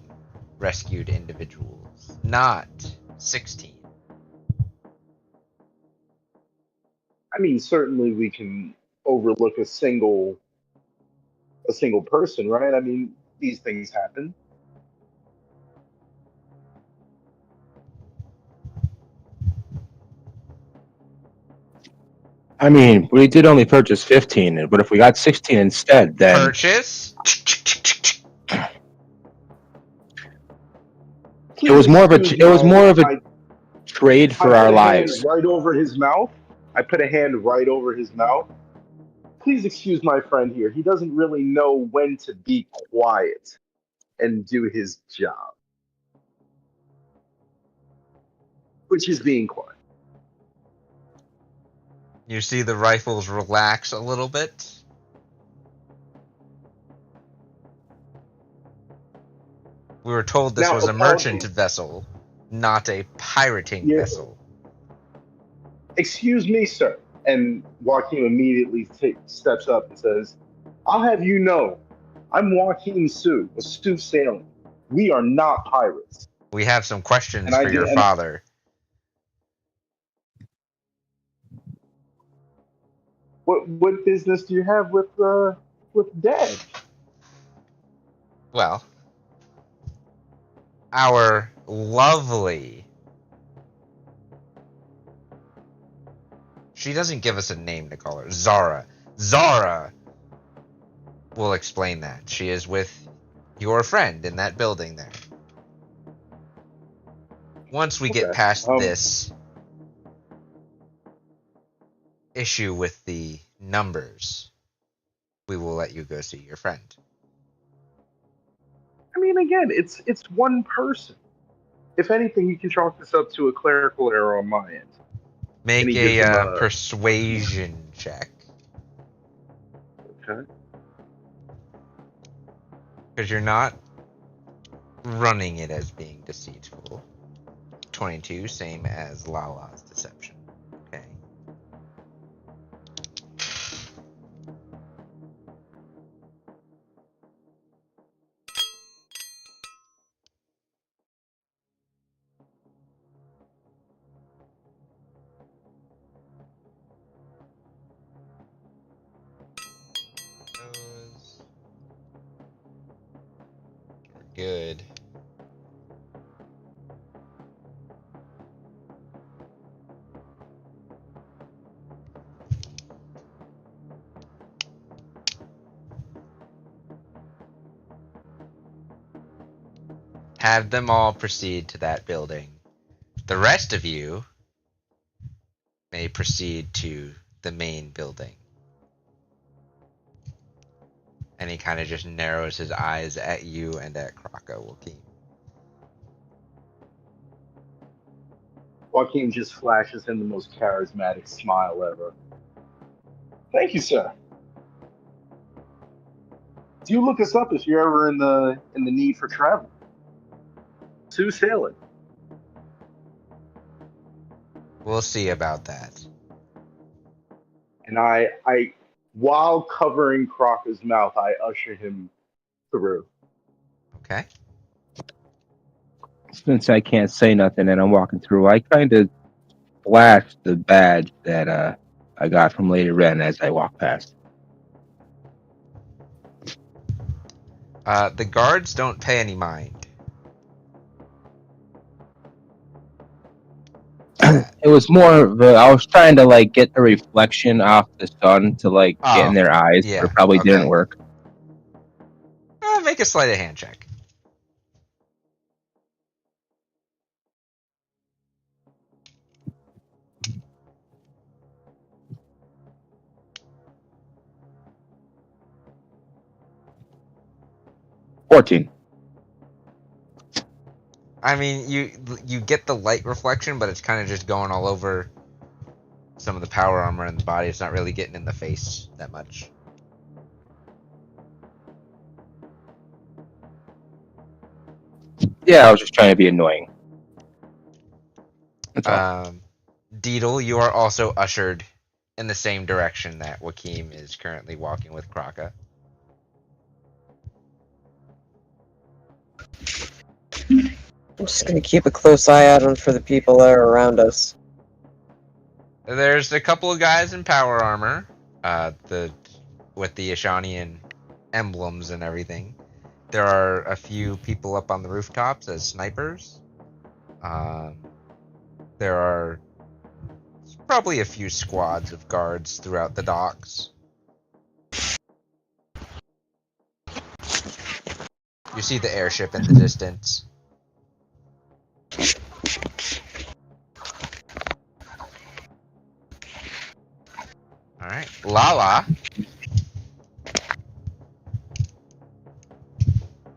Speaker 2: rescued individuals, not 16.
Speaker 1: I mean, certainly we can overlook a single person, right? I mean, these things happen.
Speaker 4: I mean, we did only purchase 15, but if we got 16 instead, then
Speaker 2: Purchase?
Speaker 1: Please
Speaker 4: it was more of a
Speaker 1: excuse my,
Speaker 4: trade
Speaker 1: I
Speaker 4: for our
Speaker 1: put a hand
Speaker 4: lives.
Speaker 1: right over his mouth. I put a hand right over his mouth. Please excuse my friend here. He doesn't really know when to be quiet and do his job, which is being quiet.
Speaker 2: You see the rifles relax a little bit. We were told this
Speaker 1: Now,
Speaker 2: was a merchant
Speaker 1: apologies.
Speaker 2: vessel, not a pirating
Speaker 1: Yeah.
Speaker 2: vessel.
Speaker 1: Excuse me, sir. And Joaquin immediately steps up and says, I'll have you know, I'm Joaquin Sue, a Sioux sailing. We are not pirates.
Speaker 2: We have some questions
Speaker 1: And I
Speaker 2: for
Speaker 1: did,
Speaker 2: your
Speaker 1: and
Speaker 2: father.
Speaker 1: what business do you have with Dad?
Speaker 2: Well, our lovely... She doesn't give us a name to call her. Zara. Zara will explain that. She is with your friend in that building there. Once we get
Speaker 1: Okay.
Speaker 2: past this issue with the numbers, we will let you go see your friend.
Speaker 1: I mean, again, it's one person. If anything, you can chalk this up to a clerical error on my end.
Speaker 2: Make
Speaker 1: And he gives him
Speaker 2: a
Speaker 1: a
Speaker 2: persuasion check.
Speaker 1: okay.
Speaker 2: Because you're not running it as being deceitful. 22, same as Lala's deception. Okay. Those are good. Have them all proceed to that building. The rest of you may proceed to the main building. And he kind of just narrows his eyes at you and at Kraka, Joaquin.
Speaker 1: Joaquin just flashes him the most charismatic smile ever. Thank you, sir. Do look us up if you're ever in the need for travel. To sailing.
Speaker 2: We'll see about that.
Speaker 1: And while covering Crocker's mouth, I usher him through.
Speaker 2: Okay.
Speaker 4: Since I can't say nothing and I'm walking through, I kind of flash the badge that I got from Lady Wren as I walk past.
Speaker 2: The guards don't pay any mind.
Speaker 4: It was more of I was trying to like get the reflection off the sun to like get in their eyes, but
Speaker 2: yeah,
Speaker 4: it probably
Speaker 2: okay.
Speaker 4: didn't work.
Speaker 2: Make a sleight of hand check.
Speaker 4: $14.
Speaker 2: I mean, you get the light reflection, but it's kind of just going all over some of the power armor in the body. It's not really getting in the face that much.
Speaker 4: Yeah, I was just trying to be annoying. That's all.
Speaker 2: Deedle, you are also ushered in the same direction that Wakim is currently walking with Kraka.
Speaker 6: I'm just gonna keep a close eye out for the people that are around us.
Speaker 2: There's a couple of guys in power armor, with the Ashanian emblems and everything. There are a few people up on the rooftops as snipers. There are probably a few squads of guards throughout the docks. You see the airship in the distance. Alright, Lala.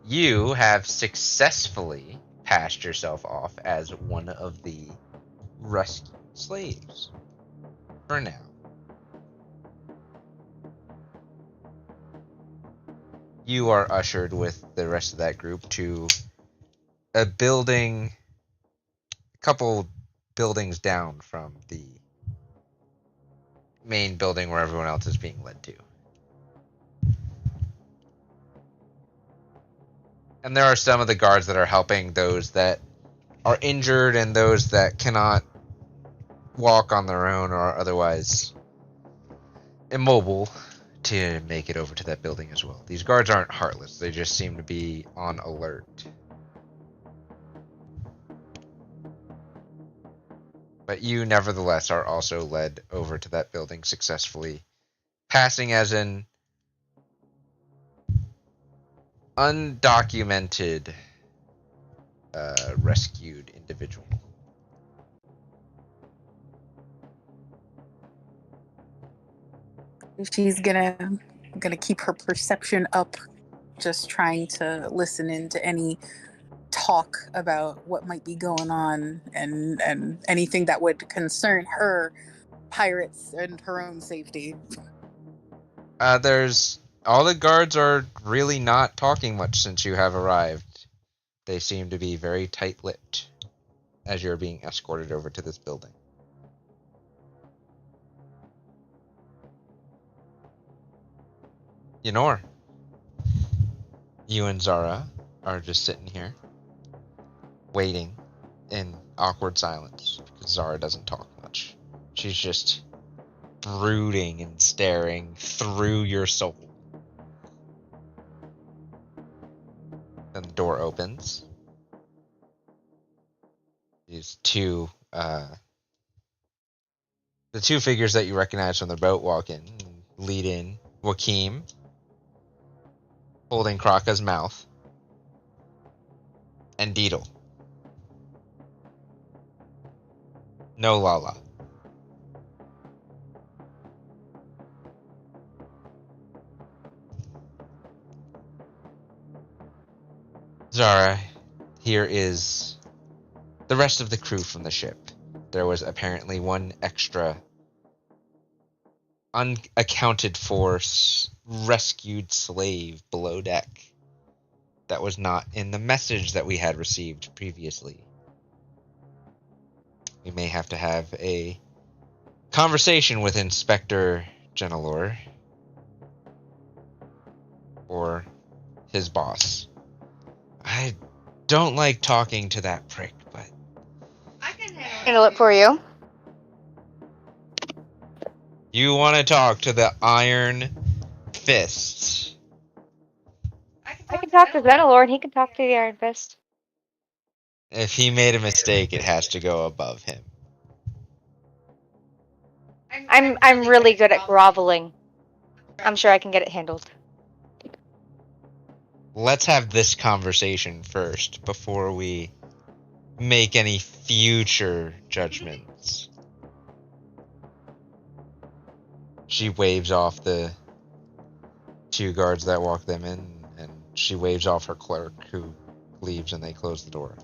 Speaker 2: You have successfully passed yourself off as one of the rescued slaves. For now. You are ushered with the rest of that group to a building, a couple buildings down from the main building where everyone else is being led to. And there are some of the guards that are helping those that are injured and those that cannot walk on their own or are otherwise immobile to make it over to that building as well. These guards aren't heartless. They just seem to be on alert. But you, nevertheless, are also led over to that building successfully, passing as an undocumented rescued individual.
Speaker 3: She's gonna keep her perception up, just trying to listen into any talk about what might be going on and anything that would concern her pirates and her own safety.
Speaker 2: There's all the guards are really not talking much since you have arrived. They seem to be very tight-lipped as you're being escorted over to this building. Yenor, you and Zara are just sitting here, waiting in awkward silence because Zara doesn't talk much. She's just brooding and staring through your soul. Then the door opens. These two, the two figures that you recognize from the boat walk in, lead in. Wakim, holding Kraka's mouth, and Deedle. No Lala. Zara, here is the rest of the crew from the ship. There was apparently one extra unaccounted for rescued slave below deck that was not in the message that we had received previously. We may have to have a conversation with Inspector Genelor or his boss. I don't like talking to that prick, but
Speaker 7: I can
Speaker 5: Handle it for you.
Speaker 2: you want to talk to the Iron Fists.
Speaker 5: I can talk to Zenalor and he can talk to the Iron Fist.
Speaker 2: If he made a mistake, it has to go above him.
Speaker 5: I'm really good at groveling. I'm sure I can get it handled.
Speaker 2: Let's have this conversation first before we make any future judgments. She waves off the 2 guards that walk them in, and she waves off her clerk, who leaves, and they close the door.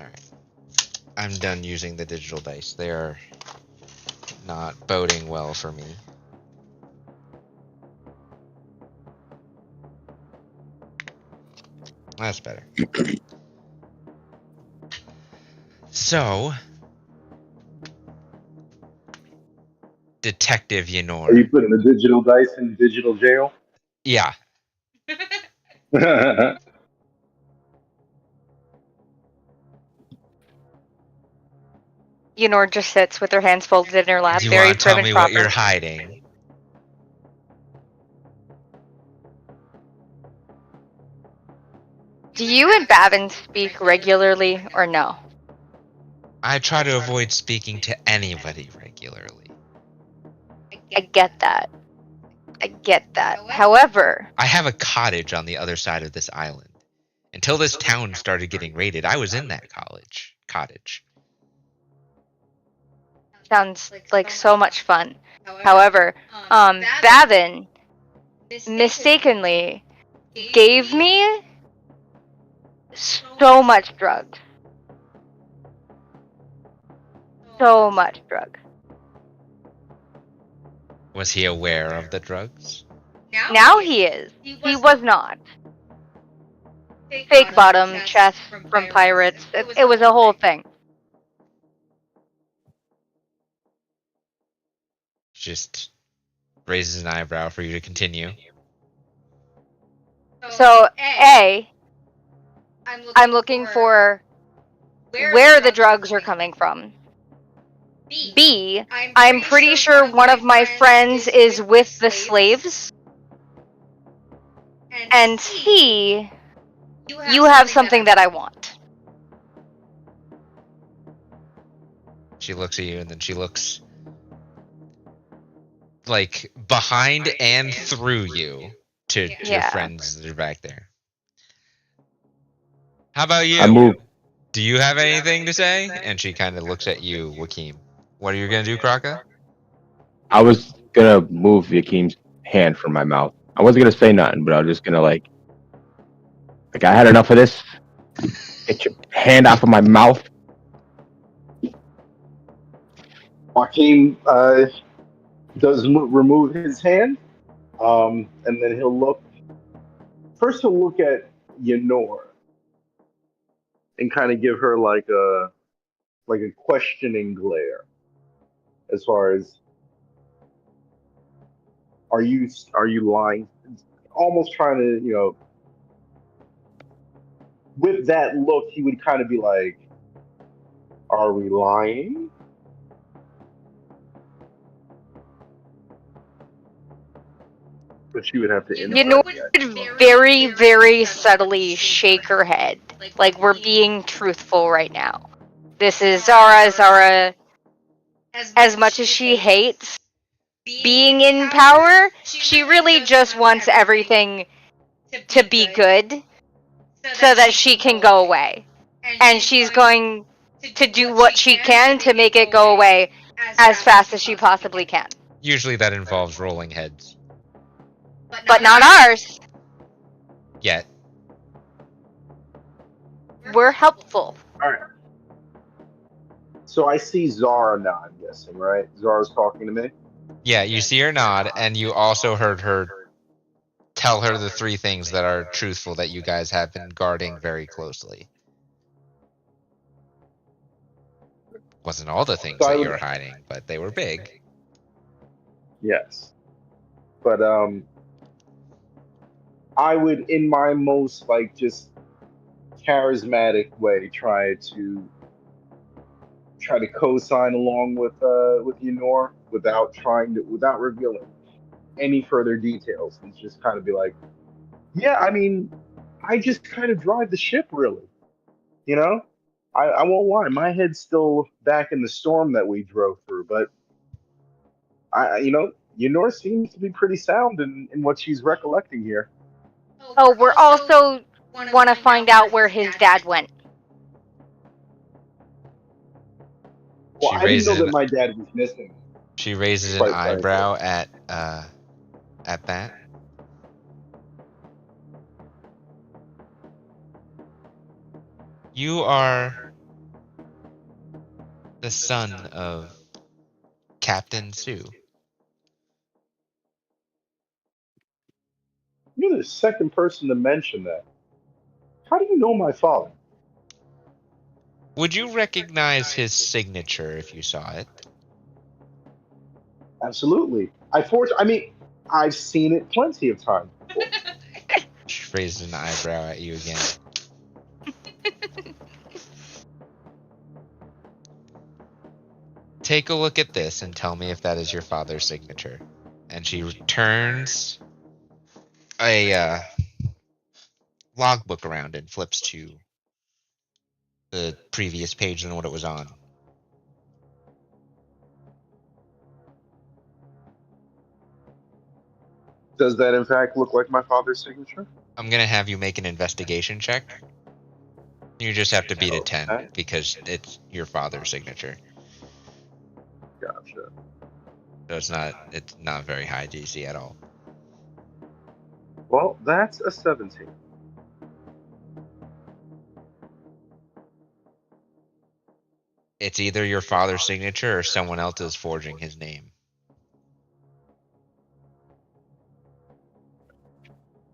Speaker 2: Alright. I'm done using the digital dice. They are not boding well for me. That's better. So, Detective
Speaker 1: Are you
Speaker 2: Yenor.
Speaker 1: putting the digital dice in digital jail?
Speaker 2: Yeah.
Speaker 5: Yenor just sits with her hands folded in her lap,
Speaker 2: Do you
Speaker 5: very
Speaker 2: want to tell
Speaker 5: prim and
Speaker 2: me what
Speaker 5: proper.
Speaker 2: you're hiding?
Speaker 5: Do you and Bavin speak regularly or no?
Speaker 2: I try to avoid speaking to anybody regularly.
Speaker 5: I get that. However,
Speaker 2: I have a cottage on the other side of this island. Until this town started getting raided, I was in that cottage.
Speaker 5: sounds like so much fun. However, Bavin mistakenly gave me so much drugs. So much drug.
Speaker 2: Was he aware of the drugs?
Speaker 5: Now he is. He was not. Fake bottom, chest from pirates. It was a whole thing.
Speaker 2: Just raises an eyebrow for you to continue.
Speaker 5: So, A, I'm looking for where the drugs are coming from. B, I'm pretty sure one of my friends is with the slaves. And C, you have something that I want.
Speaker 2: She looks at you, and then she looks like behind and through you to your
Speaker 5: Yeah.
Speaker 2: friends that are back there. How about you?
Speaker 8: I move.
Speaker 2: Do you have anything to say? And she kind of looks at you, Wakeem. What are you gonna do, Kraka?
Speaker 8: I was gonna move Yakim's hand from my mouth. I wasn't gonna say nothing, but I was just gonna like I had enough of this. Get your hand off of my mouth.
Speaker 1: Joaquin does remove his hand, and then he'll look. First, he'll look at Yenor and kind of give her like a questioning glare, as far as are you lying? Almost trying to with that look, he would kind of be like, "Are we lying?" But she would have to
Speaker 5: You know, very, very subtly shake her head. Like, we're being truthful right now. This is Zara. Zara, as much as she hates being in power, she really just wants everything to be good so that she can go away. And she's going to do what she can to make it go away as fast as she possibly can.
Speaker 2: Usually that involves rolling heads.
Speaker 5: But not ours.
Speaker 2: Yet.
Speaker 5: We're helpful.
Speaker 1: All right. So I see Zara now, I'm guessing, right? Zara's talking to me.
Speaker 2: Yeah, you see her nod, and you also heard her tell her the 3 things that are truthful that you guys have been guarding very closely. Wasn't all the things that you were hiding, but they were big.
Speaker 1: Yes. But I would, in my most like just charismatic way, try to co-sign along with Yenor without revealing any further details. And just kind of be like, yeah, I mean, I just kind of drive the ship, really. You know, I won't lie, my head's still back in the storm that we drove through, but Yenor seems to be pretty sound in what she's recollecting here.
Speaker 5: Oh, we're also want to find out where his dad went.
Speaker 1: Well,
Speaker 2: She
Speaker 1: I didn't know
Speaker 2: raises
Speaker 1: that
Speaker 2: an,
Speaker 1: my dad was missing.
Speaker 2: she raises an
Speaker 1: Quite frankly.
Speaker 2: eyebrow at that. You are the son of Captain Sue.
Speaker 1: You're the second person to mention that. How do you know my father?
Speaker 2: Would you recognize his signature if you saw it?
Speaker 1: Absolutely. I've seen it plenty of times before.
Speaker 2: She raises an eyebrow at you again. Take a look at this and tell me if that is your father's signature. And she turns a logbook around and flips to the previous page than what it was on.
Speaker 1: Does that in fact look like my father's signature?
Speaker 2: I'm gonna have you make an investigation check. You just have to beat a 10
Speaker 1: Okay.
Speaker 2: because it's your father's signature.
Speaker 1: Gotcha.
Speaker 2: So it's not very high DC at all.
Speaker 1: Well, that's a 17.
Speaker 2: It's either your father's signature or someone else is forging his name.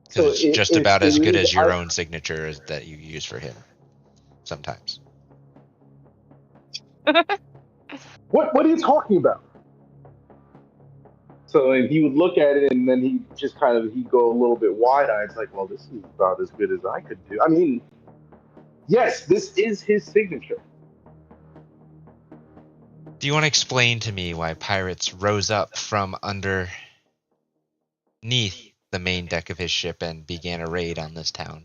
Speaker 2: Because it's just about as good as your own signature as that you use for him. Sometimes.
Speaker 1: What are you talking about? So he would look at it and then he'd go a little bit wide-eyed. It's like, well, this is about as good as I could do. I mean, yes, this is his signature.
Speaker 2: Do you want to explain to me why pirates rose up from underneath the main deck of his ship and began a raid on this town?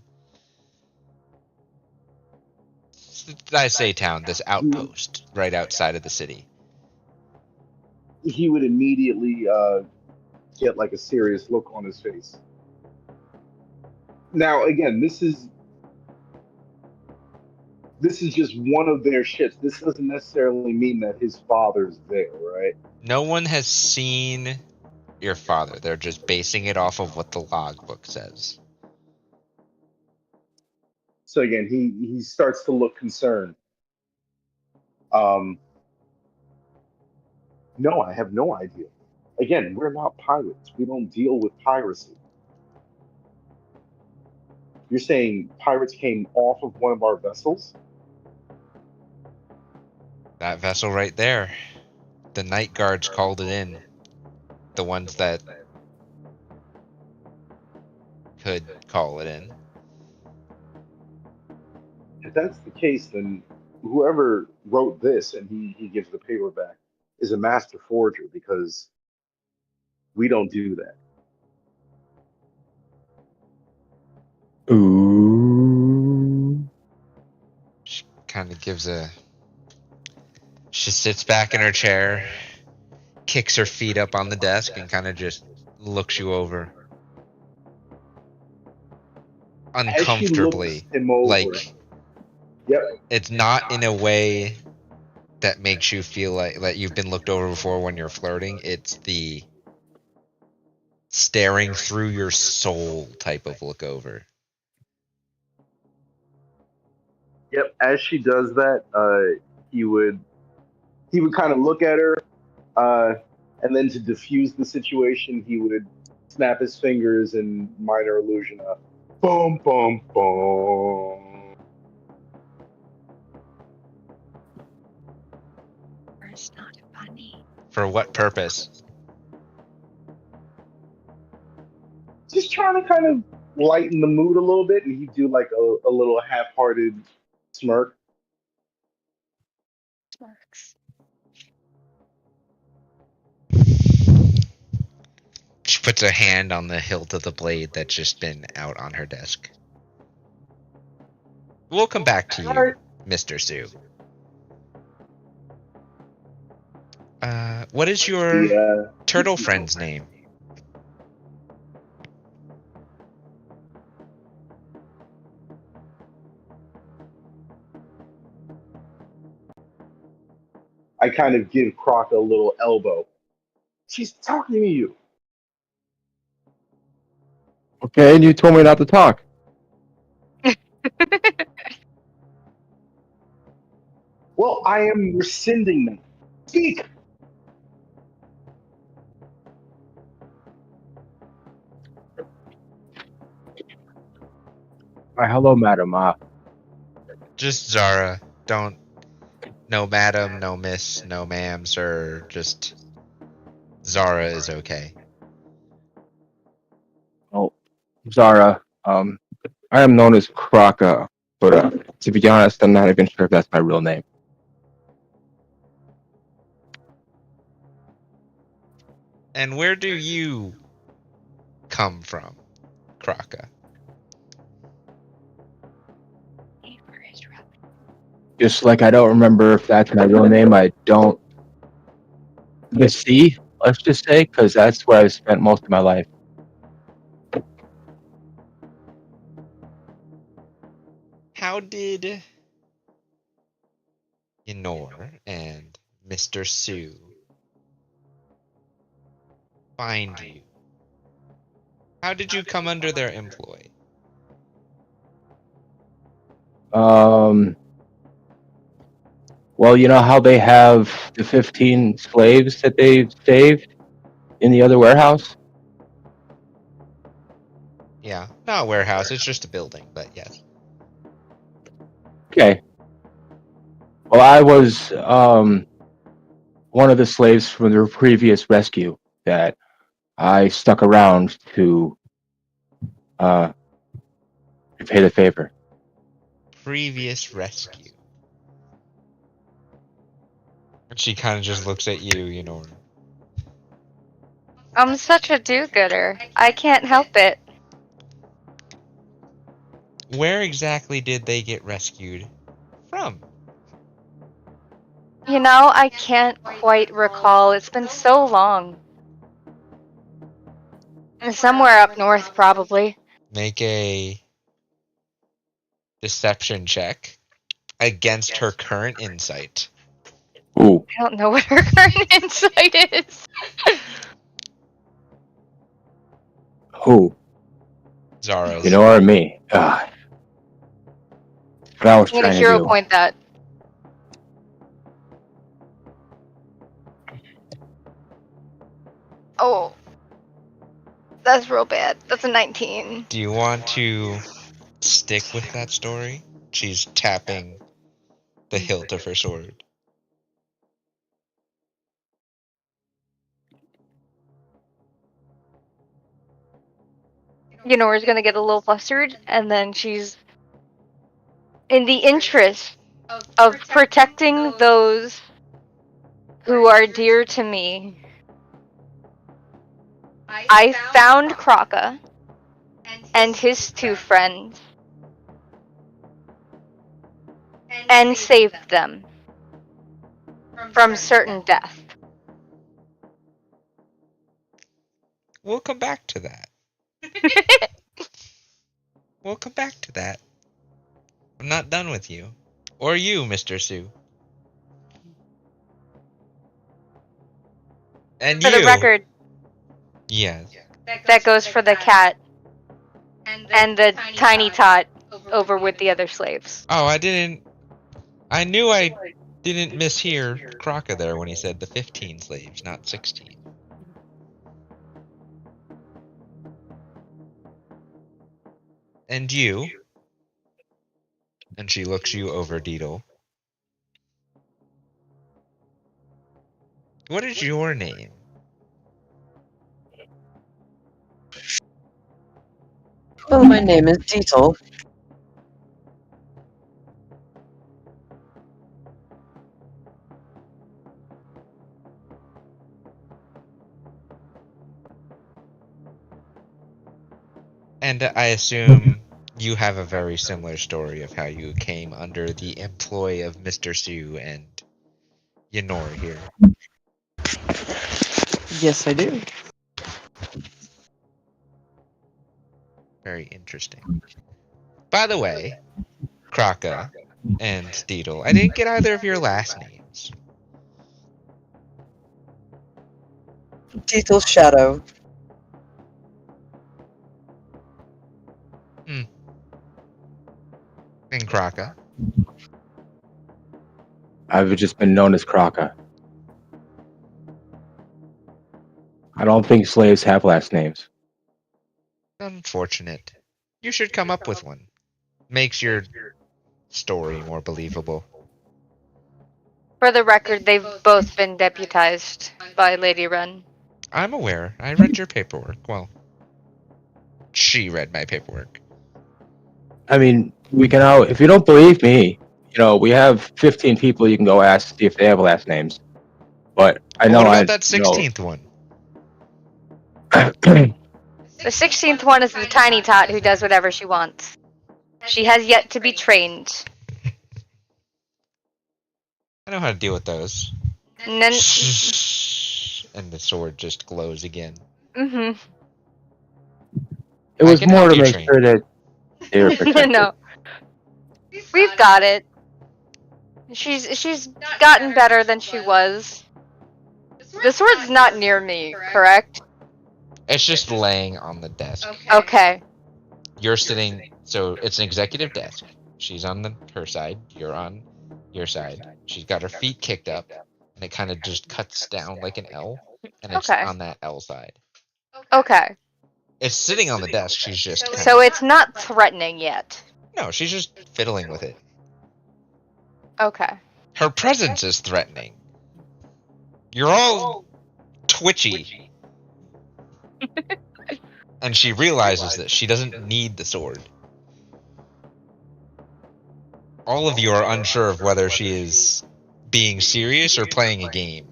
Speaker 2: I say town, this outpost right outside of the city.
Speaker 1: He would immediately get like a serious look on his face. Now, again, this is just one of their ships. This doesn't necessarily mean that his father's there, right?
Speaker 2: No one has seen your father. They're just basing it off of what the logbook says.
Speaker 1: So again, he starts to look concerned. No, I have no idea. Again, we're not pirates. We don't deal with piracy. You're saying pirates came off of one of our vessels?
Speaker 2: That vessel right there. The night guards called it in. The ones that could call it in.
Speaker 1: If that's the case, then whoever wrote this and he gives the paper back is a master forger, because we don't do that.
Speaker 8: Ooh.
Speaker 2: She kind of she sits back in her chair, kicks her feet up on the desk, and kind of just looks you over. Uncomfortably.
Speaker 1: Him over,
Speaker 2: Like,
Speaker 1: yep.
Speaker 2: it's not in a way that makes you feel like that you've been looked over before when you're flirting. It's the staring through your soul type of look over.
Speaker 1: Yep. As she does that, he would kind of look at her, and then to diffuse the situation, he would snap his fingers in minor illusion. Boom, boom, boom.
Speaker 5: It's not funny.
Speaker 2: For what purpose?
Speaker 1: Just trying to kind of lighten the mood a little bit, and he'd do like a little half-hearted smirk.
Speaker 5: Smirks.
Speaker 2: She puts her hand on the hilt of the blade that's just been out on her desk. We'll come back to
Speaker 1: All right.
Speaker 2: you, Mr. Sue. What is your turtle friend's name?
Speaker 1: I kind of give Croc a little elbow. She's talking to you.
Speaker 8: Okay, and you told me not to talk.
Speaker 1: Well, I am rescinding them. Speak.
Speaker 8: Hello, madam.
Speaker 2: Just Zara. Don't. No madam, no miss, no ma'am, sir. Just Zara is okay.
Speaker 8: Oh, Zara. I am known as Kraka, but to be honest, I'm not even sure if that's my real name.
Speaker 2: And where do you come from, Kraka?
Speaker 8: Just like I don't remember if that's my real name, I don't. The sea, let's just say, because that's where I've spent most of my life.
Speaker 2: How did Yenor and Mr. Sue find you? How did you come under their employ?
Speaker 8: Well, you know how they have the 15 slaves that they've saved in the other warehouse?
Speaker 2: Yeah, not a warehouse, it's just a building, but yes.
Speaker 8: Okay. Well, I was one of the slaves from the previous rescue that I stuck around to repay the favor.
Speaker 2: Previous rescue. And she kind of just looks at you, Yenor.
Speaker 5: I'm such a do-gooder. I can't help it.
Speaker 2: Where exactly did they get rescued from?
Speaker 5: You know, I can't quite recall. It's been so long. Somewhere up north, probably.
Speaker 2: Make a deception check against her current insight.
Speaker 8: Ooh.
Speaker 5: I don't know what her current insight is.
Speaker 8: Who?
Speaker 2: Zara's.
Speaker 8: You know, or me? What I was
Speaker 5: I'm gonna
Speaker 8: trying to
Speaker 5: hero
Speaker 8: do.
Speaker 5: point that. Oh. That's real bad. That's a 19.
Speaker 2: Do you want to stick with that story? She's tapping the hilt of her sword.
Speaker 5: Yenora's gonna get a little flustered, and then she's, in the interest of protecting those who are dear to me, I found Kraka and his two friends and saved them from certain death.
Speaker 2: We'll come back to that. We'll come back to that. I'm not done with you. Or you, Mr. Sue. And
Speaker 5: For
Speaker 2: you.
Speaker 5: the record,
Speaker 2: Yes.
Speaker 5: that goes for the cat and the tiny tot over with the other slaves.
Speaker 2: Oh, I knew I didn't mishear Kraka there when he said the 15 slaves, not 16. And you. And she looks you over, Deedle. What is your name?
Speaker 6: Well, my name is Diesel.
Speaker 2: And I assume you have a very similar story of how you came under the employ of Mr. Sue and Yenor here.
Speaker 6: Yes, I do.
Speaker 2: Very interesting. By the way, Kraka and Deedle, I didn't get either of your last names.
Speaker 6: Diesel Shadow.
Speaker 2: And Kraka.
Speaker 8: I've just been known as Kraka. I don't think slaves have last names.
Speaker 2: Unfortunate. You should come up with one. Makes your story more believable.
Speaker 5: For the record, they've both been deputized by Lady Wren.
Speaker 2: I'm aware. I read your paperwork. Well, she read my paperwork.
Speaker 8: I mean, we can all, if you don't believe me, we have 15 people you can go ask to see if they have last names. But I know
Speaker 2: what about that 16th one?
Speaker 5: The 16th one is the tiny tot who does whatever she wants. She has yet to be trained.
Speaker 2: I know how to deal with those.
Speaker 5: And then,
Speaker 2: And the sword just glows again.
Speaker 5: mm-hmm.
Speaker 8: It was
Speaker 2: can
Speaker 8: more
Speaker 2: help
Speaker 8: to
Speaker 2: you
Speaker 8: make
Speaker 2: train.
Speaker 8: sure that they were protected.
Speaker 5: No, we've got it. She's gotten better than she was. The sword's not near me, correct?
Speaker 2: It's just laying on the desk.
Speaker 5: Okay.
Speaker 2: You're sitting, so it's an executive desk. She's on her side. You're on your side. She's got her feet kicked up, and it kind of just cuts down like an L, and it's
Speaker 5: Okay.
Speaker 2: on that L side.
Speaker 5: Okay.
Speaker 2: It's sitting on the desk. She's just kinda,
Speaker 5: So it's not threatening yet.
Speaker 2: no, she's just fiddling with it.
Speaker 5: Okay.
Speaker 2: Her presence is threatening. You're all twitchy. And she realizes that she doesn't need the sword. All of you are unsure of whether she is being serious or playing a game.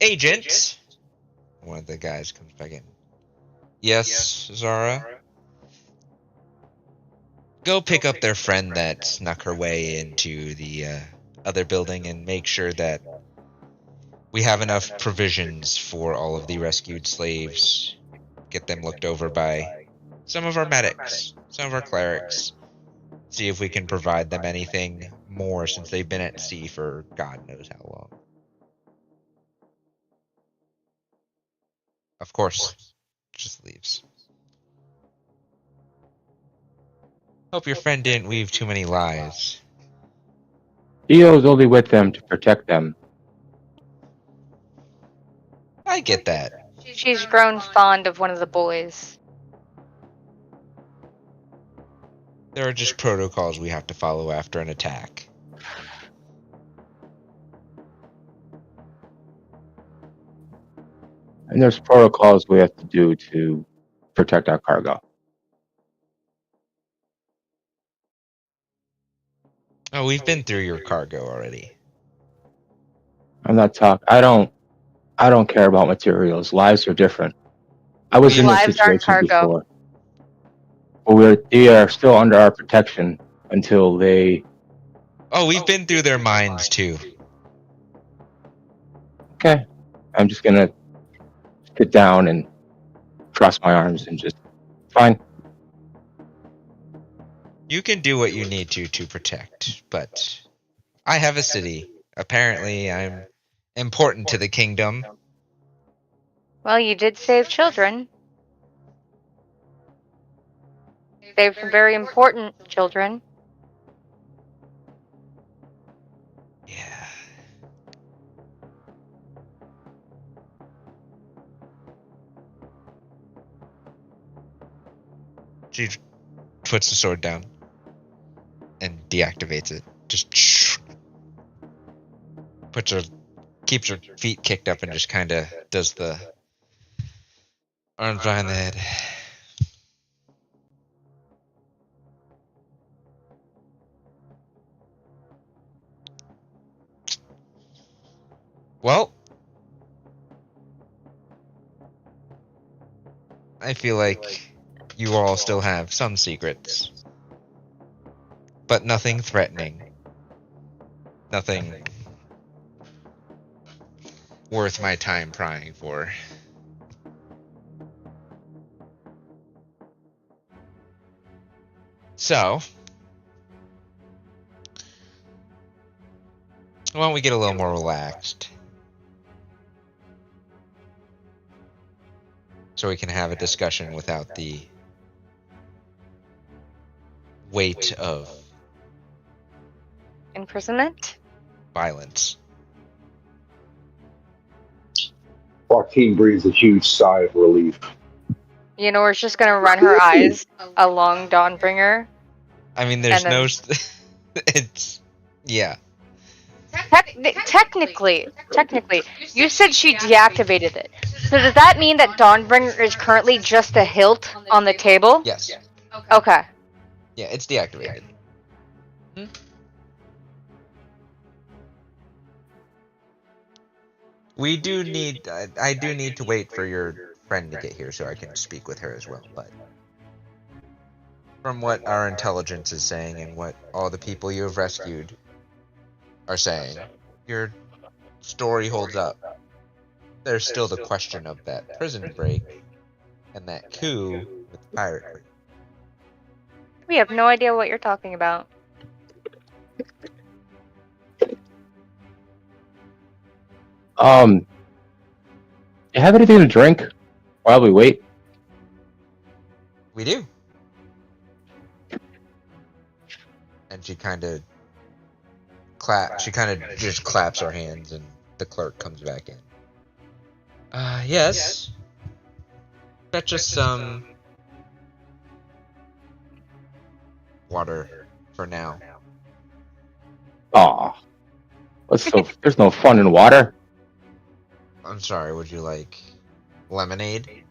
Speaker 2: Agent! One of the guys comes back in. Yes, Zara? Go pick up their friend that snuck her way into the other building and make sure that we have enough provisions for all of the rescued slaves. Get them looked over by some of our medics, some of our clerics. See if we can provide them anything more since they've been at sea for God knows how long. Of course, just leaves. Hope your friend didn't weave too many lies.
Speaker 8: Theo's only with them to protect them.
Speaker 2: I get that.
Speaker 5: She's grown fond of one of the boys.
Speaker 2: There are just protocols we have to follow after an attack.
Speaker 8: And there's protocols we have to do to protect our cargo.
Speaker 2: Oh, we've been through your cargo already.
Speaker 8: I'm not talking. I don't care about materials. Lives are different. I was in this
Speaker 5: Lives aren't
Speaker 8: situation
Speaker 5: cargo.
Speaker 8: before. But they are still under our protection until they.
Speaker 2: Oh, we've been through their minds too.
Speaker 8: Okay. I'm just gonna sit down and cross my arms and just fine.
Speaker 2: You can do what you need to protect, but I have a city. Apparently, I'm important to the kingdom.
Speaker 5: Well, you did save children. Saved some very important children.
Speaker 2: Yeah. She puts the sword down and deactivates it. Just keeps her feet kicked up and just kind of does the arms behind the head. Well, I feel like you all still have some secrets, but nothing threatening. Nothing worth my time prying for. So, why don't we get a little more relaxed? So we can have a discussion without the weight of
Speaker 5: Imprisonment?
Speaker 2: violence.
Speaker 1: Joaquin breathes a huge sigh of relief.
Speaker 5: Yennefer's just gonna run her eyes along Dawnbringer.
Speaker 2: I mean, there's
Speaker 5: And
Speaker 2: no.
Speaker 5: then-
Speaker 2: It's. Yeah.
Speaker 5: Technically, you said she deactivated it. So does that mean that Dawnbringer is currently just a hilt on the table?
Speaker 2: Yes.
Speaker 5: Okay.
Speaker 2: Yeah, it's deactivated. We do need. I do need to wait for your friend to get here so I can speak with her as well. But from what our intelligence is saying and what all the people you have rescued are saying, your story holds up. There's still the question of that prison break and that coup with the pirate crew.
Speaker 5: We have no idea what you're talking about.
Speaker 8: You have anything to drink while we wait?
Speaker 2: We do. And she kind of just claps her hands, and the clerk comes back in. Yes. Fetch us some water for now.
Speaker 8: Aw. There's no fun in water.
Speaker 2: I'm sorry, would you like lemonade?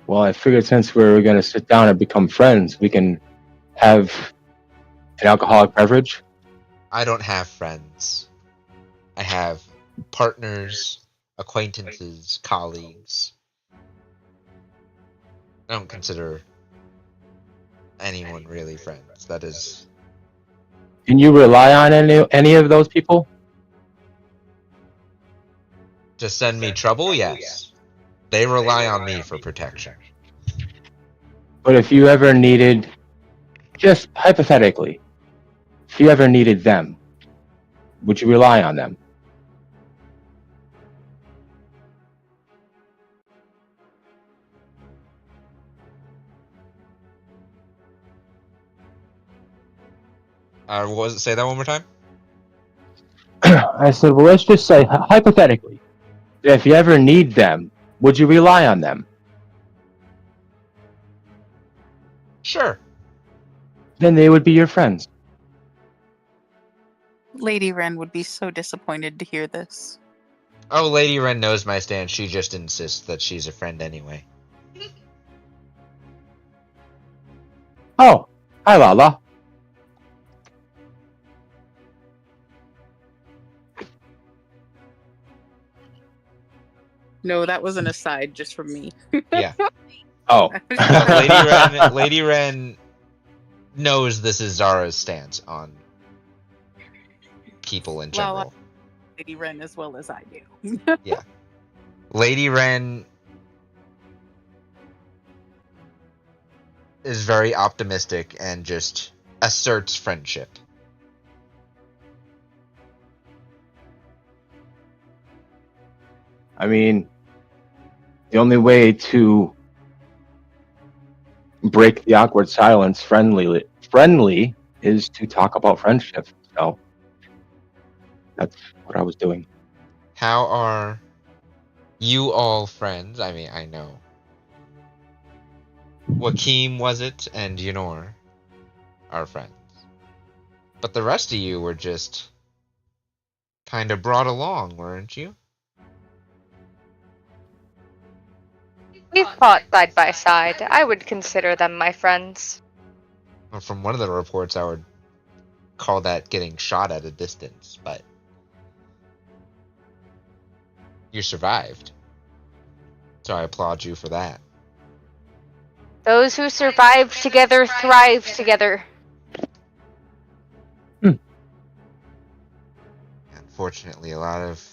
Speaker 8: Well, I figured since we were gonna sit down and become friends, we can have an alcoholic beverage.
Speaker 2: I don't have friends. I have partners, acquaintances, colleagues. I don't consider anyone really friends. That is...
Speaker 8: Can you rely on any of those people?
Speaker 2: To send me trouble? Yes. They rely on me for protection.
Speaker 8: But if you ever needed, just hypothetically, if you ever needed them, would you rely on them?
Speaker 2: What was it? Say that one more time?
Speaker 8: I said, well, let's just say, hypothetically, if you ever need them, would you rely on them?
Speaker 2: Sure.
Speaker 8: Then they would be your friends.
Speaker 3: Lady Wren would be so disappointed to hear this.
Speaker 2: Oh, Lady Wren knows my stance. She just insists that she's a friend anyway.
Speaker 8: Oh, hi, Lala.
Speaker 3: No, that was an aside just from me.
Speaker 2: Yeah.
Speaker 8: Oh.
Speaker 2: Lady Wren knows this is Zara's stance on people in general.
Speaker 3: Well, Lady Wren as well as I do.
Speaker 2: Yeah. Lady Wren is very optimistic and just asserts friendship.
Speaker 8: I mean, the only way to break the awkward silence friendly is to talk about friendship. So that's what I was doing.
Speaker 2: How are you all friends? I mean, I know Joaquim was it, and Yunor are friends. But the rest of you were just kind of brought along, weren't you?
Speaker 5: We've fought side by side. I would consider them my friends.
Speaker 2: Well, from one of the reports, I would call that getting shot at a distance, but you survived. So I applaud you for that.
Speaker 5: Those who survive together thrive together.
Speaker 2: Unfortunately, a lot of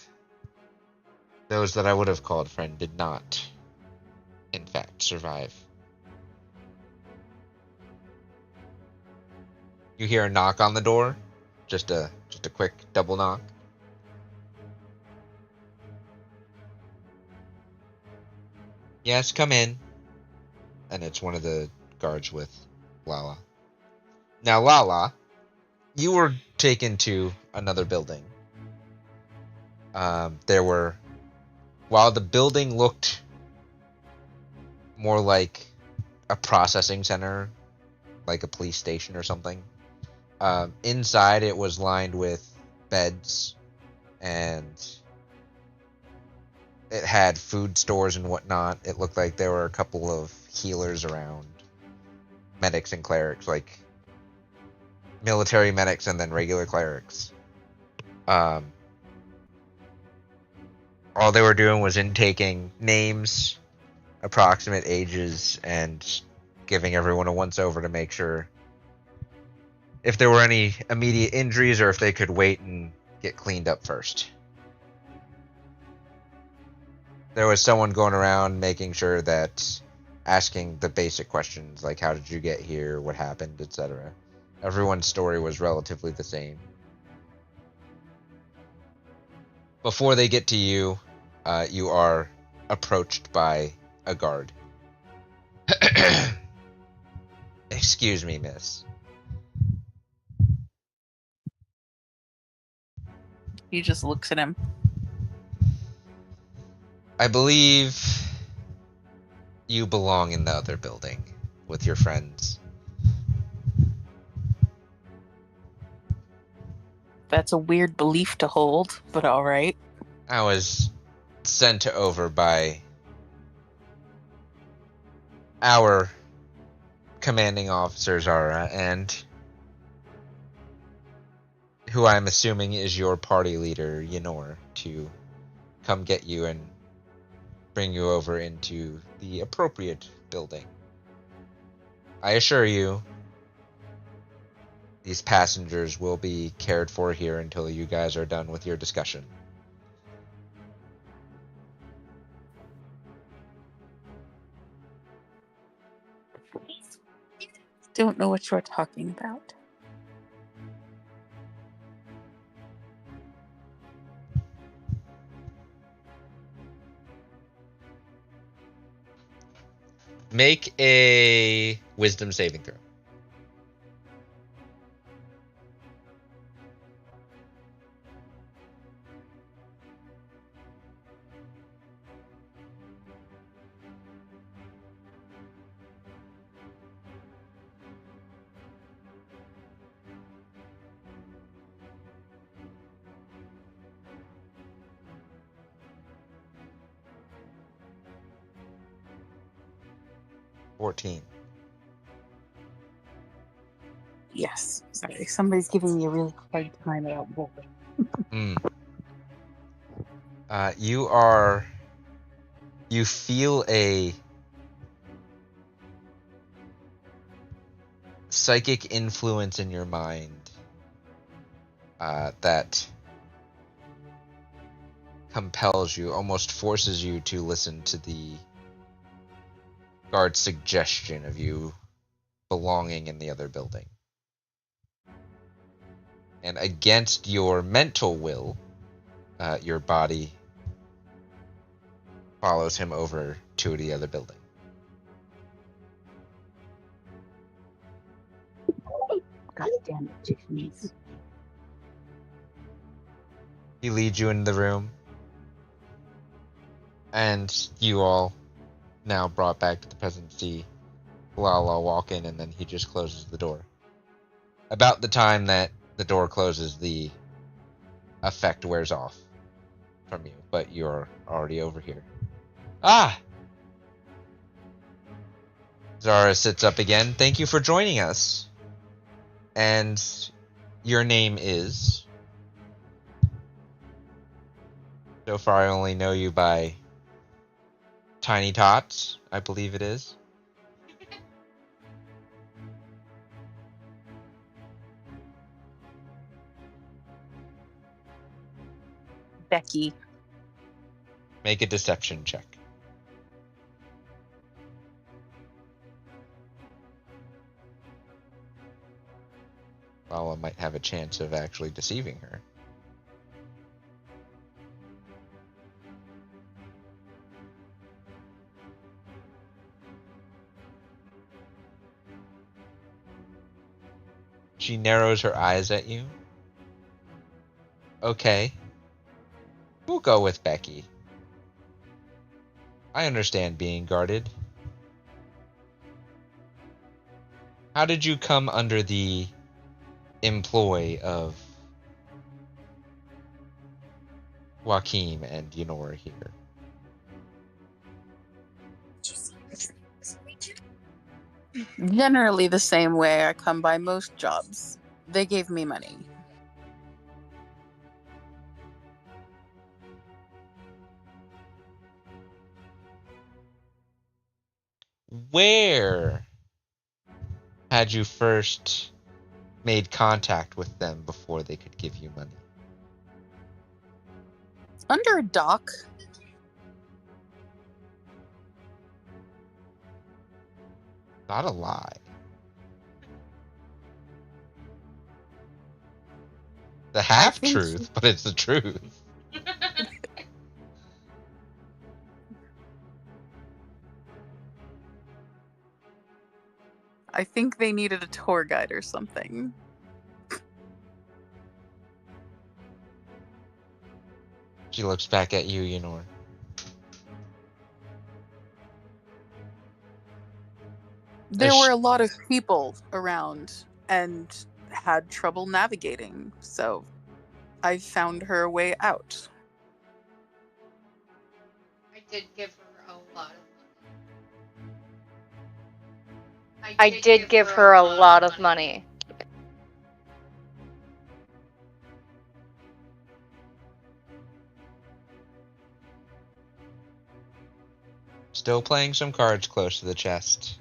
Speaker 2: those that I would have called friend did not, in fact, survive. You hear a knock on the door, just a quick double knock. Yes, come in. And it's one of the guards with Lala. Now, Lala, you were taken to another building. While the building looked more like a processing center, like a police station or something, inside it was lined with beds, and it had food stores and whatnot. It looked like there were a couple of healers around, medics and clerics, like military medics and then regular clerics. All they were doing was intaking names, approximate ages, and giving everyone a once-over to make sure if there were any immediate injuries or if they could wait and get cleaned up first. There was someone going around making sure that asking the basic questions like how did you get here, what happened, etc. Everyone's story was relatively the same. Before they get to you, you are approached by a guard. Excuse me, miss.
Speaker 3: He just looks at him.
Speaker 2: I believe you belong in the other building with your friends.
Speaker 3: That's a weird belief to hold, but all right.
Speaker 2: I was sent over by our commanding officer, Zara, and who I'm assuming is your party leader, Yenor, to come get you and bring you over into the appropriate building. I assure you, these passengers will be cared for here until you guys are done with your discussion.
Speaker 3: Don't know what you're talking about.
Speaker 2: Make a wisdom saving throw. $14.
Speaker 3: Yes. Sorry, somebody's giving me a really hard time about rolling.
Speaker 2: You feel a psychic influence in your mind that compels you, almost forces you to listen to the guard's suggestion of you belonging in the other building. And against your mental will, your body follows him over to the other building.
Speaker 3: God damn it, chickens.
Speaker 2: He leads you into the room, and you all now brought back to the presidency. Lala walk in, and then he just closes the door. About the time that the door closes, the effect wears off from you, but you're already over here. Ah! Zara sits up again. Thank you for joining us. And your name is? So far I only know you by Tiny Tots, I believe it is.
Speaker 3: Becky.
Speaker 2: Make a deception check. Lala might have a chance of actually deceiving her. She narrows her eyes at you. Okay. We'll go with Becky. I understand being guarded. How did you come under the employ of Joaquin and Yenor here?
Speaker 3: Generally the same way I come by most jobs. They gave me money.
Speaker 2: Where had you first made contact with them before they could give you money?
Speaker 3: Under a dock.
Speaker 2: Not a lie. The half-truth, but it's the truth.
Speaker 3: I think they needed a tour guide or something.
Speaker 2: She looks back at you, Yenor.
Speaker 3: There were a lot of people around and had trouble navigating, so I found her a way out.
Speaker 7: I did give her a lot of money.
Speaker 5: I did give her a lot of money.
Speaker 2: Still playing some cards close to the chest.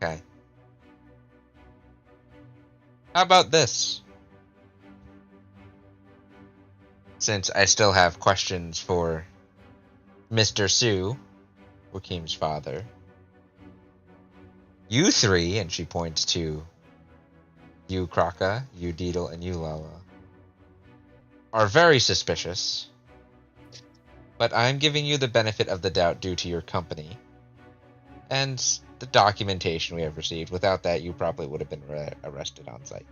Speaker 2: Okay. How about this? Since I still have questions for Mr. Sue, Joaquin's father. You three, and she points to you, Kraka, you, Deedle, and you, Lala, are very suspicious. But I'm giving you the benefit of the doubt due to your company and the documentation we have received. Without that, you probably would have been arrested on site.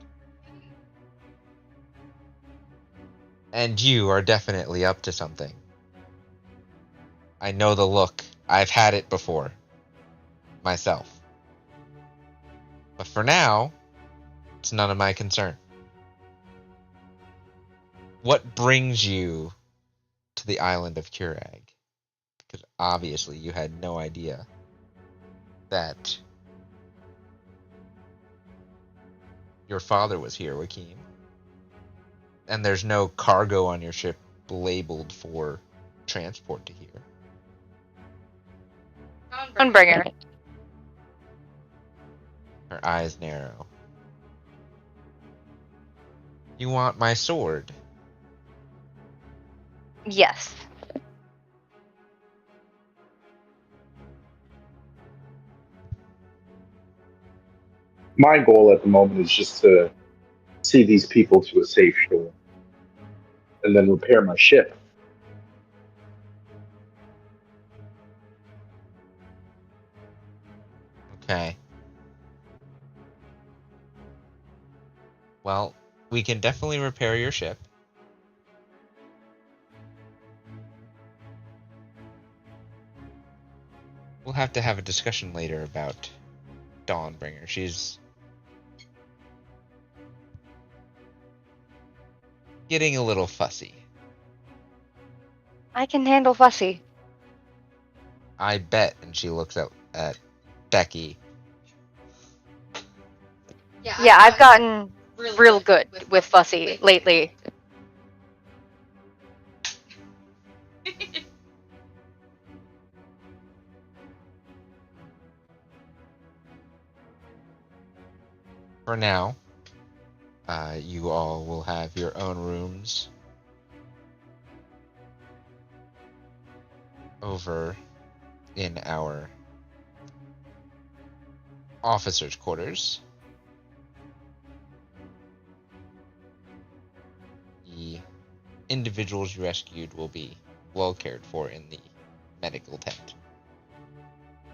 Speaker 2: And you are definitely up to something. I know the look. I've had it before. Myself. But for now, it's none of my concern. What brings you to the island of Curag? Because obviously you had no idea that your father was here, Joaquin. And there's no cargo on your ship labeled for transport to here.
Speaker 5: Unbringer.
Speaker 2: Her eyes narrow. You want my sword?
Speaker 5: Yes.
Speaker 1: My goal at the moment is just to see these people to a safe shore and then repair my ship.
Speaker 2: Okay. Well, we can definitely repair your ship. We'll have to have a discussion later about Dawnbringer. She's getting a little fussy.
Speaker 5: I can handle fussy.
Speaker 2: I bet. And she looks at Becky.
Speaker 5: Yeah, I've gotten real good with fussy lately.
Speaker 2: For now, you all will have your own rooms over in our officers' quarters. The individuals you rescued will be well cared for in the medical tent,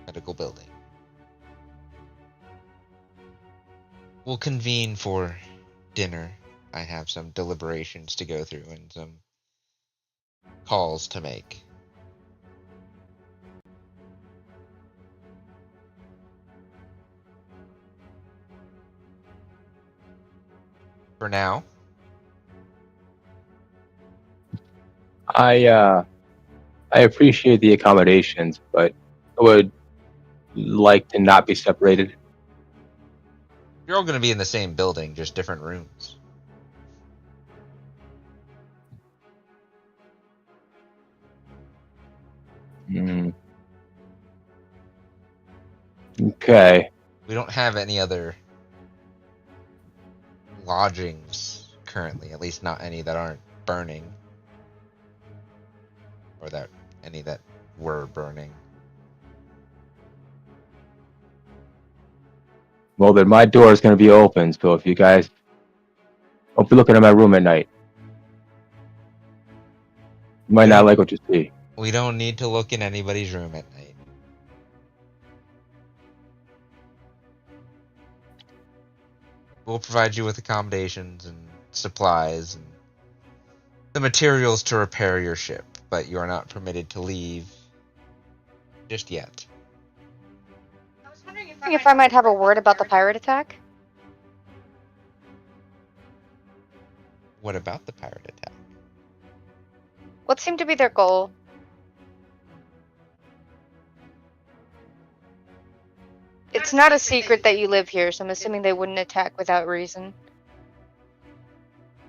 Speaker 2: medical building. We'll convene for dinner. I have some deliberations to go through and some calls to make. For now,
Speaker 8: I appreciate the accommodations, but I would like to not be separated.
Speaker 2: you're all going to be in the same building, just different rooms.
Speaker 8: Mm. Okay.
Speaker 2: We don't have any other lodgings currently, at least not any that aren't burning. Or that any that were burning.
Speaker 8: Well, then my door is going to be open, so if you guys don't be looking at my room at night, you might not like what you see.
Speaker 2: We don't need to look in anybody's room at night. We'll provide you with accommodations and supplies and the materials to repair your ship, but you are not permitted to leave just yet.
Speaker 5: I was wondering if I might have a word about the pirate attack.
Speaker 2: What about the pirate attack?
Speaker 5: What seemed to be their goal? It's not a secret that you live here, so I'm assuming they wouldn't attack without reason.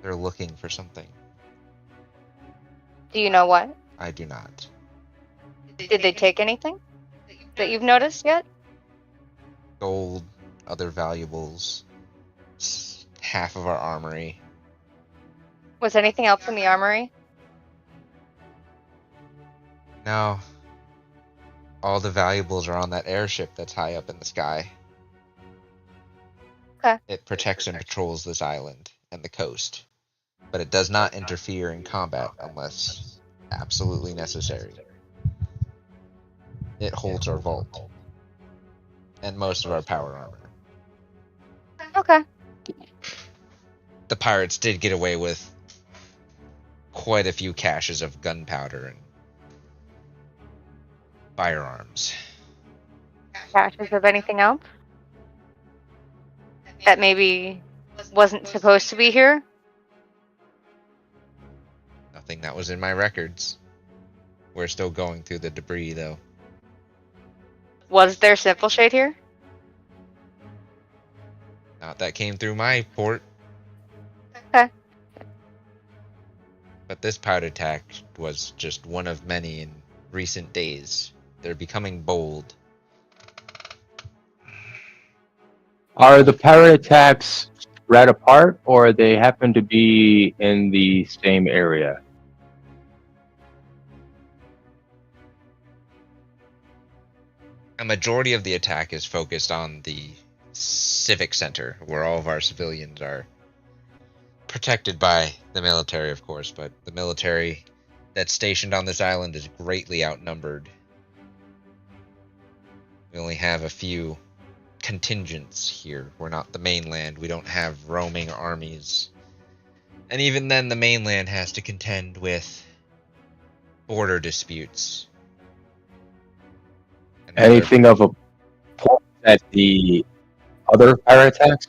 Speaker 2: They're looking for something.
Speaker 5: Do you know what?
Speaker 2: I do not.
Speaker 5: Did they take anything that you've noticed yet?
Speaker 2: Gold, other valuables, half of our armory.
Speaker 5: Was anything else in the armory?
Speaker 2: No. All the valuables are on that airship that's high up in the sky.
Speaker 5: Okay.
Speaker 2: It protects and patrols this island and the coast, but it does not interfere in combat unless absolutely necessary. It holds our vault and most of our power armor.
Speaker 5: Okay.
Speaker 2: The pirates did get away with quite a few caches of gunpowder and firearms.
Speaker 5: Caches of anything else? That maybe wasn't supposed to be here?
Speaker 2: Nothing that was in my records. We're still going through the debris, though.
Speaker 5: Was there simple shade here?
Speaker 2: Not that came through my port.
Speaker 5: Okay.
Speaker 2: But this pirate attack was just one of many in recent days. They're becoming bold.
Speaker 8: Are the pirate attacks spread apart, or they happen to be in the same area?
Speaker 2: A majority of the attack is focused on the civic center where all of our civilians are protected by the military, of course, but the military that's stationed on this island is greatly outnumbered. We only have a few contingents here. We're not the mainland. We don't have roaming armies. And even then, the mainland has to contend with border disputes.
Speaker 8: Anything of a point at the other pirate attacks?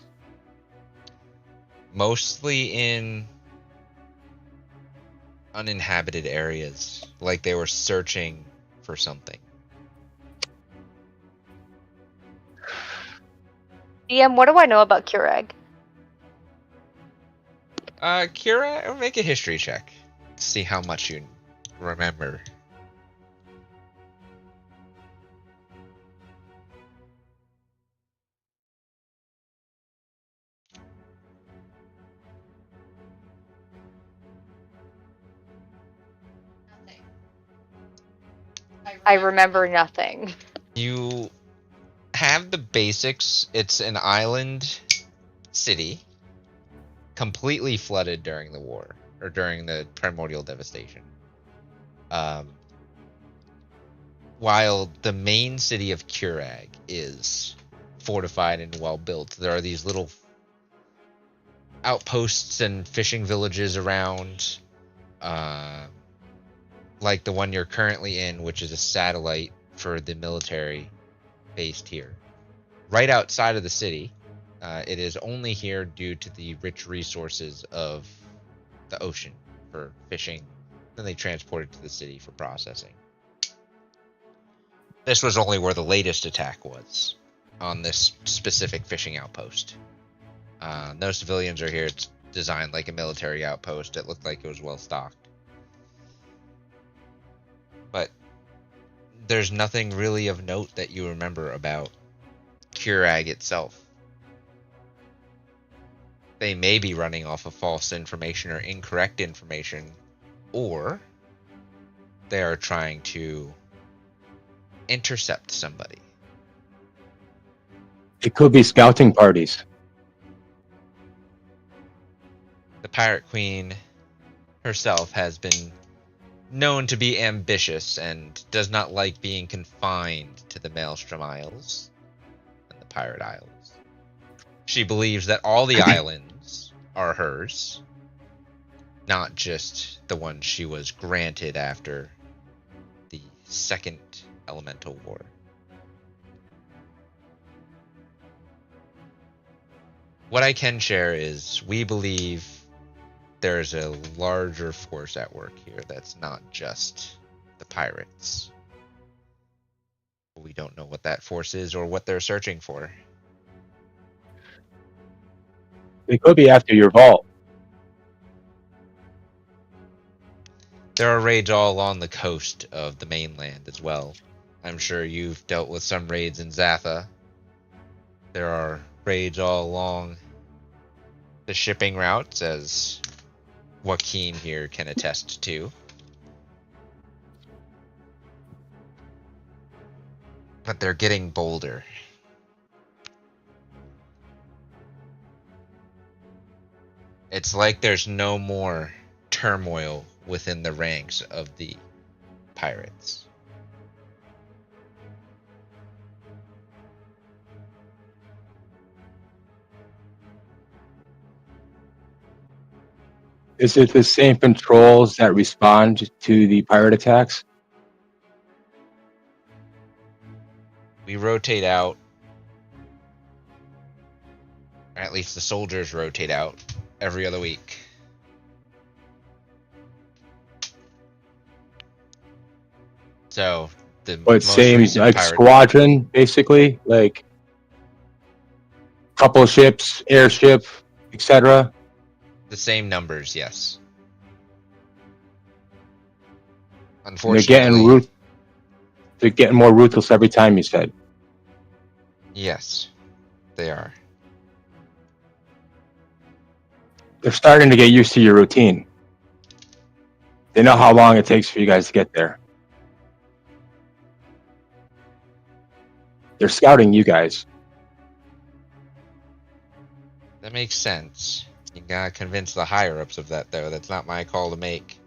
Speaker 2: Mostly in uninhabited areas, like they were searching for something.
Speaker 5: DM, what do I know about Keurig?
Speaker 2: Kira, make a history check. See how much you remember.
Speaker 7: Nothing.
Speaker 5: I remember nothing.
Speaker 2: You have the basics. It's an island city, completely flooded during the war, or during the primordial devastation. While the main city of Kurag is fortified and well built, there are these little outposts and fishing villages around, like the one you're currently in, which is a satellite for the military based here. Right outside of the city, it is only here due to the rich resources of the ocean for fishing. Then they transport it to the city for processing. This was only where the latest attack was, on this specific fishing outpost. No civilians are here. It's designed like a military outpost. It looked like it was well stocked. But there's nothing really of note that you remember about Kurag itself. They may be running off of false information or incorrect information, or they are trying to intercept somebody.
Speaker 8: It could be scouting parties.
Speaker 2: The Pirate Queen herself has been known to be ambitious and does not like being confined to the Maelstrom Isles and the Pirate Isles. She believes that all the islands are hers, not just the one she was granted after the Second Elemental War. What I can share is we believe there's a larger force at work here that's not just the pirates. We don't know what that force is or what they're searching for.
Speaker 8: It could be after your vault.
Speaker 2: There are raids all along the coast of the mainland as well. I'm sure you've dealt with some raids in Zatha. There are raids all along the shipping routes, as Joaquin here can attest to. But they're getting bolder. It's like there's no more turmoil within the ranks of the pirates.
Speaker 8: Is it the same patrols that respond to the pirate attacks?
Speaker 2: We rotate out, or at least the soldiers rotate out, every other week. So the
Speaker 8: But
Speaker 2: most
Speaker 8: same
Speaker 2: recent
Speaker 8: like
Speaker 2: pirate
Speaker 8: squadron, basically, like couple ships, airship, etc.
Speaker 2: the same numbers, yes.
Speaker 8: They're
Speaker 2: Unfortunately,
Speaker 8: getting more ruthless every time. You said.
Speaker 2: yes, they are.
Speaker 8: They're starting to get used to your routine. They know how long it takes for you guys to get there. They're scouting you guys.
Speaker 2: That makes sense. You gotta convince the higher-ups of that, though. That's not my call to make.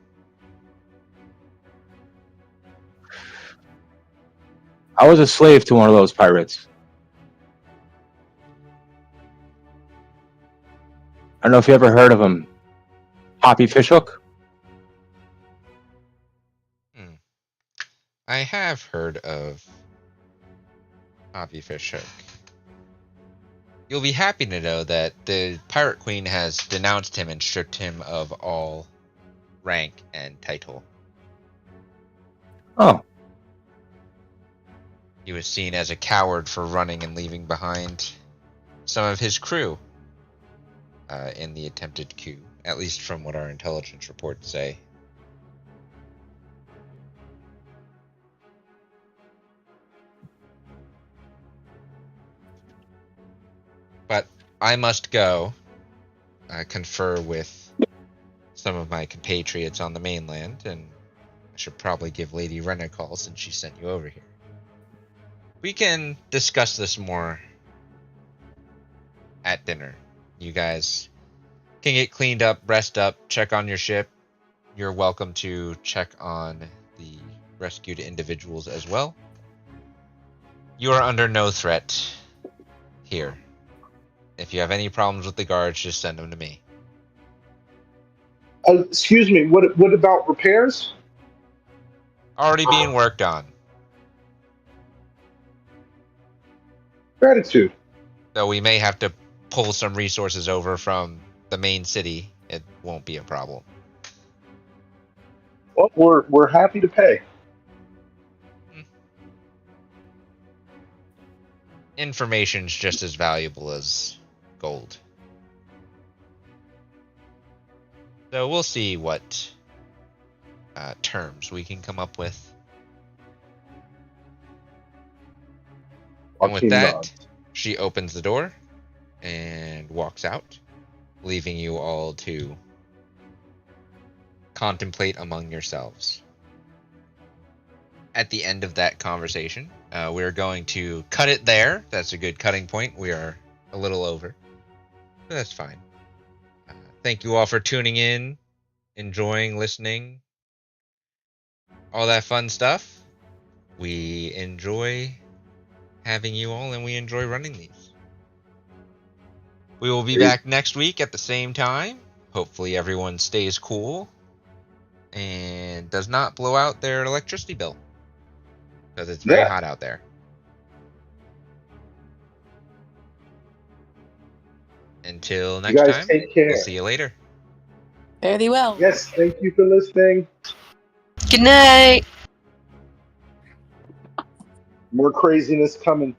Speaker 4: I was a slave to one of those pirates. I don't know if you ever heard of him. Poppy Fishhook?
Speaker 2: I have heard of Poppy Fishhook. You'll be happy to know that the Pirate Queen has denounced him and stripped him of all rank and title.
Speaker 4: Oh,
Speaker 2: He was seen as a coward for running and leaving behind some of his crew in the attempted coup, at least from what our intelligence reports say. But I must go confer with some of my compatriots on the mainland, and I should probably give Lady Ren a call since she sent you over here. We can discuss this more at dinner. You guys can get cleaned up, rest up, check on your ship. You're welcome to check on the rescued individuals as well. You are under no threat here. If you have any problems with the guards, just send them to me.
Speaker 1: Excuse me, what about repairs?
Speaker 2: Already being worked on.
Speaker 1: Gratitude.
Speaker 2: Though we may have to pull some resources over from the main city, it won't be a problem.
Speaker 1: Well, we're happy to pay.
Speaker 2: Information's just as valuable as gold. So we'll see what terms we can come up with. And with that, she opens the door and walks out, leaving you all to contemplate among yourselves. At the end of that conversation, we're going to cut it there. That's a good cutting point. We are a little over, but that's fine. Thank you all for tuning in, enjoying, listening, all that fun stuff. We enjoy having you all, and we enjoy running these. We will be back next week at the same time. Hopefully everyone stays cool and does not blow out their electricity bill, because it's very hot out there. Until next
Speaker 1: you guys
Speaker 2: time,
Speaker 1: take care.
Speaker 2: We'll see you later.
Speaker 3: Fare thee well.
Speaker 1: Yes, thank you for listening.
Speaker 6: Good night.
Speaker 1: More craziness coming.